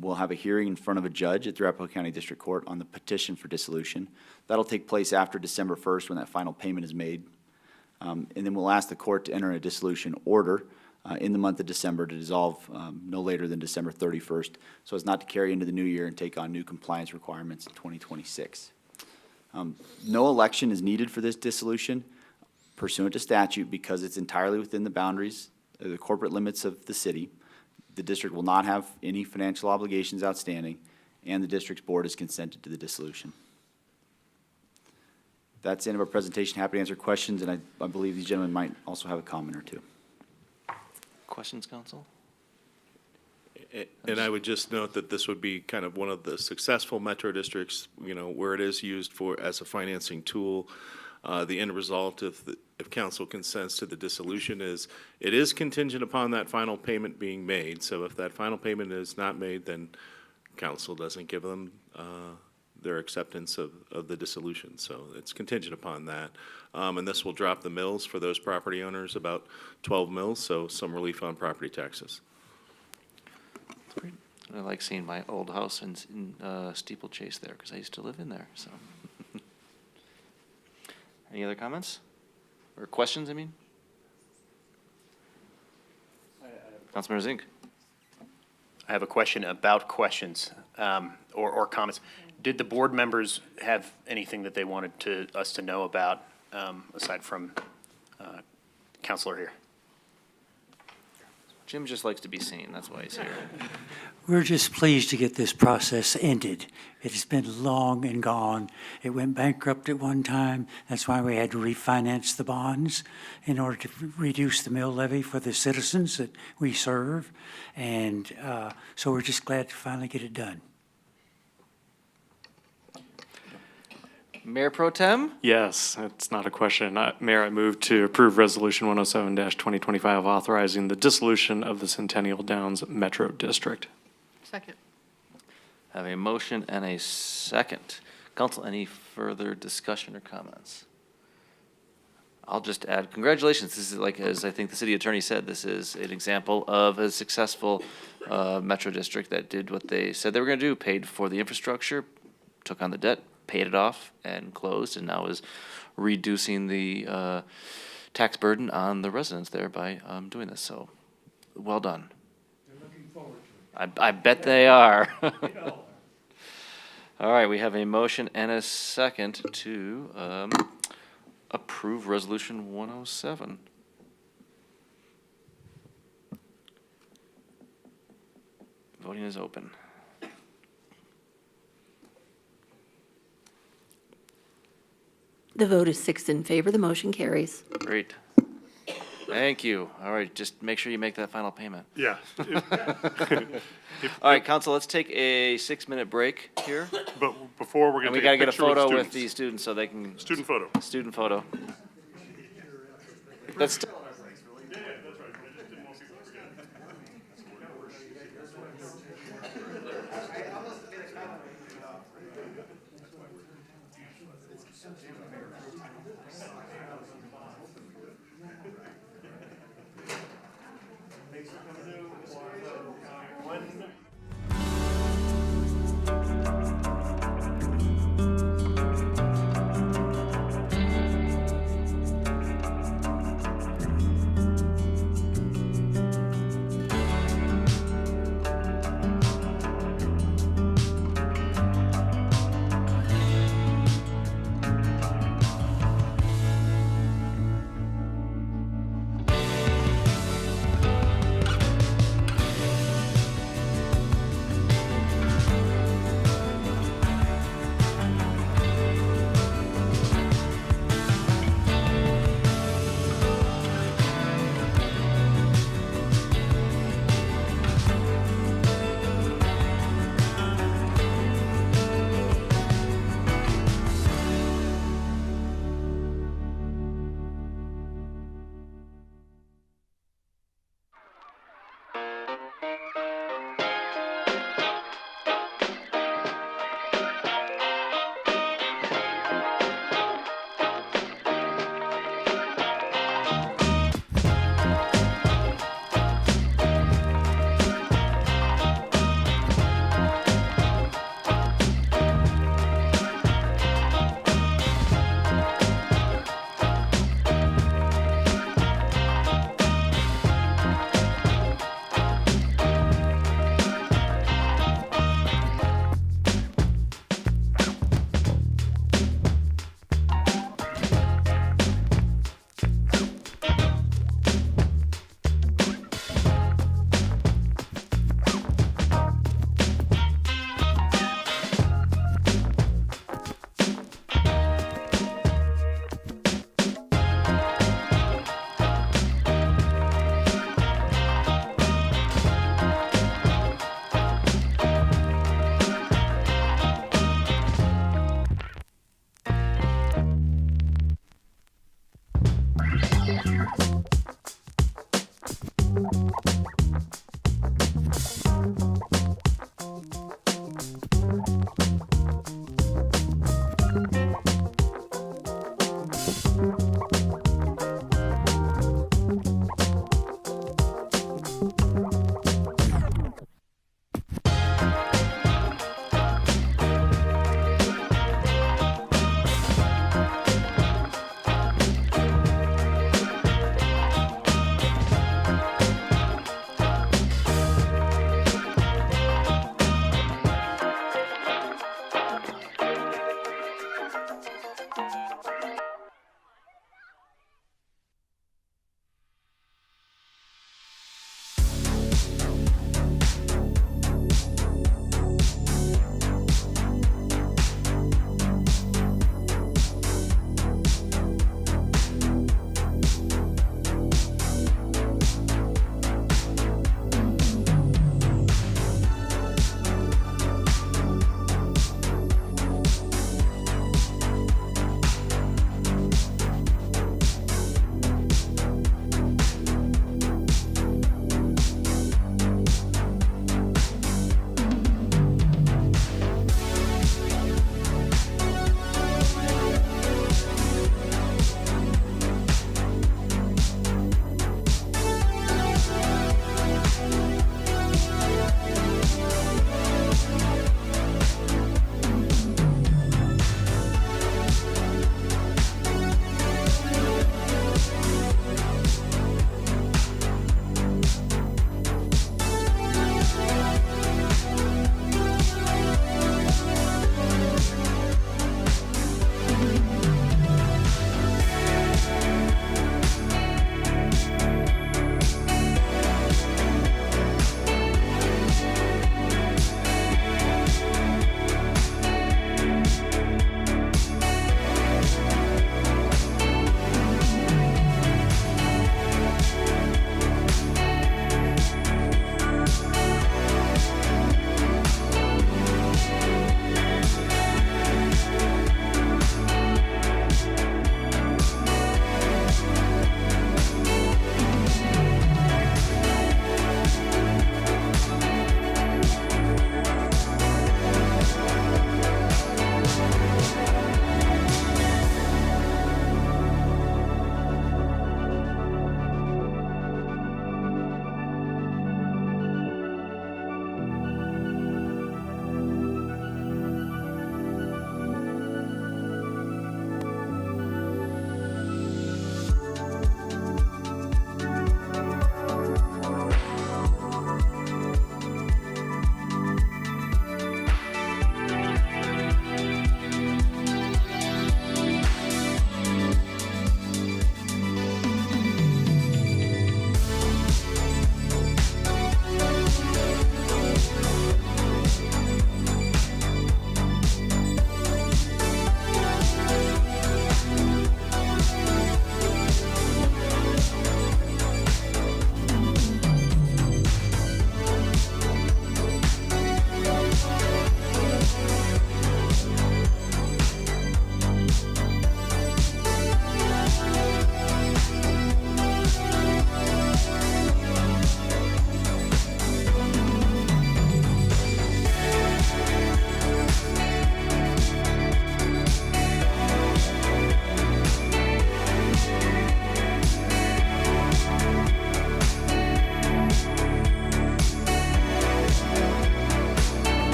We'll have a hearing in front of a judge at the Arapahoe County District Court on the petition for dissolution. That'll take place after December 1st when that final payment is made. And then we'll ask the court to enter a dissolution order in the month of December to dissolve no later than December 31st, so as not to carry into the new year and take on new compliance requirements in 2026. No election is needed for this dissolution pursuant to statute because it's entirely within the boundaries, the corporate limits of the city. The district will not have any financial obligations outstanding, and the district's board has consented to the dissolution. That's the end of our presentation. Happy to answer questions, and I believe these gentlemen might also have a comment or two. Questions, council? And I would just note that this would be kind of one of the successful metro districts, you know, where it is used for, as a financing tool. The end result, if council consents to the dissolution, is it is contingent upon that final payment being made. So if that final payment is not made, then council doesn't give them their acceptance of the dissolution. So it's contingent upon that. And this will drop the mills for those property owners, about 12 mills, so some relief on property taxes. Great. I like seeing my old house in Steeplechase there, because I used to live in there, so. Any other comments? Or questions, I mean? Councilmember Zink. I have a question about questions or comments. Did the board members have anything that they wanted us to know about, aside from Counselor here? Jim just likes to be seen, that's why he's here. We're just pleased to get this process ended. It has been long and gone. It went bankrupt at one time. That's why we had to refinance the bonds in order to reduce the mill levy for the citizens that we serve. And so we're just glad to finally get it done. Mayor Pro Tem? Yes, it's not a question. Mayor, I move to approve Resolution 107-2025 authorizing the dissolution of the Centennial Downs Metro District. Second. Have a motion and a second. Council, any further discussion or comments? I'll just add, congratulations. This is like, as I think the city attorney said, this is an example of a successful metro district that did what they said they were going to do, paid for the infrastructure, took on the debt, paid it off, and closed, and now is reducing the tax burden on the residents there by doing this. So, well done. They're looking forward to it. I bet they are. All right, we have a motion and a second to approve Resolution 107. Voting is open. The vote is 6 in favor. The motion carries. Great. Thank you. All right, just make sure you make that final payment. Yeah. All right, council, let's take a 6-minute break here. But before, we're And going we to gotta take a get a picture with photo with students. these students so they can. Student photo. Student photo. That's still.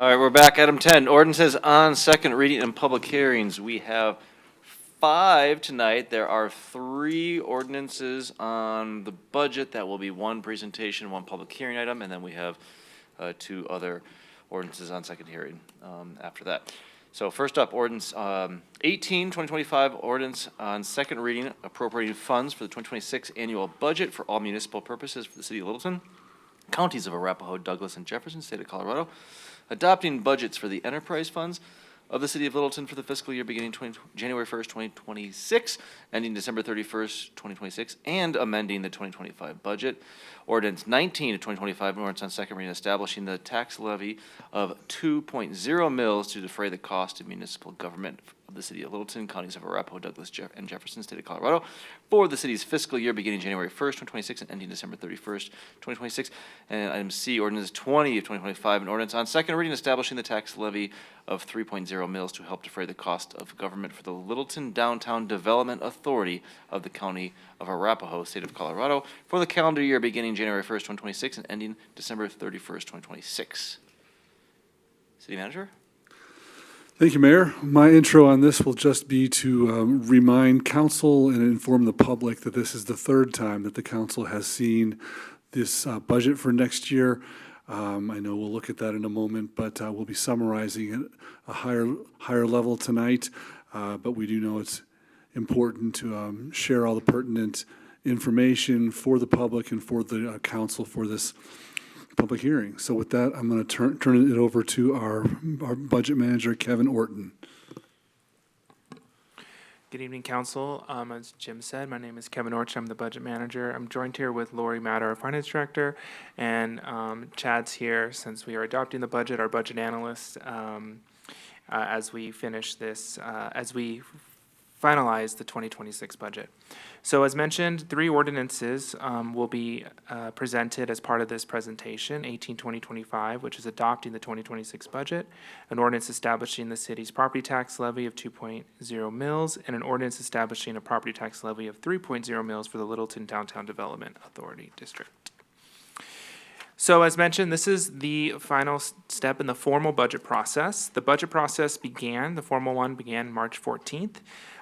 All right, we're back. Item 10, ordinances on second reading and public hearings. We have 5 tonight. There are 3 ordinances on the budget. That will be 1 presentation, 1 public hearing item, and then we have 2 other ordinances on second hearing after that. So first up, ordinance 18, 2025, ordinance on second reading appropriating funds for the 2026 annual budget for all municipal purposes for the city of Littleton, counties of Arapahoe, Douglas, and Jefferson, state of Colorado, adopting budgets for the enterprise funds of the city of Littleton for the fiscal year beginning January 1st, 2026, ending December 31st, 2026, and amending the 2025 budget. Ordinance 19 of 2025, an ordinance on second reading establishing the tax levy of 2.0 mils to defray the cost of municipal government of the city of Littleton, counties of Arapahoe, Douglas, and Jefferson, state of Colorado, for the city's fiscal year beginning January 1st, 2026, and ending December 31st, 2026. And item C, ordinance 20 of 2025, an ordinance on second reading establishing the tax levy of 3.0 mils to help defray the cost of government for the Littleton Downtown Development Authority of the county of Arapahoe, state of Colorado, for the calendar year beginning January 1st, 2026, and ending December 31st, 2026. City Manager? Thank you, Mayor. My intro on this will just be to remind council and inform the public that this is the 3rd time that the council has seen this budget for next year. I know we'll look at that in a moment, but we'll be summarizing at a higher level tonight. But we do know it's important to share all the pertinent information for the public and for the council for this public hearing. So with that, I'm going to turn it over to our budget manager, Kevin Orton. Good evening, council. As Jim said, my name is Kevin Orch. I'm the budget manager. I'm joined here with Lori Matter, our finance director, and Chad's here since we are adopting the budget, our budget analyst, as we finish this, as we finalize the 2026 budget. So as mentioned, 3 ordinances will be presented as part of this presentation. 18-2025, which is adopting the 2026 budget, an ordinance establishing the city's property tax levy of 2.0 mils, and an ordinance establishing a property tax levy of 3.0 mils for the Littleton Downtown Development Authority District. So as mentioned, this is the final step in the formal budget process. The budget process began, the formal one began March 14th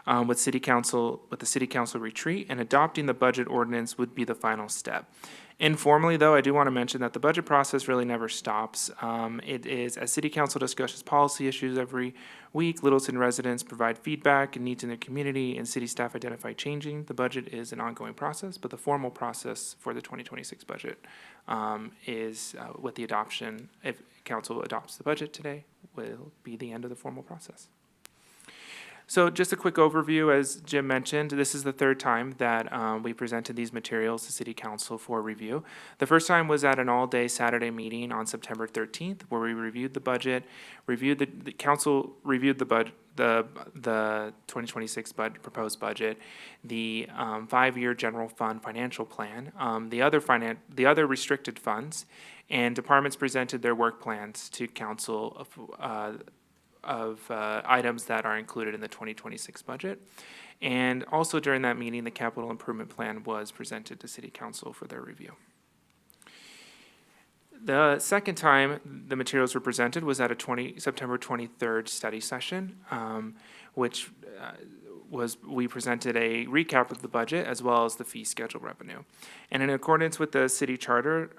with the city council retreat, and adopting the budget ordinance would be the final step. Informally, though, I do want to mention that the budget process really never stops. It is, as city council discusses policy issues every week, Littleton residents provide feedback and needs in their community, and city staff identify changing. The budget is an ongoing process, but the formal process for the 2026 budget is with the adoption, if council adopts the budget today, will be the end of the formal process. So just a quick overview, as Jim mentioned, this is the 3rd time that we presented these materials to City Council for review. The first time was at an all-day Saturday meeting on September 13th, where we reviewed the budget, the council reviewed the budget, the 2026 proposed budget, the 5-year general fund financial plan, the other restricted funds, and departments presented their work plans to council of items that are included in the 2026 budget. And also during that meeting, the capital improvement plan was presented to City Council for their review. The second time the materials were presented was at a September 23rd study session, which we presented a recap of the budget as well as the fee schedule revenue. And in accordance with the city charter,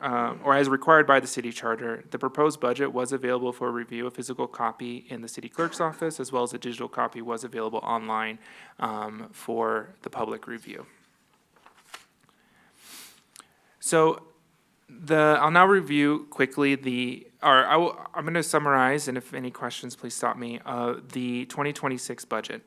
or as required by the city charter, the proposed budget was available for review. A physical copy in the city clerk's office as well as a digital copy was available online for the public review. So I'll now review quickly I'm going to summarize, and if any questions, please stop me, the 2026 budget.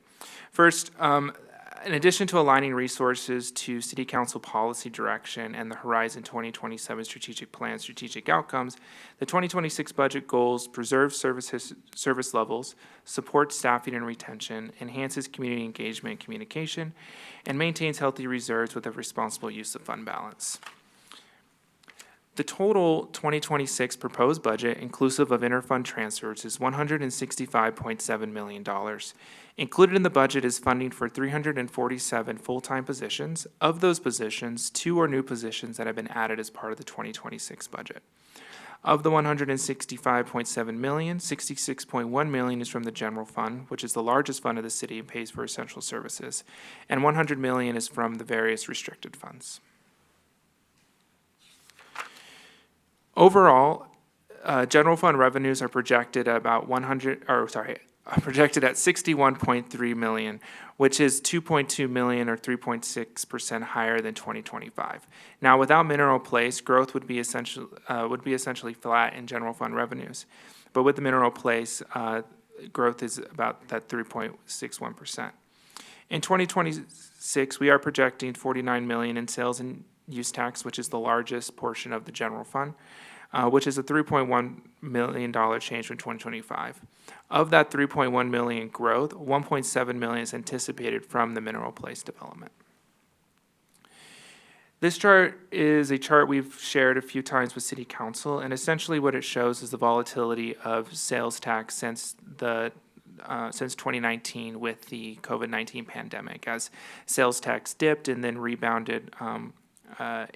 First, in addition to aligning resources to City Council policy direction and the Horizon 2027 strategic plan strategic outcomes, the 2026 budget goals preserve service levels, support staffing and retention, enhances community engagement and communication, and maintains healthy reserves with a responsible use of fund balance. The total 2026 proposed budget, inclusive of interfund transfers, is $165.7 million. Included in the budget is funding for 347 full-time positions. Of those positions, 2 are new positions that have been added as part of the 2026 budget. Of the $165.7 million, $66.1 million is from the general fund, which is the largest fund of the city and pays for essential services, and $100 million is from the various restricted funds. Overall, general fund revenues are projected at projected at $61.3 million, which is $2.2 million or 3.6% higher than 2025. Now, without Mineral Place, growth would be essentially flat in general fund revenues, but with the Mineral Place, growth is about that 3.61%. In 2026, we are projecting $49 million in sales and use tax, which is the largest portion of the general fund, which is a $3.1 million change from 2025. Of that $3.1 million growth, $1.7 million is anticipated from the Mineral Place development. This chart is a chart we've shared a few times with City Council, and essentially what it shows is the volatility of sales tax since 2019 with the COVID-19 pandemic, as sales tax dipped and then rebounded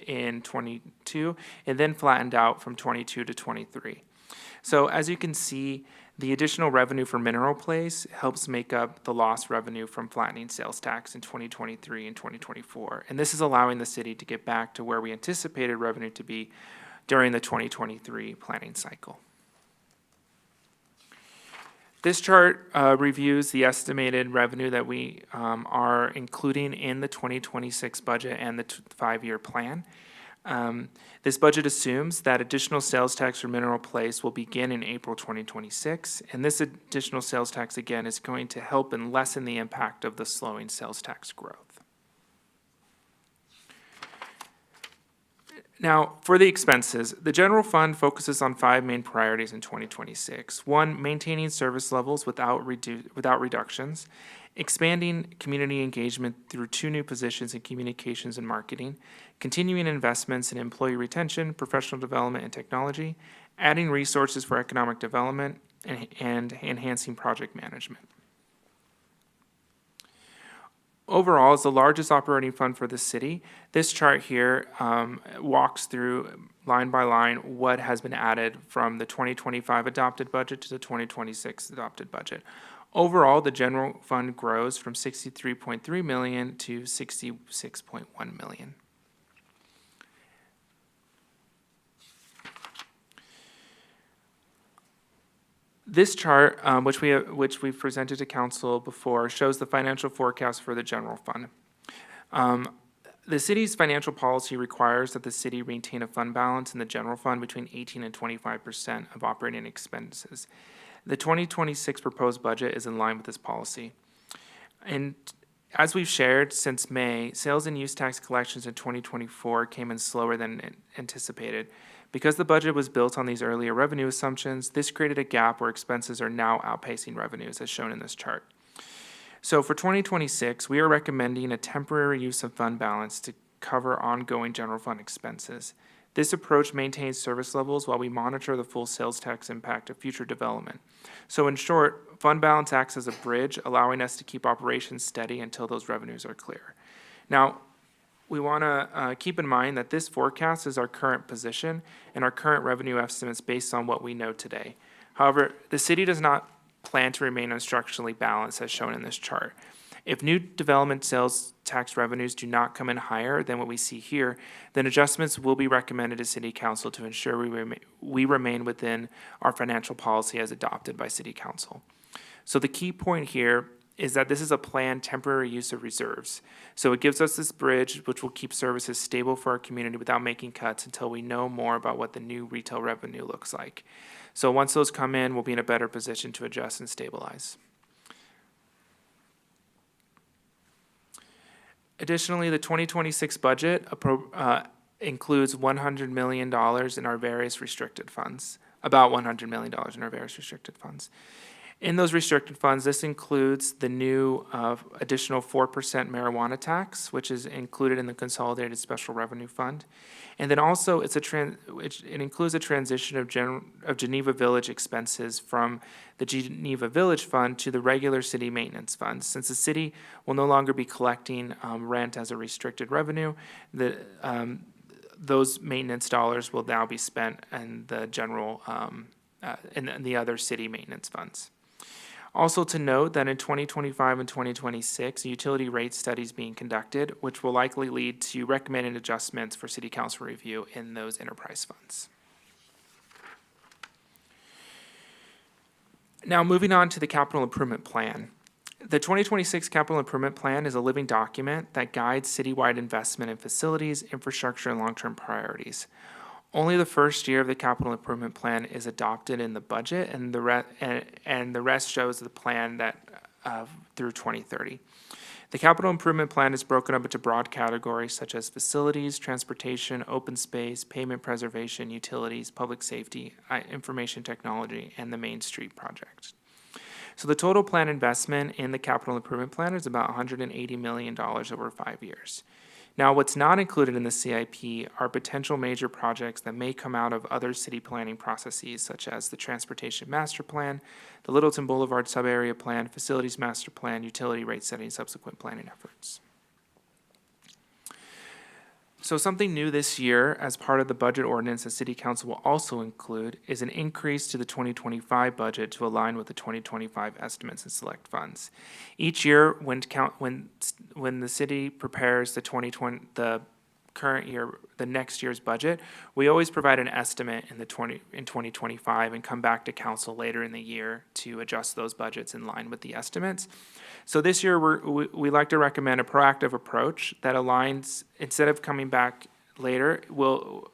in 22, and then flattened out from 22 to 23. So as you can see, the additional revenue for Mineral Place helps make up the lost revenue from flattening sales tax in 2023 and 2024. And this is allowing the city to get back to where we anticipated revenue to be during the 2023 planning cycle. This chart reviews the estimated revenue that we are including in the 2026 budget and the 5-year plan. This budget assumes that additional sales tax for Mineral Place will begin in April 2026, and this additional sales tax, again, is going to help and lessen the impact of the slowing sales tax growth. Now, for the expenses, the general fund focuses on 5 main priorities in 2026. 1, maintaining service levels without reductions, expanding community engagement through 2 new positions in communications and marketing, continuing investments in employee retention, professional development, and technology, adding resources for economic development, and enhancing project management. Overall, as the largest operating fund for the city, this chart here walks through line by line what has been added from the 2025 adopted budget to the 2026 adopted budget. Overall, the general fund grows from $63.3 million to $66.1 million. This chart, which we've presented to council before, shows the financial forecast for the general fund. The city's financial policy requires that the city maintain a fund balance in the general fund between 18 and 25% of operating expenses. The 2026 proposed budget is in line with this policy. And as we've shared since May, sales and use tax collections in 2024 came in slower than anticipated. Because the budget was built on these earlier revenue assumptions, this created a gap where expenses are now outpacing revenues, as shown in this chart. So for 2026, we are recommending a temporary use of fund balance to cover ongoing general fund expenses. This approach maintains service levels while we monitor the full sales tax impact of future development. So in short, fund balance acts as a bridge, allowing us to keep operations steady until those revenues are clear. Now, we want to keep in mind that this forecast is our current position and our current revenue estimates based on what we know today. However, the city does not plan to remain unstructurally balanced as shown in this chart. If new development sales tax revenues do not come in higher than what we see here, then adjustments will be recommended to City Council to ensure we remain within our financial policy as adopted by City Council. So the key point here is that this is a planned temporary use of reserves. So it gives us this bridge which will keep services stable for our community without making cuts until we know more about what the new retail revenue looks like. So once those come in, we'll be in a better position to adjust and stabilize. Additionally, the 2026 budget includes $100 million in our various restricted funds, about $100 million in our various restricted funds. In those restricted funds, this includes the new additional 4% marijuana tax, which is included in the Consolidated Special Revenue Fund. And then also it includes a transition of Geneva Village expenses from the Geneva Village Fund to the regular city maintenance fund. Since the city will no longer be collecting rent as a restricted revenue, the those maintenance dollars will now be spent in the general, in the other city maintenance funds. Also to note that in 2025 and 2026, a utility rate study is being conducted, which will likely lead to recommended adjustments for city council review in those enterprise funds. Now, moving on to the capital improvement plan. The 2026 capital improvement plan is a living document that guides citywide investment in facilities, infrastructure, and long-term priorities. Only the first year of the capital improvement plan is adopted in the budget, and the rest shows the plan that through 2030. The capital improvement plan is broken up into broad categories such as facilities, transportation, open space, pavement preservation, utilities, public safety, information technology, and the Main Street project. So the total plan investment in the capital improvement plan is about $180 million over 5 years. Now, what's not included in the CIP are potential major projects that may come out of other city planning processes, such as the Transportation Master Plan, the Littleton Boulevard Sub-Area Plan, Facilities Master Plan, utility rate setting, subsequent planning efforts. So something new this year as part of the budget ordinance that City Council will also include is an increase to the 2025 budget to align with the 2025 estimates and select funds. Each year, when the city prepares the current year, the next year's budget, we always provide an estimate in 2025 and come back to council later in the year to adjust those budgets in line with the estimates. So this year, we like to recommend a proactive approach that aligns, instead of coming back later, we're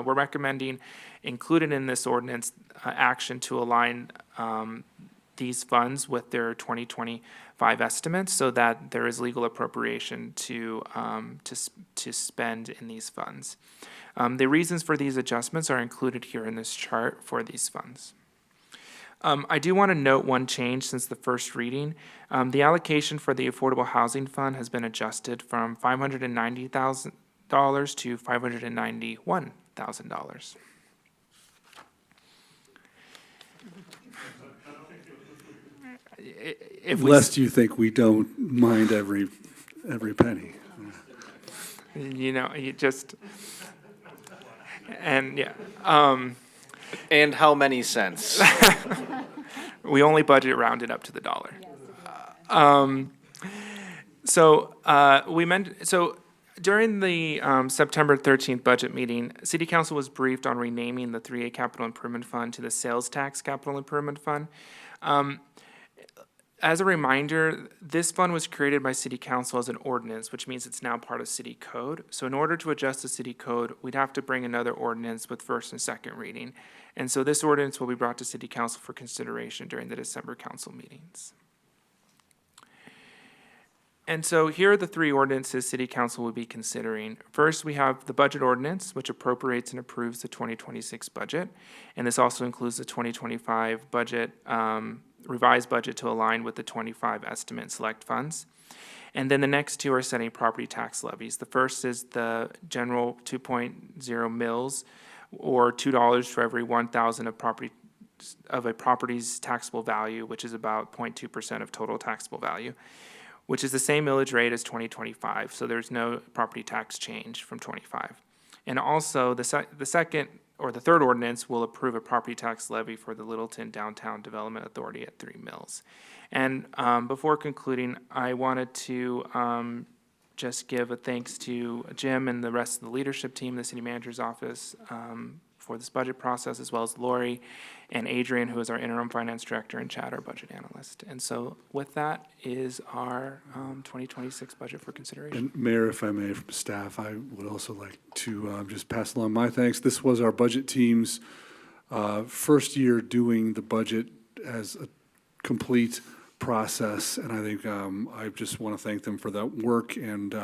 recommending included in this ordinance action to align these funds with their 2025 estimates so that there is legal appropriation to spend in these funds. The reasons for these adjustments are included here in this chart for these funds. I do want to note one change since the first reading. The allocation for the Affordable Housing Fund has been adjusted from $590,000 to $591,000. Lest you think we don't mind every penny. You know, you just, and yeah. And how many cents? We only budget rounded up to the dollar. So during the September 13th budget meeting, City Council was briefed on renaming the 3A Capital Improvement Fund to the Sales Tax Capital Improvement Fund. As a reminder, this fund was created by City Council as an ordinance, which means it's now part of City Code. So in order to adjust the City Code, we'd have to bring another ordinance with first and second reading. And so this ordinance will be brought to City Council for consideration during the December council meetings. And so here are the three ordinances City Council will be considering. First, we have the budget ordinance, which appropriates and approves the 2026 budget. And this also includes the 2025 budget, revised budget to align with the 25 estimate select funds. And then the next two are setting property tax levies. The first is the general 2.0 mills, or $2 for every 1,000 of a property's taxable value, which is about 0.2% of total taxable value, which is the same millage rate as 2025. So there's no property tax change from 25. And also the second or the third ordinance will approve a property tax levy for the Littleton Downtown Development Authority at 3 Mills. And before concluding, I wanted to just give a thanks to Jim and the rest of the leadership team, the city manager's office, for this budget process, as well as Lori and Adrian, who is our interim finance director, and Chad, our budget analyst. And so with that is our 2026 budget for consideration. And Mayor, if I may, from staff, I would also like to just pass along my thanks. This was our budget team's first year doing the budget as a complete process, and I think I just want to thank them for that work and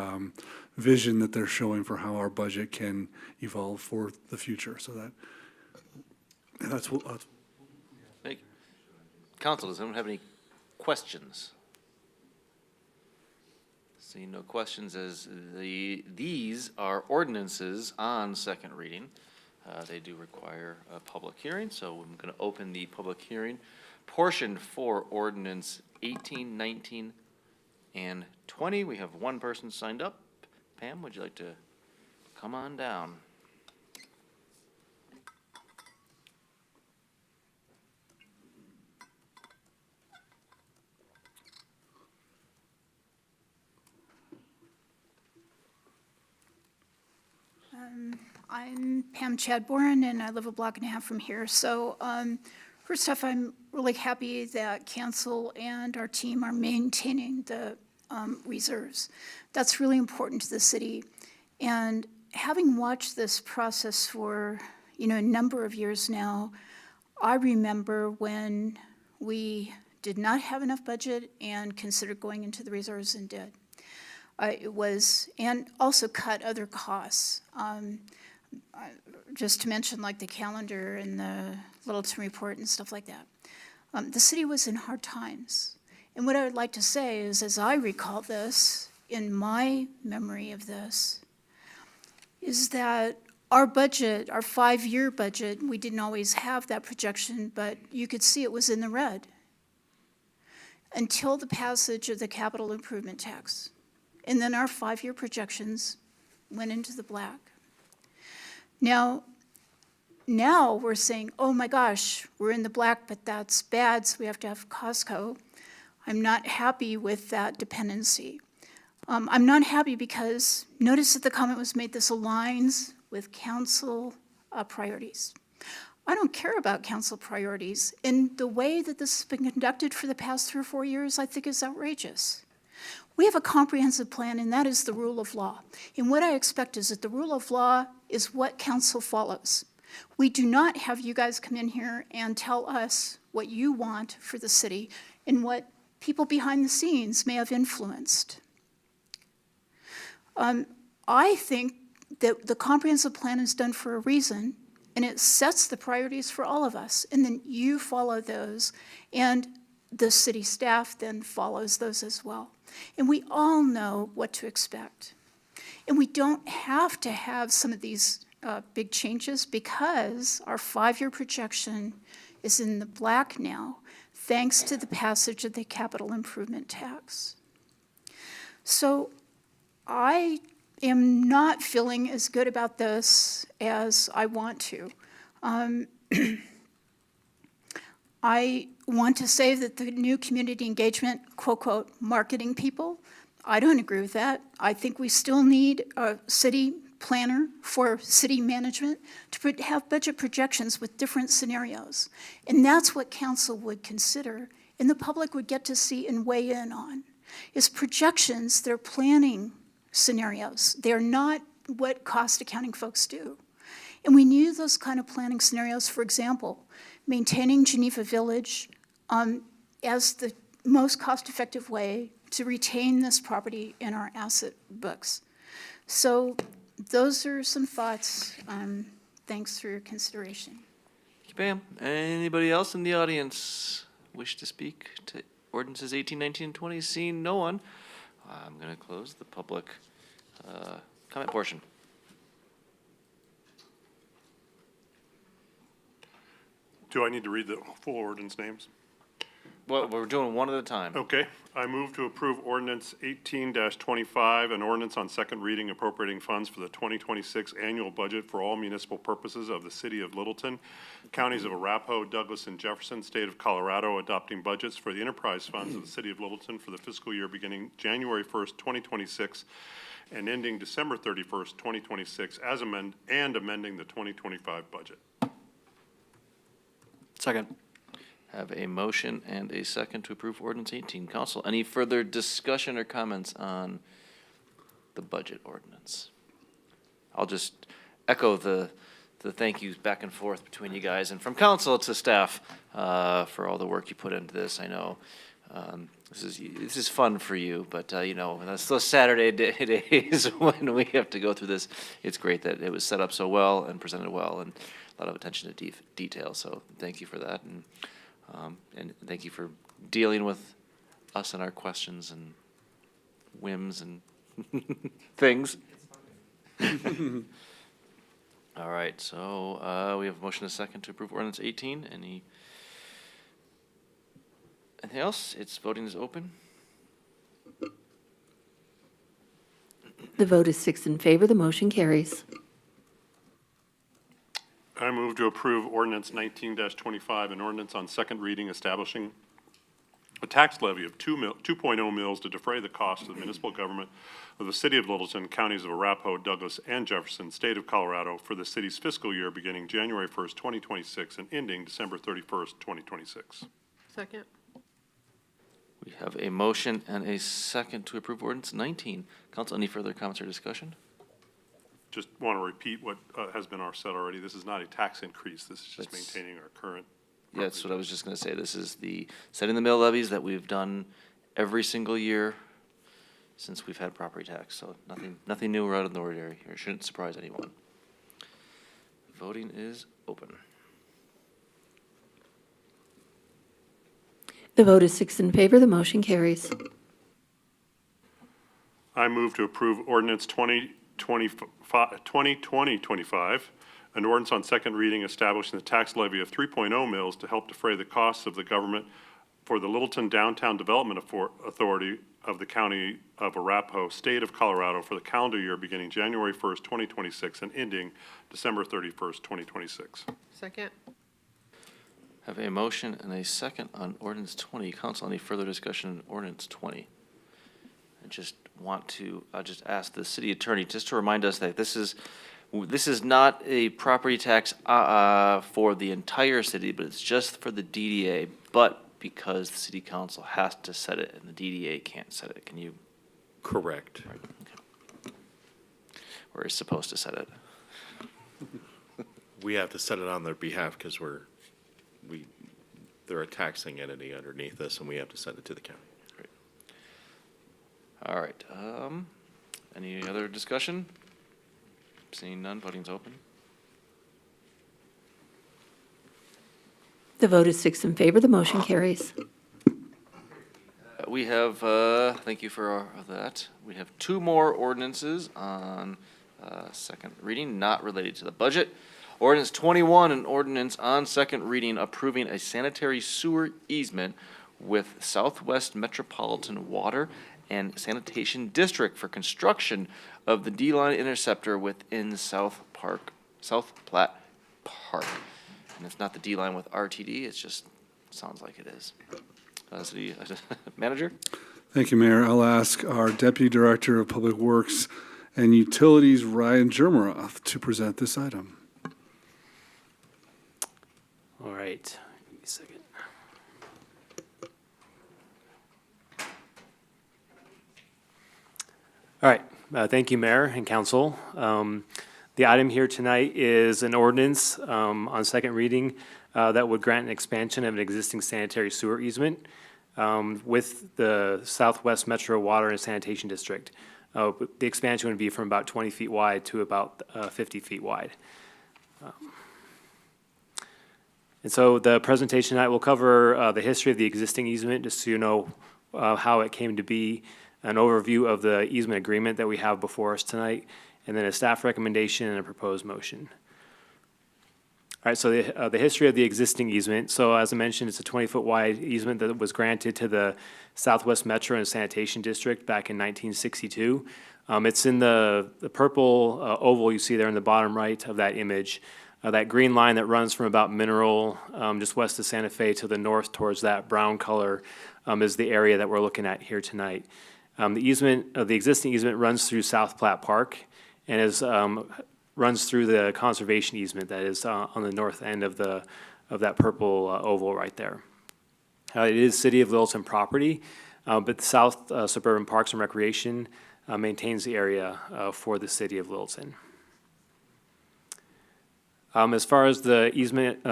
vision that they're showing for how our budget can evolve for the future. So that's what. Hey, Council, does anyone have any questions? Seeing no questions, as these are ordinances on second reading. They do require a public hearing, so I'm going to open the public hearing portion for ordinance 18, 19, and 20. We have one person signed up. Pam, would you like to come on down? I'm Pam Chadbourne, and I live a block and a half from here. So first off, I'm really happy that council and our team are maintaining the reserves. That's really important to the city. And having watched this process for, a number of years now, I remember when we did not have enough budget and considered going into the reserves and did. And also cut other costs. Just to mention like the calendar and the Littleton report and stuff like that. The city was in hard times. And what I would like to say is, as I recall this, in my memory of this, is that our budget, our 5-year budget, we didn't always have that projection, but you could see it was in the red until the passage of the capital improvement tax. And then our 5-year projections went into the black. Now we're saying, oh my gosh, we're in the black, but that's bad, so we have to have Costco. I'm not happy with that dependency. I'm not happy because notice that the comment was made, this aligns with council priorities. I don't care about council priorities. And the way that this has been conducted for the past 3 or 4 years, I think is outrageous. We have a comprehensive plan, and that is the rule of law. And what I expect is that the rule of law is what council follows. We do not have you guys come in here and tell us what you want for the city and what people behind the scenes may have influenced. I think that the comprehensive plan is done for a reason, and it sets the priorities for all of us, and then you follow those, and the city staff then follows those as well. And we all know what to expect. And we don't have to have some of these big changes because our 5-year projection is in the black now, thanks to the passage of the capital improvement tax. So I am not feeling as good about this as I want to. I want to say that the new community engagement, quote, quote, marketing people, I don't agree with that. I think we still need a city planner for city management to have budget projections with different scenarios. And that's what council would consider and the public would get to see and weigh in on, is projections, they're planning scenarios. They're not what cost accounting folks do. And we need those kind of planning scenarios, for example, maintaining Geneva Village as the most cost-effective way to retain this property in our asset books. So those are some thoughts. Thanks for your consideration. Thank you, Pam. Anybody else in the audience wish to speak to ordinances 18, 19, and 20? Seeing no one, I'm going to close the public comment portion. Do I need to read the full ordinance names? Well, we're doing one at a time. Okay. I move to approve ordinance 18-25, an ordinance on second reading appropriating funds for the 2026 annual budget for all municipal purposes of the city of Littleton, counties of Arapahoe, Douglas, and Jefferson, state of Colorado, adopting budgets for the enterprise funds of the city of Littleton for the fiscal year beginning January 1st, 2026, and ending December 31st, 2026, as amending the 2025 budget. Second. Have a motion and a second to approve ordinance 18. Council, any further discussion or comments on the budget ordinance? I'll just echo the thank yous back and forth between you guys and from council to staff for all the work you put into this. I know this is fun for you, but that's those Saturday days when we have to go through this. It's great that it was set up so well and presented well and a lot of attention to detail. So thank you for that. And thank you for dealing with us and our questions and whims and things. All right, so we have a motion and a second to approve ordinance 18. Anything else? Voting is open. The vote is 6 in favor. The motion carries. I move to approve ordinance 19-25, an ordinance on second reading establishing a tax levy of 2.0 mils to defray the cost of the municipal government of the city of Littleton, counties of Arapahoe, Douglas, and Jefferson, state of Colorado, for the city's fiscal year beginning January 1st, 2026, and ending December 31st, 2026. Second. We have a motion and a second to approve ordinance 19. Council, any further comments or discussion? Just want to repeat what has been said already. This is not a tax increase. This is just That's- maintaining our current. Yeah, that's what I was just gonna say. This is the setting the mill levies that we've done every single year since we've had property tax, so nothing new or out of the ordinary here. Shouldn't surprise anyone. Voting is open. The vote is 6 in favor, the motion carries. I move to approve ordinance 2020-25, an ordinance on second reading establishing the tax levy of 3.0 mils to help defray the costs of the government for the Littleton Downtown Development Authority of the County of Arapahoe, State of Colorado, for the calendar year beginning January 1st, 2026, and ending December 31st, 2026. Second. Have a motion and a second on ordinance 20. Council, any further discussion on ordinance 20? I just want to, I'll just ask the city attorney just to remind us that this is not a property tax for the entire city, but it's just for the DDA, but because the city council has to set it and the DDA can't set it. Can you? Correct. Right, okay. Or is supposed to set it? We have to set it on their behalf because they're a taxing entity underneath us, and we have to send it to the county. Great. All right, any other discussion? Seeing none, voting's open. The vote is 6 in favor, the motion carries. We have, thank you for that. We have two more ordinances on second reading, not related to the budget. Ordinance 21, an ordinance on second reading approving a sanitary sewer easement with Southwest Metropolitan Water and Sanitation District for construction of the D-line interceptor within South Platte Park. And it's not the D-line with RTD, it's just, sounds like it is. City Manager? Thank you, Mayor. I'll ask our Deputy Director of Public Works and Utilities, Ryan Jermeroth, to present this item. All right, give me a second. All right, thank you, Mayor and Council. The item here tonight is an ordinance on second reading that would grant an expansion of an existing sanitary sewer easement with the Southwest Metro Water and Sanitation District. The expansion would be from about 20 feet wide to about 50 feet wide. And so the presentation tonight will cover the history of the existing easement, just so you know how it came to be, an overview of the easement agreement that we have before us tonight, and then a staff recommendation and a proposed motion. All right, so the history of the existing easement. So as I mentioned, it's a 20-foot wide easement that was granted to the Southwest Metro and Sanitation District back in 1962. It's in the purple oval you see there in the bottom right of that image. That green line that runs from about Mineral, just west of Santa Fe, to the north towards that brown color is the area that we're looking at here tonight. The existing easement runs through South Platte Park and runs through the conservation easement that is on the north end of that purple oval right there. It is City of Littleton property, but the South Suburban Parks and Recreation maintains the area for the City of Littleton. As far as the easement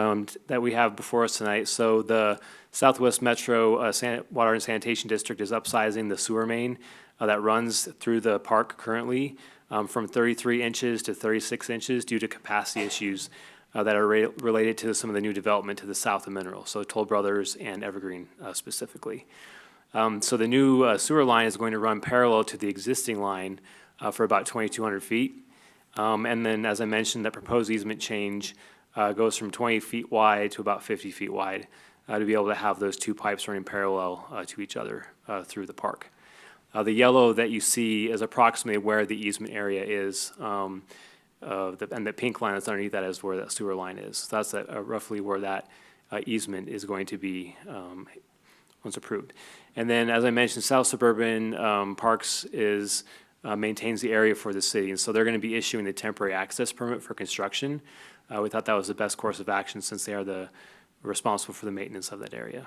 that we have before us tonight, so the Southwest Metro Water and Sanitation District is upsizing the sewer main that runs through the park currently from 33 inches to 36 inches due to capacity issues that are related to some of the new development to the south of Mineral, so Toll Brothers and Evergreen specifically. So the new sewer line is going to run parallel to the existing line for about 2,200 feet. And then, as I mentioned, that proposed easement change goes from 20 feet wide to about 50 feet wide to be able to have those two pipes running parallel to each other through the park. The yellow that you see is approximately where the easement area is, and the pink line that's underneath that is where that sewer line is. So that's roughly where that easement is going to be once approved. And then, as I mentioned, South Suburban Parks maintains the area for the city, and so they're going to be issuing the temporary access permit for construction. We thought that was the best course of action since they are responsible for the maintenance of that area.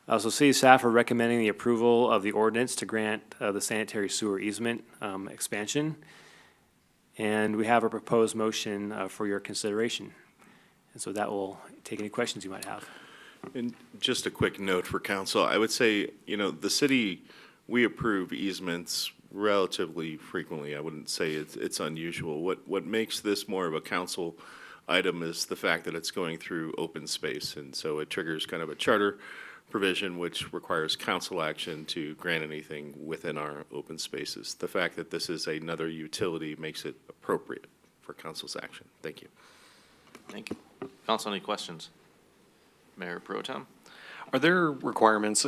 So city staff are recommending the approval of the ordinance to grant the sanitary sewer easement expansion. And we have a proposed motion for your consideration. And so that will take any questions you might have. And just a quick note for council, I would say, the city, we approve easements relatively frequently. I wouldn't say it's unusual. What makes this more of a council item is the fact that it's going through open space. And so it triggers kind of a charter provision which requires council action to grant anything within our open spaces. The fact that this is another utility makes it appropriate for council's action. Thank you. Thank you. Council, any questions? Mayor Pro Tem? Are there requirements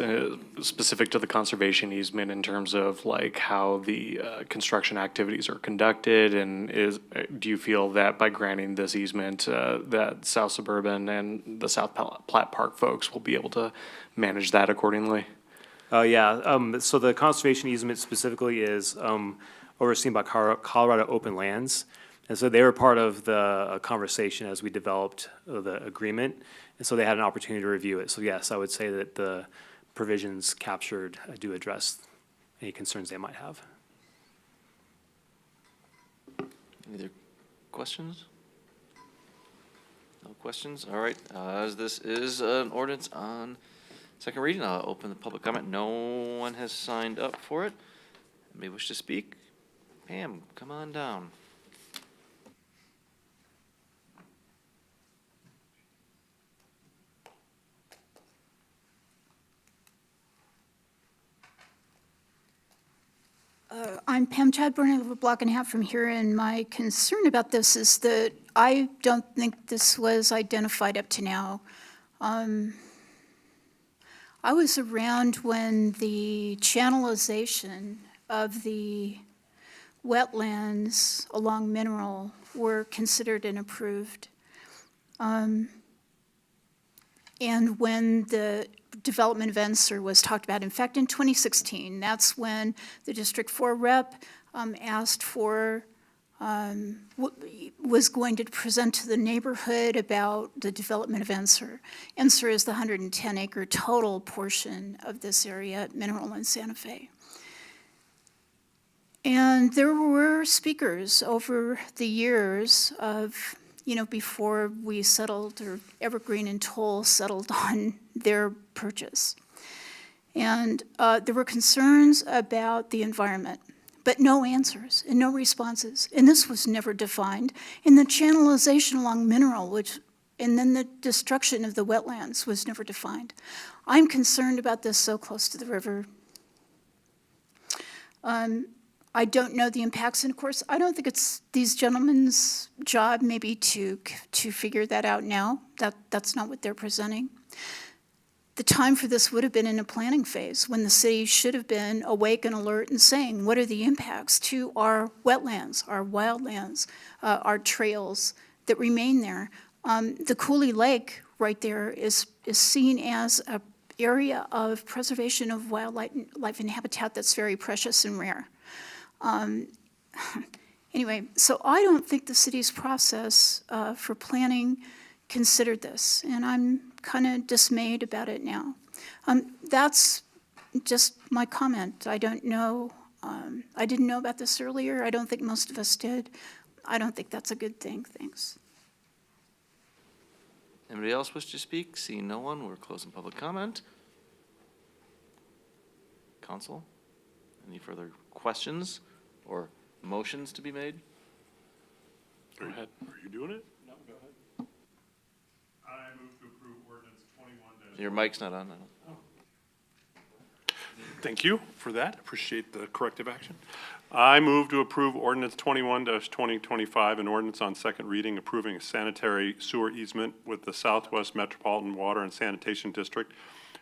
specific to the conservation easement in terms of like how the construction activities are conducted? And do you feel that by granting this easement, that South Suburban and the South Platte Park folks will be able to manage that accordingly? Yeah, so the conservation easement specifically is overseen by Colorado Open Lands. And so they were part of the conversation as we developed the agreement. And so they had an opportunity to review it. So yes, I would say that the provisions captured do address any concerns they might have. Any other questions? No questions? All right, as this is an ordinance on second reading, I'll open the public comment. No one has signed up for it. May wish to speak? Pam, come on down. I'm Pam Chadbourne. I live a block and a half from here, and my concern about this is that I don't think this was identified up to now. I was around when the channelization of the wetlands along Mineral were considered and approved. And when the development of NSER was talked about. In fact, in 2016, that's when the District 4 rep asked for, was going to present to the neighborhood about the development of NSER. NSER is the 110-acre total portion of this area at Mineral and Santa Fe. And there were speakers over the years of, before we settled, or Evergreen and Toll settled on their purchase. And there were concerns about the environment, but no answers and no responses. And this was never defined. And the channelization along Mineral, and then the destruction of the wetlands was never defined. I'm concerned about this so close to the river. I don't know the impacts, and of course, I don't think it's these gentlemen's job maybe to figure that out now. That's not what they're presenting. The time for this would have been in a planning phase when the city should have been awake and alert and saying, what are the impacts to our wetlands, our wildlands, our trails that remain there? The Cooley Lake right there is seen as an area of preservation of wildlife and habitat that's very precious and rare. Anyway, so I don't think the city's process for planning considered this, and I'm kind of dismayed about it now. That's just my comment. I don't know. I didn't know about this earlier. I don't think most of us did. I don't think that's a good thing. Thanks. Anybody else wish to speak? Seeing no one, we're closing public comment. Council, any further questions or motions to be made? Go ahead. Are you doing it? No, go ahead. I move to approve ordinance 21- Your mic's not on. Thank you for that. Appreciate the corrective action. I move to approve ordinance 21-2025, an ordinance on second reading approving a sanitary sewer easement with the Southwest Metropolitan Water and Sanitation District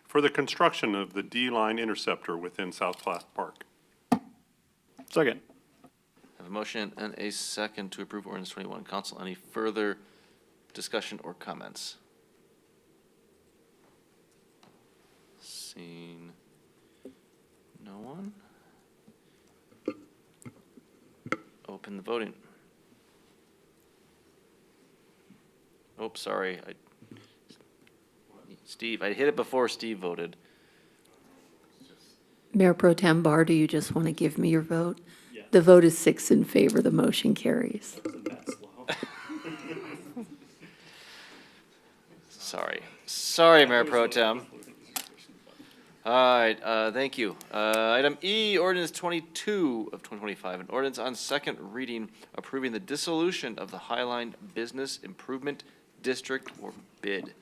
for the construction of the D-line interceptor within South Platte Park. Second. I have a motion and a second to approve ordinance 21. Council, any further discussion or comments? Seeing no one. Open the voting. Oh, sorry. Steve, I hit it before Steve voted. Mayor Pro Tem Bar, do you just want to give me your vote? The vote is 6 in favor, the motion carries. Sorry, Mayor Pro Tem. All right, thank you. Item E, ordinance 22 of 2025, an ordinance on second reading approving the dissolution of the Highline Business Improvement District or BID.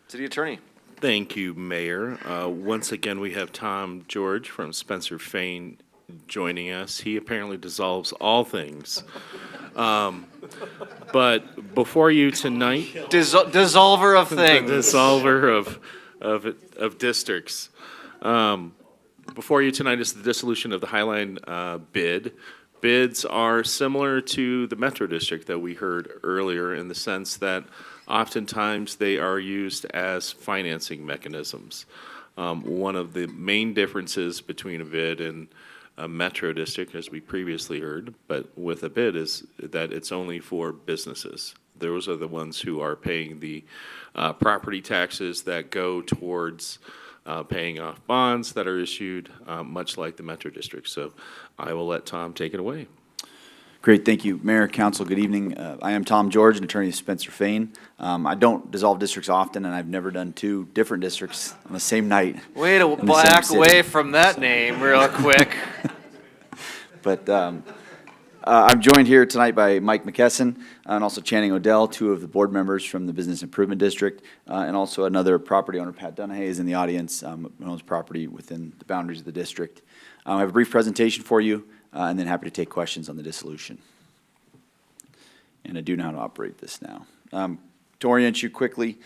City Attorney. Thank you, Mayor. Once again, we have Tom George from Spencer Fane joining us. He apparently dissolves all things. But before you tonight, dissolver of things. The dissolver of districts. Before you tonight is the dissolution of the Highline bid. Bids are similar to the Metro District that we heard earlier in the sense that oftentimes they are used as financing mechanisms. One of the main differences between a bid and a Metro District, as we previously heard, but with a bid is that it's only for businesses. Those are the ones who are paying the property taxes that go towards paying off bonds that are issued, much like the Metro District. So I will let Tom take it away. Great, thank you. Mayor, Council, good evening. I am Tom George, an attorney of Spencer Fane. I don't dissolve districts often, and I've never done two different districts on the same night. Way to in the same back city. away from that name real quick. But I'm joined here tonight by Mike McKesson and also Channing Odell, two of the board members from the Business Improvement District, and also another property owner, Pat Dunahay, is in the audience, who owns property within the boundaries of the district. I have a brief presentation for you, and then happy to take questions on the dissolution. And I do know how to operate this now. To orient you quickly,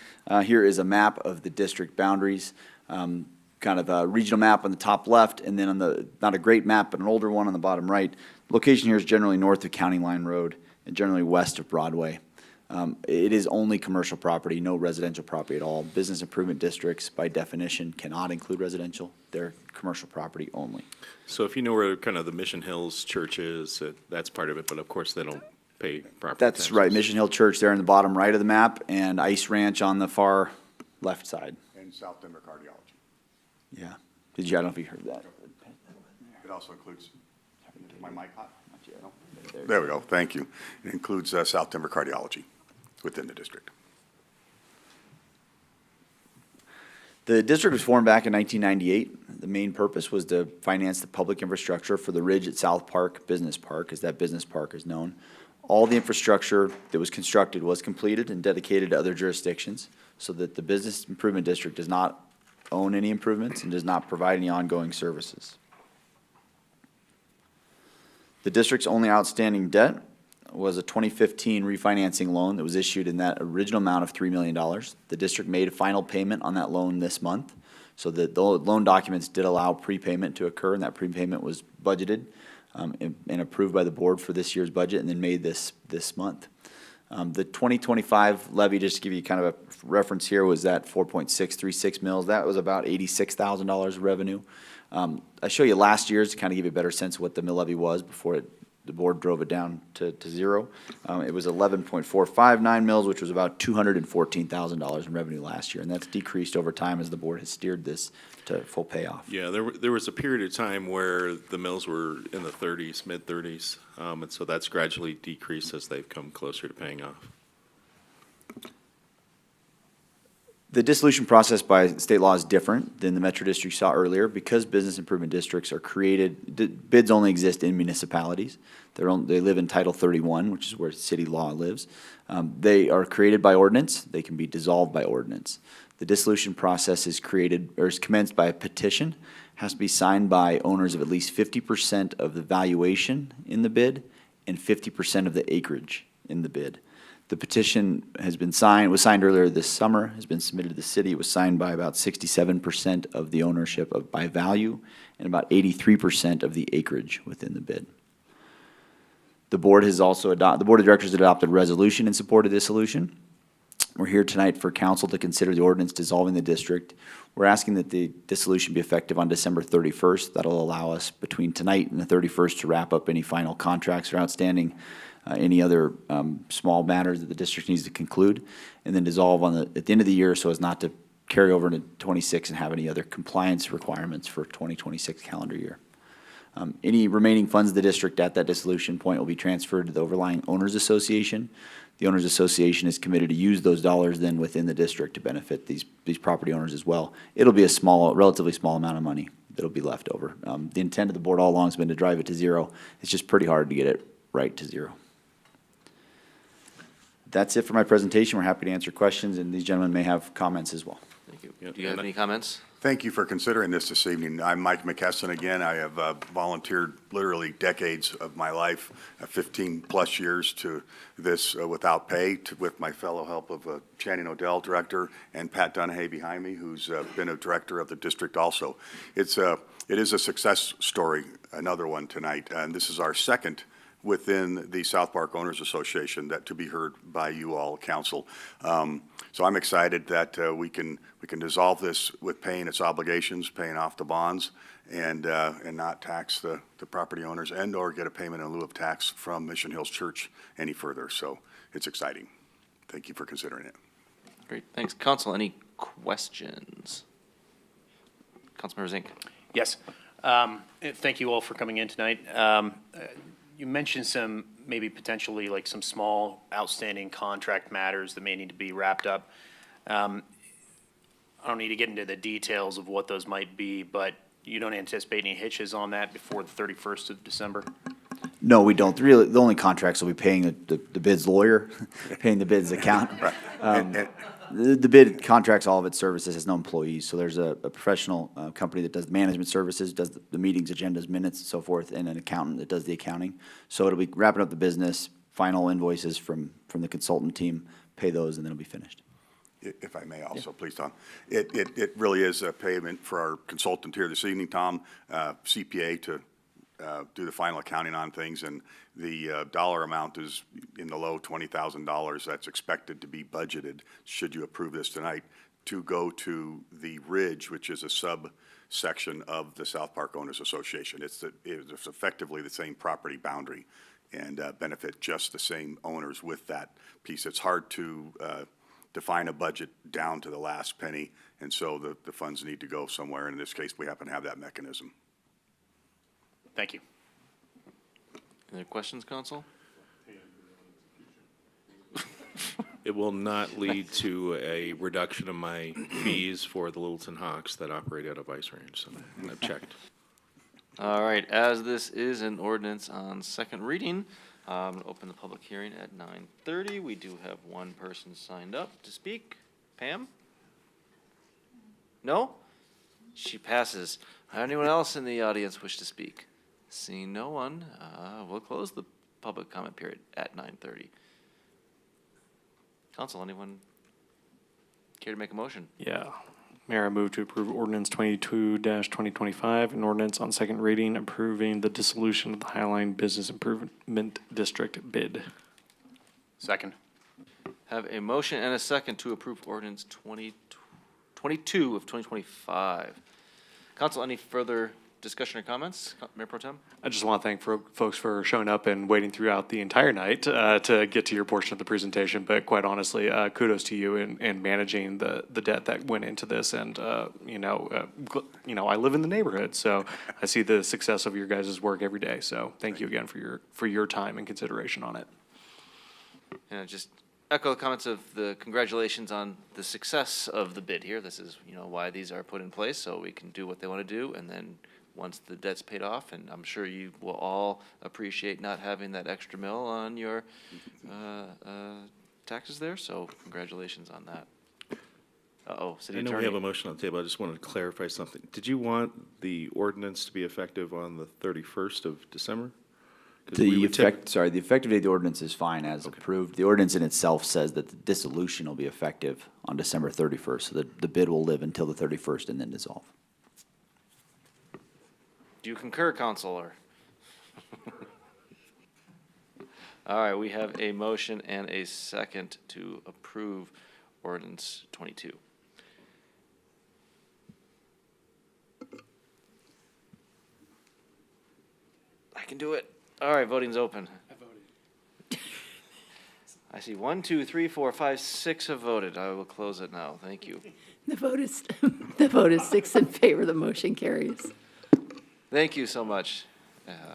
here is a map of the district boundaries. Kind of a regional map on the top left, and then on the, not a great map, but an older one on the bottom right. Location here is generally north of County Line Road and generally west of Broadway. It is only commercial property, no residential property at all. Business improvement districts, by definition, cannot include residential. They're commercial property only. So if you know where kind of the Mission Hills Church is, that's part of it, but of course they don't pay property That's taxes. right, Mission Hill Church there in the bottom right of the map, and Ice Ranch on the far left side. And South Denver Cardiology. Yeah. I don't know if you heard that. It also includes, my mic hot? No? There we go, thank you. It includes South Denver Cardiology within the district. The district was formed back in 1998. The main purpose was to finance the public infrastructure for the Ridge at South Park Business Park, as that business park is known. All the infrastructure that was constructed was completed and dedicated to other jurisdictions, so that the Business Improvement District does not own any improvements and does not provide any ongoing services. The district's only outstanding debt was a 2015 refinancing loan that was issued in that original amount of $3 million. The district made a final payment on that loan this month, so that the loan documents did allow prepayment to occur, and that prepayment was budgeted and approved by the board for this year's budget and then made this month. The 2025 levy, just to give you kind of a reference here, was that 4.636 mils. That was about $86,000 of revenue. I show you last year's to kind of give you a better sense of what the mill levy was before the board drove it down to zero. It was 11.459 mils, which was about $214,000 in revenue last year, and that's decreased over time as the board has steered this to full payoff. Yeah, there was a period of time where the mills were in the 30s, mid-30s, and so that's gradually decreased as they've come closer to paying off. The dissolution process by state law is different than the Metro District saw earlier. Because business improvement districts are created, bids only exist in municipalities. They live in Title 31, which is where city law lives. They are created by ordinance. They can be dissolved by ordinance. The dissolution process is commenced by a petition. Has to be signed by owners of at least 50% of the valuation in the bid and 50% of the acreage in the bid. The petition was signed earlier this summer, has been submitted to the city. It was signed by about 67% of the ownership by value and about 83% of the acreage within the bid. The board has also the board of directors adopted a resolution in support of dissolution. We're here tonight for council to consider the ordinance dissolving the district. We're asking that the dissolution be effective on December 31st. That'll allow us between tonight and the 31st to wrap up any final contracts or outstanding, any other small matters that the district needs to conclude, and then dissolve at the end of the year so as not to carry over into 26 and have any other compliance requirements for 2026 calendar year. Any remaining funds of the district at that dissolution point will be transferred to the overlying owners association. The owners association is committed to use those dollars then within the district to benefit these property owners as well. It'll be a relatively small amount of money that'll be left over. The intent of the board all along has been to drive it to zero. It's just pretty hard to get it right to zero. That's it for my presentation. We're happy to answer questions, and these gentlemen may have comments as well. Thank you. Do you have any comments? Thank you for considering this evening. I'm Mike McKesson again. I have volunteered literally decades of my life, 15-plus years to this without pay, with my fellow help of Channing Odell, director, and Pat Dunhay behind me, who's been a director of the district also. It is a success story, another one tonight, and this is our second within the South Park Owners Association that to be heard by you all, council. So I'm excited that we can dissolve this with paying its obligations, paying off the bonds, and not tax the property owners and/or get a payment in lieu of tax from Mission Hills Church any further. So it's exciting. Thank you for considering it. Great, thanks. Council, any questions? Councilmember Zink. Yes. Thank you all for coming in tonight. You mentioned some, maybe potentially like some small outstanding contract matters that may need to be wrapped up. I don't need to get into the details of what those might be, but you don't anticipate any hitches on that before the 31st of December? No, we don't. Really, the only contracts will be paying the bid's lawyer, paying the bid's account. The bid contracts all of its services, has no employees, so there's a professional company that does the management services, does the meetings, agendas, minutes, and so forth, and an accountant that does the accounting. So it'll be wrapping up the business, final invoices from the consultant team, pay those, and then it'll be finished. If I may also, please, Tom. It really is a payment for our consultant here this evening, Tom, CPA, to do the final accounting on things, and the dollar amount is in the low $20,000 that's expected to be budgeted, should you approve this tonight, to go to the Ridge, which is a subsection of the South Park Owners Association. It's effectively the same property boundary and benefit just the same owners with that piece. It's hard to define a budget down to the last penny, and so the funds need to go somewhere. In this case, we happen to have that mechanism. Thank you. Any other questions, council? It will not lead to a reduction of my fees for the Littleton Hawks that operate out of Ice Range, so I've checked. All right, as this is an ordinance on second reading, I'm going to open the public hearing at 9:30. We do have one person signed up to speak. Pam? No? She passes. Anyone else in the audience wish to speak? Seeing no one, we'll close the public comment period at 9:30. Council, anyone care to make a motion? Yeah. Mayor, I move to approve ordinance 22-2025, an ordinance on second reading approving the dissolution of the Highline Business Improvement District bid. Second. Have a motion and a second to approve ordinance 22 of 2025. Council, any further discussion or comments? Mayor Pro Tem? I just want to thank folks for showing up and waiting throughout the entire night to get to your portion of the presentation. But quite honestly, kudos to you in managing the debt that went into this. And I live in the neighborhood, so I see the success of your guys' work every day. So thank you again for your time and consideration on it. And just echo the comments of the congratulations on the success of the bid here. This is, why these are put in place, so we can do what they want to do, and then once the debt's paid off, and I'm sure you will all appreciate not having that extra mill on your taxes there, so congratulations on that. City I know Attorney. we have a motion on the table. I just wanted to clarify something. Did you want the ordinance to be effective on the 31st of December? The effective date of the ordinance is fine as approved. The ordinance in itself says that the dissolution will be effective on December 31st, so the bid will live until the 31st and then dissolve. Do you concur, Counselor? All right, we have a motion and a second to approve ordinance 22. I can do it. All right, voting's open. I voted. I see 1, 2, 3, 4, 5, 6 have voted. I will close it now. Thank you. The vote is, the vote is 6 in favor, the motion carries. Thank you so much.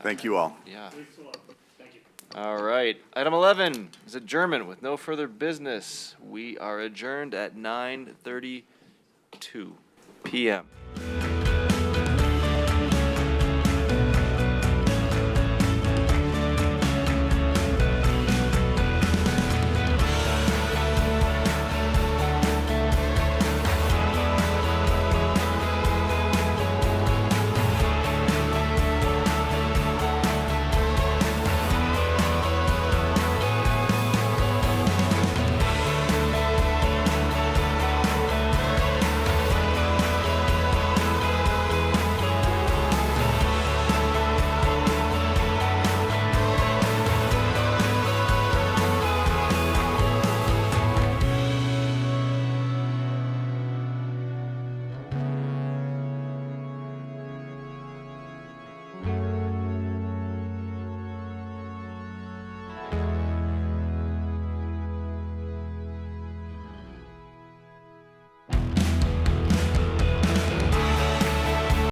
Thank you all. Yeah. All right. Item 11 is adjournment with no further business. We are adjourned at 9:32 p.m.